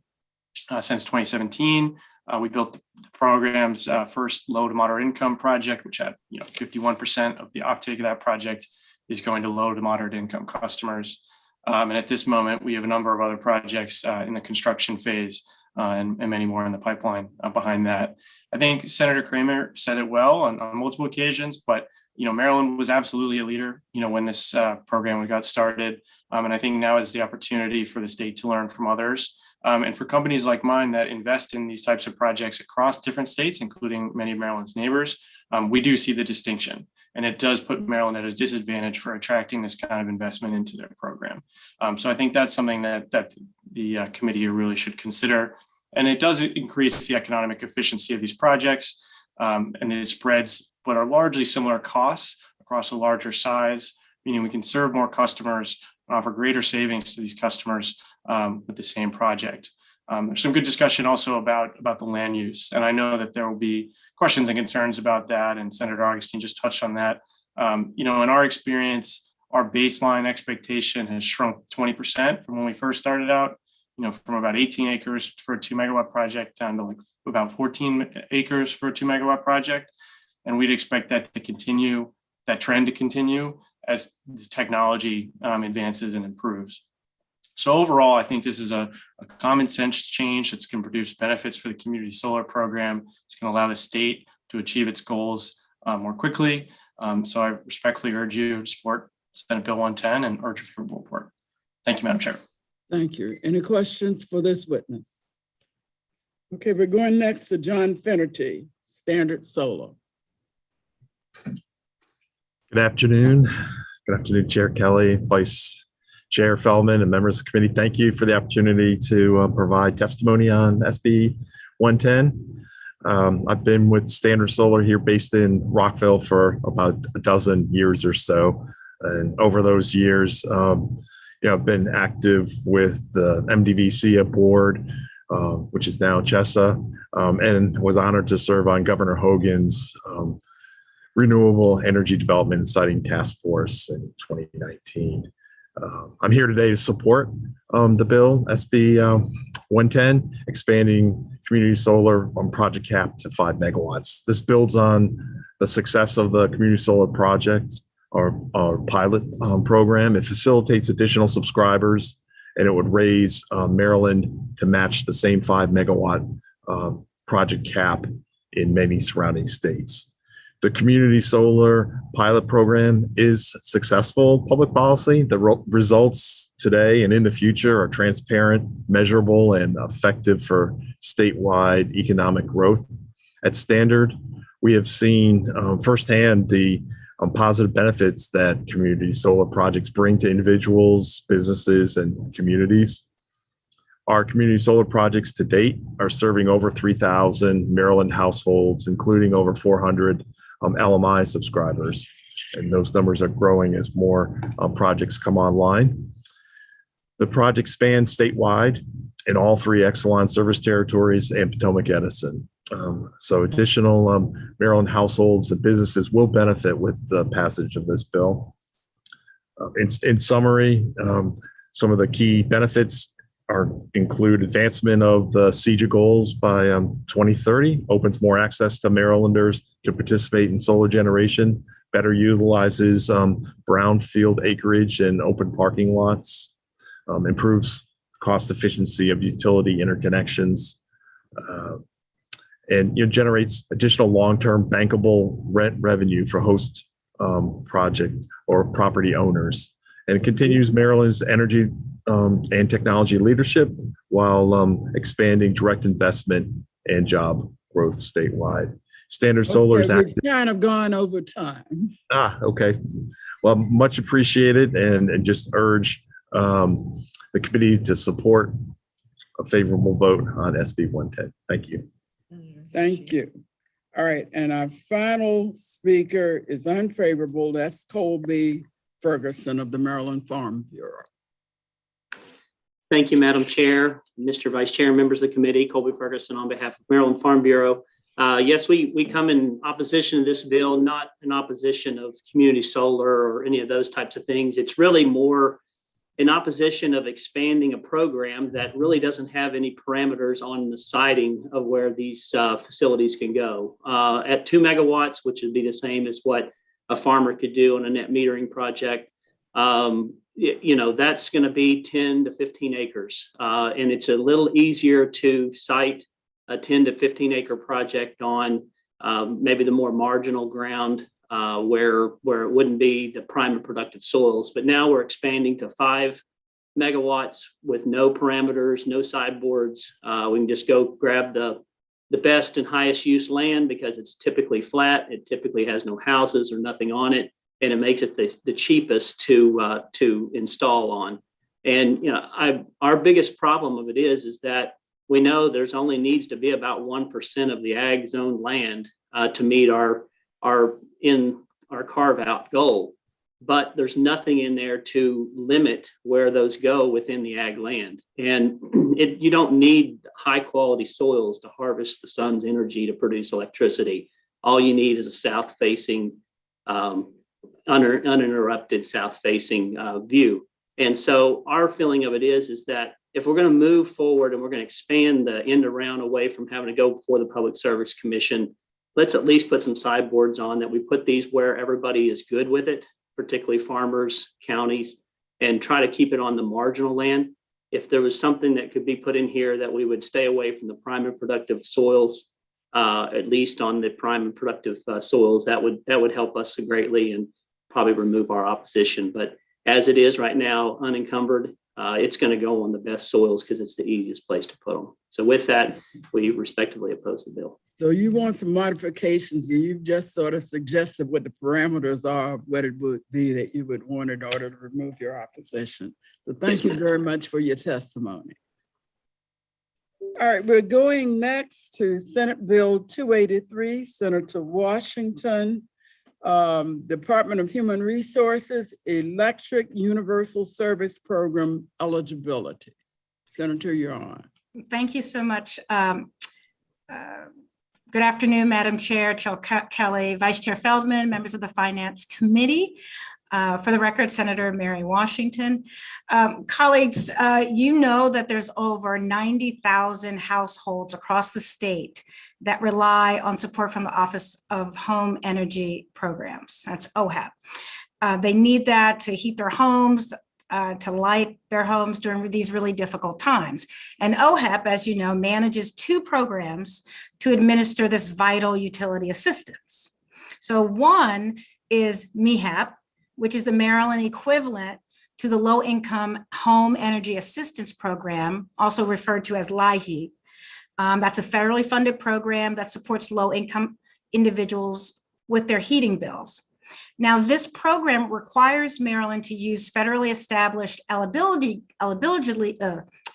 since 2017. We built the program's first low to moderate income project, which had 51% of the offtake of that project is going to low to moderate income customers. And at this moment, we have a number of other projects in the construction phase and many more in the pipeline behind that. I think Senator Kramer said it well on multiple occasions, but Maryland was absolutely a leader, when this program got started. And I think now is the opportunity for the state to learn from others. And for companies like mine that invest in these types of projects across different states, including many of Maryland's neighbors, we do see the distinction. And it does put Maryland at a disadvantage for attracting this kind of investment into their program. So I think that's something that the committee really should consider. And it does increase the economic efficiency of these projects. And it spreads what are largely similar costs across a larger size, meaning we can serve more customers, offer greater savings to these customers with the same project. There's some good discussion also about the land use. And I know that there will be questions and concerns about that. And Senator Augustine just touched on that. In our experience, our baseline expectation has shrunk 20% from when we first started out, from about 18 acres for a 2 megawatt project down to like about 14 acres for a 2 megawatt project. And we'd expect that to continue, that trend to continue as the technology advances and improves. So overall, I think this is a common sense change that's going to produce benefits for the community solar program. It's going to allow the state to achieve its goals more quickly. So I respectfully urge you to support Senate Bill 110 and urge a favorable report. Thank you, Madam Chair. Thank you. Any questions for this witness? Okay, we're going next to John Finnerty, Standard Solar. Good afternoon. Good afternoon, Chair Kelly, Vice Chair Feldman, and members of the committee. Thank you for the opportunity to provide testimony on SB 110. I've been with Standard Solar here based in Rockville for about a dozen years or so. And over those years, I've been active with the MDVC board, which is now CHESA, and was honored to serve on Governor Hogan's Renewable Energy Development and Siting Task Force in 2019. I'm here today to support the bill, SB 110, expanding community solar project cap to 5 megawatts. This builds on the success of the community solar project, our pilot program. It facilitates additional subscribers, and it would raise Maryland to match the same 5 megawatt project cap in many surrounding states. The community solar pilot program is successful public policy. The results today and in the future are transparent, measurable, and effective for statewide economic growth. At Standard, we have seen firsthand the positive benefits that community solar projects bring to individuals, businesses, and communities. Our community solar projects to date are serving over 3,000 Maryland households, including over 400 LMI subscribers. And those numbers are growing as more projects come online. The project spans statewide in all 3 Exelon service territories and Potomac Edison. So additional Maryland households and businesses will benefit with the passage of this bill. In summary, some of the key benefits include advancement of the CEJA goals by 2030, opens more access to Marylanders to participate in solar generation, better utilizes brownfield acreage and open parking lots, improves cost efficiency of utility interconnections, and generates additional long-term bankable rent revenue for host project or property owners. And it continues Maryland's energy and technology leadership while expanding direct investment and job growth statewide. Standard Solar is active. We've kind of gone over time. Okay. Well, much appreciated, and just urge the committee to support a favorable vote on SB 110. Thank you. Thank you. All right, and our final speaker is unfavorable. That's Colby Ferguson of the Maryland Farm Bureau. Thank you, Madam Chair, Mr. Vice Chair, members of the committee. Colby Ferguson on behalf of Maryland Farm Bureau. Yes, we come in opposition to this bill, not in opposition of community solar or any of those types of things. It's really more in opposition of expanding a program that really doesn't have any parameters on the siting of where these facilities can go. At 2 megawatts, which would be the same as what a farmer could do on a net metering project, that's going to be 10 to 15 acres. And it's a little easier to site a 10 to 15 acre project on maybe the more marginal ground where it wouldn't be the prime and productive soils. But now we're expanding to 5 megawatts with no parameters, no sideboards. We can just go grab the best and highest use land because it's typically flat. It typically has no houses or nothing on it, and it makes it the cheapest to install on. And our biggest problem of it is that we know there's only needs to be about 1% of the ag zone land to meet our carve out goal. But there's nothing in there to limit where those go within the ag land. And you don't need high quality soils to harvest the sun's energy to produce electricity. All you need is a south facing, uninterrupted south facing view. And so our feeling of it is that if we're going to move forward and we're going to expand the end around away from having to go before the Public Service Commission, let's at least put some sideboards on that we put these where everybody is good with it, particularly farmers, counties, and try to keep it on the marginal land. If there was something that could be put in here that we would stay away from the prime and productive soils, at least on the prime and productive soils, that would help us greatly and probably remove our opposition. But as it is right now, unencumbered, it's going to go on the best soils because it's the easiest place to put them. So with that, we respectively oppose the bill. So you want some modifications, and you've just sort of suggested what the parameters are of what it would be that you would want in order to remove your opposition. So thank you very much for your testimony. All right, we're going next to Senate Bill 283, Senator Washington, Department of Human Resources, Electric Universal Service Program eligibility. Senator, you're on. Thank you so much. Good afternoon, Madam Chair, Chair Kelly, Vice Chair Feldman, members of the Finance Committee. For the record, Senator Mary Washington. Colleagues, you know that there's over 90,000 households across the state that rely on support from the Office of Home Energy Programs. That's OHAP. They need that to heat their homes, to light their homes during these really difficult times. And OHAP, as you know, manages 2 programs to administer this vital utility assistance. So one is MEHAP, which is the Maryland equivalent to the Low Income Home Energy Assistance Program, also referred to as LIHEAP. That's a federally funded program that supports low income individuals with their heating bills. Now, this program requires Maryland to use federally established eligibility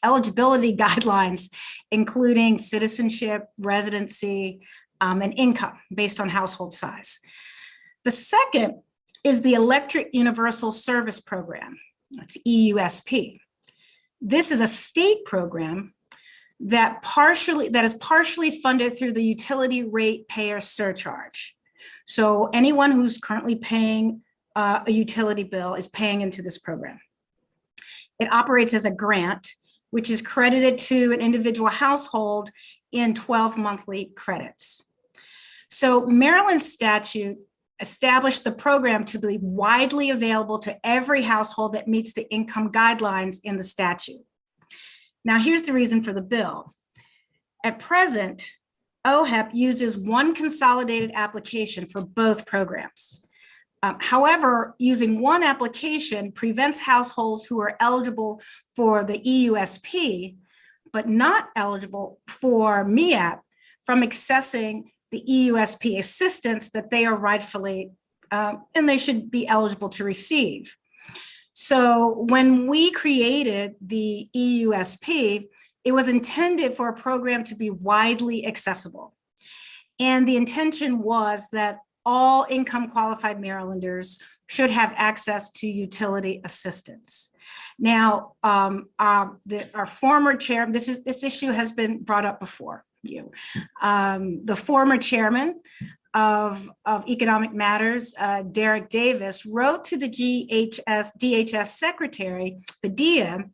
guidelines, including citizenship, residency, and income based on household size. The second is the Electric Universal Service Program, that's EUSP. This is a state program that is partially funded through the utility rate payer surcharge. So anyone who's currently paying a utility bill is paying into this program. It operates as a grant, which is credited to an individual household in 12 monthly credits. So Maryland statute established the program to be widely available to every household that meets the income guidelines in the statute. Now, here's the reason for the bill. At present, OHAP uses one consolidated application for both programs. However, using one application prevents households who are eligible for the EUSP, but not eligible for MEAP, from accessing the EUSP assistance that they are rightfully and they should be eligible to receive. So when we created the EUSP, it was intended for a program to be widely accessible. And the intention was that all income qualified Marylanders should have access to utility assistance. Now, our former chair, this issue has been brought up before you. The former chairman of Economic Matters, Derek Davis, wrote to the DHS secretary, Padilla,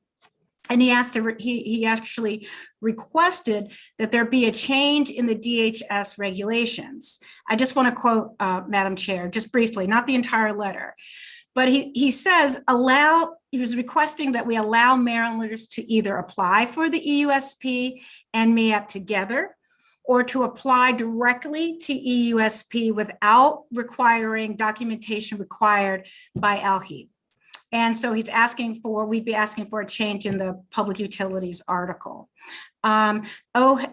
and he actually requested that there be a change in the DHS regulations. I just want to quote, Madam Chair, just briefly, not the entire letter, but he says, he was requesting that we allow Marylanders to either apply for the EUSP and MEAP together, or to apply directly to EUSP without requiring documentation required by LHEAP. And so we'd be asking for a change in the public utilities article.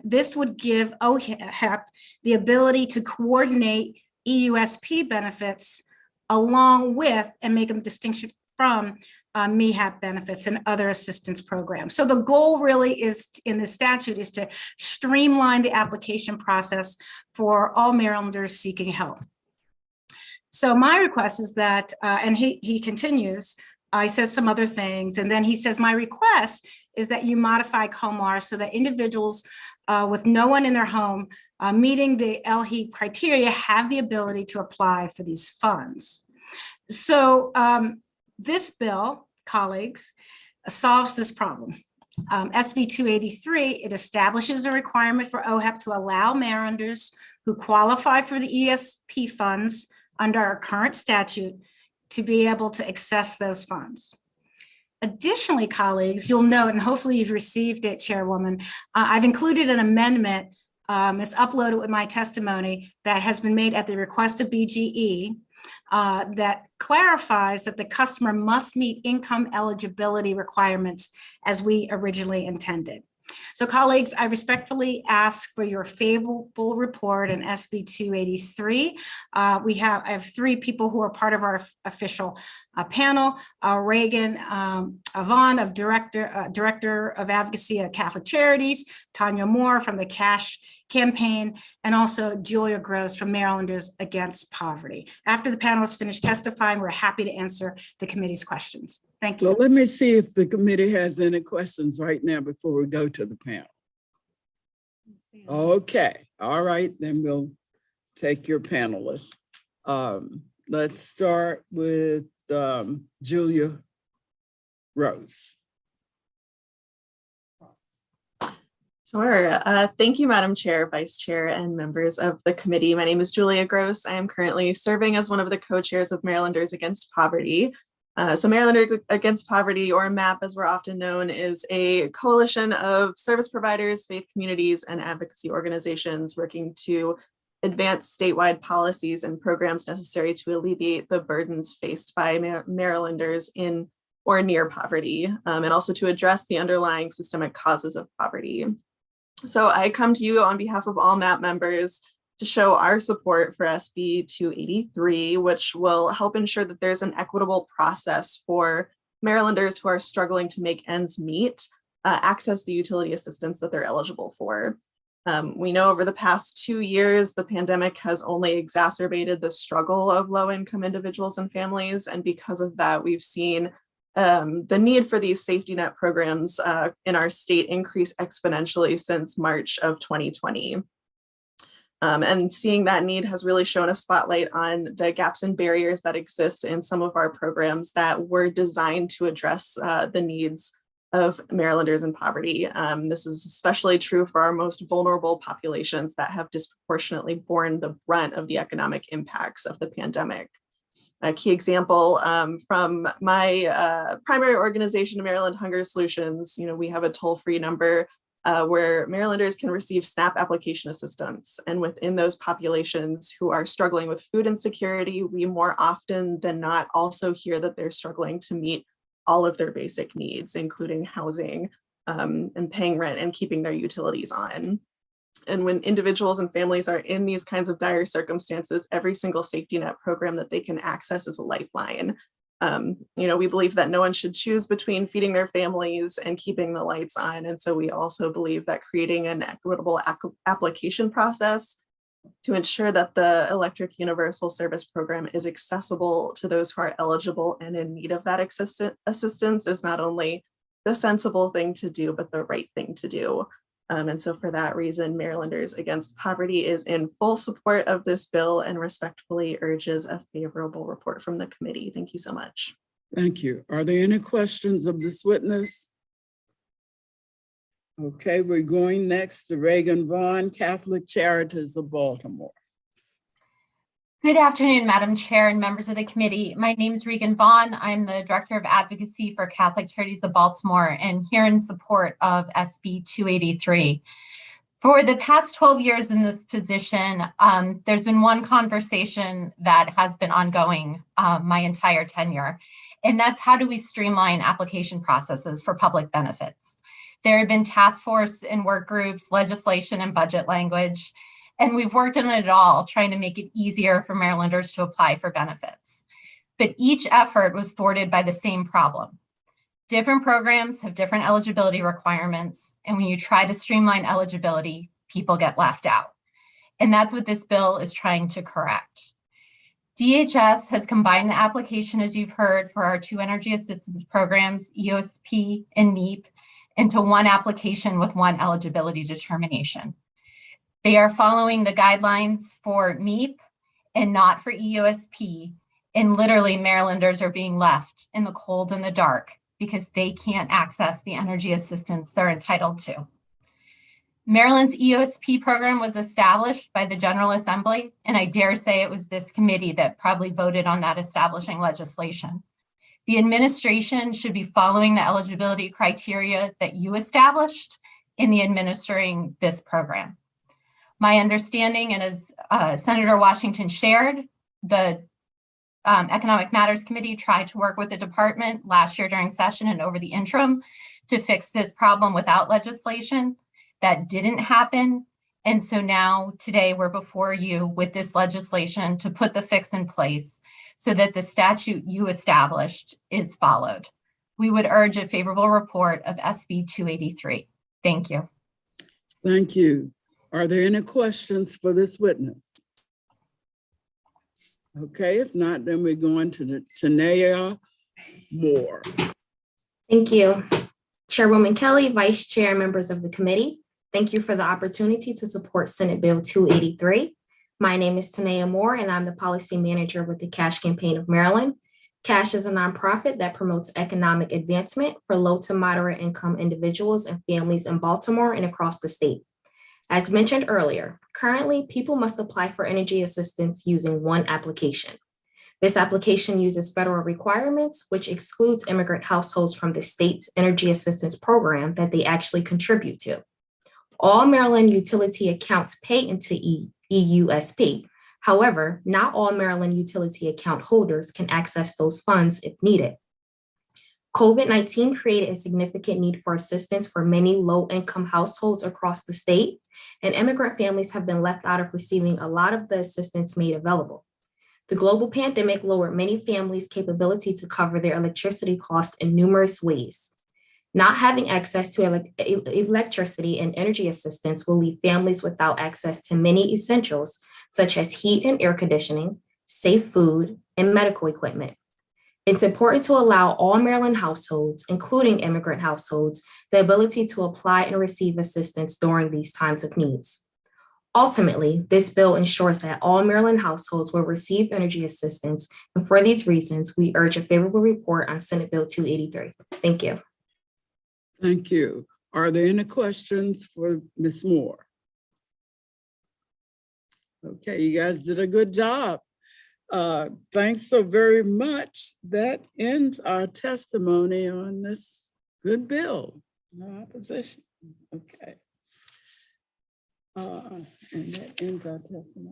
This would give OHEP the ability to coordinate EUSP benefits along with and make them distinction from MEHAP benefits and other assistance programs. So the goal really is in the statute is to streamline the application process for all Marylanders seeking help. So my request is that, and he continues, he says some other things, and then he says, my request is that you modify COMAR so that individuals with no one in their home meeting the LHEAP criteria have the ability to apply for these funds. So this bill, colleagues, solves this problem. SB 283, it establishes a requirement for OHEP to allow Marylanders who qualify for the ESP funds under our current statute to be able to access those funds. Additionally, colleagues, you'll note, and hopefully you've received it, Chairwoman, I've included an amendment, it's uploaded with my testimony, that has been made at the request of BGE that clarifies that the customer must meet income eligibility requirements as we originally intended. So colleagues, I respectfully ask for your favorable report in SB 283. I have three people who are part of our official panel, Reagan Vaughn, Director of Advocacy at Catholic Charities, Tanya Moore from the CASH campaign, and also Julia Gross from Marylanders Against Poverty. After the panel is finished testifying, we're happy to answer the committee's questions. Thank you. Well, let me see if the committee has any questions right now before we go to the panel. Okay, all right, then we'll take your panelists. Let's start with Julia Rose. Sure. Thank you, Madam Chair, Vice Chair, and members of the committee. My name is Julia Gross. I am currently serving as one of the co-chairs of Marylanders Against Poverty. So Marylanders Against Poverty, or MAP as we're often known, is a coalition of service providers, faith communities, and advocacy organizations working to advance statewide policies and programs necessary to alleviate the burdens faced by Marylanders in or near poverty, and also to address the underlying systemic causes of poverty. So I come to you on behalf of all MAP members to show our support for SB 283, which will help ensure that there's an equitable process for Marylanders who are struggling to make ends meet, access the utility assistance that they're eligible for. We know over the past 2 years, the pandemic has only exacerbated the struggle of low-income individuals and families. And because of that, we've seen the need for these safety net programs in our state increase exponentially since March of 2020. And seeing that need has really shown a spotlight on the gaps and barriers that exist in some of our programs that were designed to address the needs of Marylanders in poverty. This is especially true for our most vulnerable populations that have disproportionately borne the brunt of the economic impacts of the pandemic. A key example from my primary organization, Maryland Hunger Solutions, we have a toll-free number where Marylanders can receive SNAP application assistance. And within those populations who are struggling with food insecurity, we more often than not also hear that they're struggling to meet all of their basic needs, including housing and paying rent and keeping their utilities on. And when individuals and families are in these kinds of dire circumstances, every single safety net program that they can access is a lifeline. We believe that no one should choose between feeding their families and keeping the lights on. And so we also believe that creating an equitable application process to ensure that the Electric Universal Service Program is accessible to those who are eligible and in need of that assistance is not only the sensible thing to do, but the right thing to do. And so for that reason, Marylanders Against Poverty is in full support of this bill and respectfully urges a favorable report from the committee. Thank you so much. Thank you. Are there any questions of this witness? Okay, we're going next to Reagan Vaughn, Catholic Charities of Baltimore. Good afternoon, Madam Chair and members of the committee. My name is Reagan Vaughn. I'm the Director of Advocacy for Catholic Charities of Baltimore and here in support of SB 283. For the past 12 years in this position, there's been one conversation that has been ongoing my entire tenure, and that's how do we streamline application processes for public benefits. There have been task force and work groups, legislation and budget language, and we've worked on it all, trying to make it easier for Marylanders to apply for benefits. But each effort was thwarted by the same problem. Different programs have different eligibility requirements, and when you try to streamline eligibility, people get left out. And that's what this bill is trying to correct. DHS has combined the application, as you've heard, for our 2 energy assistance programs, EOSP and MEEP, into one application with one eligibility determination. They are following the guidelines for MEEP and not for EOSP, and literally Marylanders are being left in the cold and the dark because they can't access the energy assistance they're entitled to. Maryland's EOSP program was established by the General Assembly, and I dare say it was this committee that probably voted on that establishing legislation. The administration should be following the eligibility criteria that you established in the administering this program. My understanding, and as Senator Washington shared, the Economic Matters Committee tried to work with the department last year during session and over the interim to fix this problem without legislation. That didn't happen. And so now today we're before you with this legislation to put the fix in place so that the statute you established is followed. We would urge a favorable report of SB 283. Thank you. Thank you. Are there any questions for this witness? Okay, if not, then we're going to Tanaya Moore. Thank you. Chairwoman Kelly, Vice Chair, members of the committee, thank you for the opportunity to support Senate Bill 283. My name is Tanaya Moore, and I'm the Policy Manager with the CASH Campaign of Maryland. CASH is a nonprofit that promotes economic advancement for low to moderate income individuals and families in Baltimore and across the state. As mentioned earlier, currently people must apply for energy assistance using one application. This application uses federal requirements, which excludes immigrant households from the state's energy assistance program that they actually contribute to. All Maryland utility accounts pay into EUSP. However, not all Maryland utility account holders can access those funds if needed. COVID-19 created a significant need for assistance for many low-income households across the state, and immigrant families have been left out of receiving a lot of the assistance made available. The global pandemic lowered many families' capability to cover their electricity costs in numerous ways. Not having access to electricity and energy assistance will leave families without access to many essentials, such as heat and air conditioning, safe food, and medical equipment. It's important to allow all Maryland households, including immigrant households, the ability to apply and receive assistance during these times of needs. Ultimately, this bill ensures that all Maryland households will receive energy assistance, and for these reasons, we urge a favorable report on Senate Bill 283. Thank you. Thank you. Are there any questions for Ms. Moore? Okay, you guys did a good job. Thanks so very much. That ends our testimony on this good bill. No opposition. Okay. And that ends our testimony.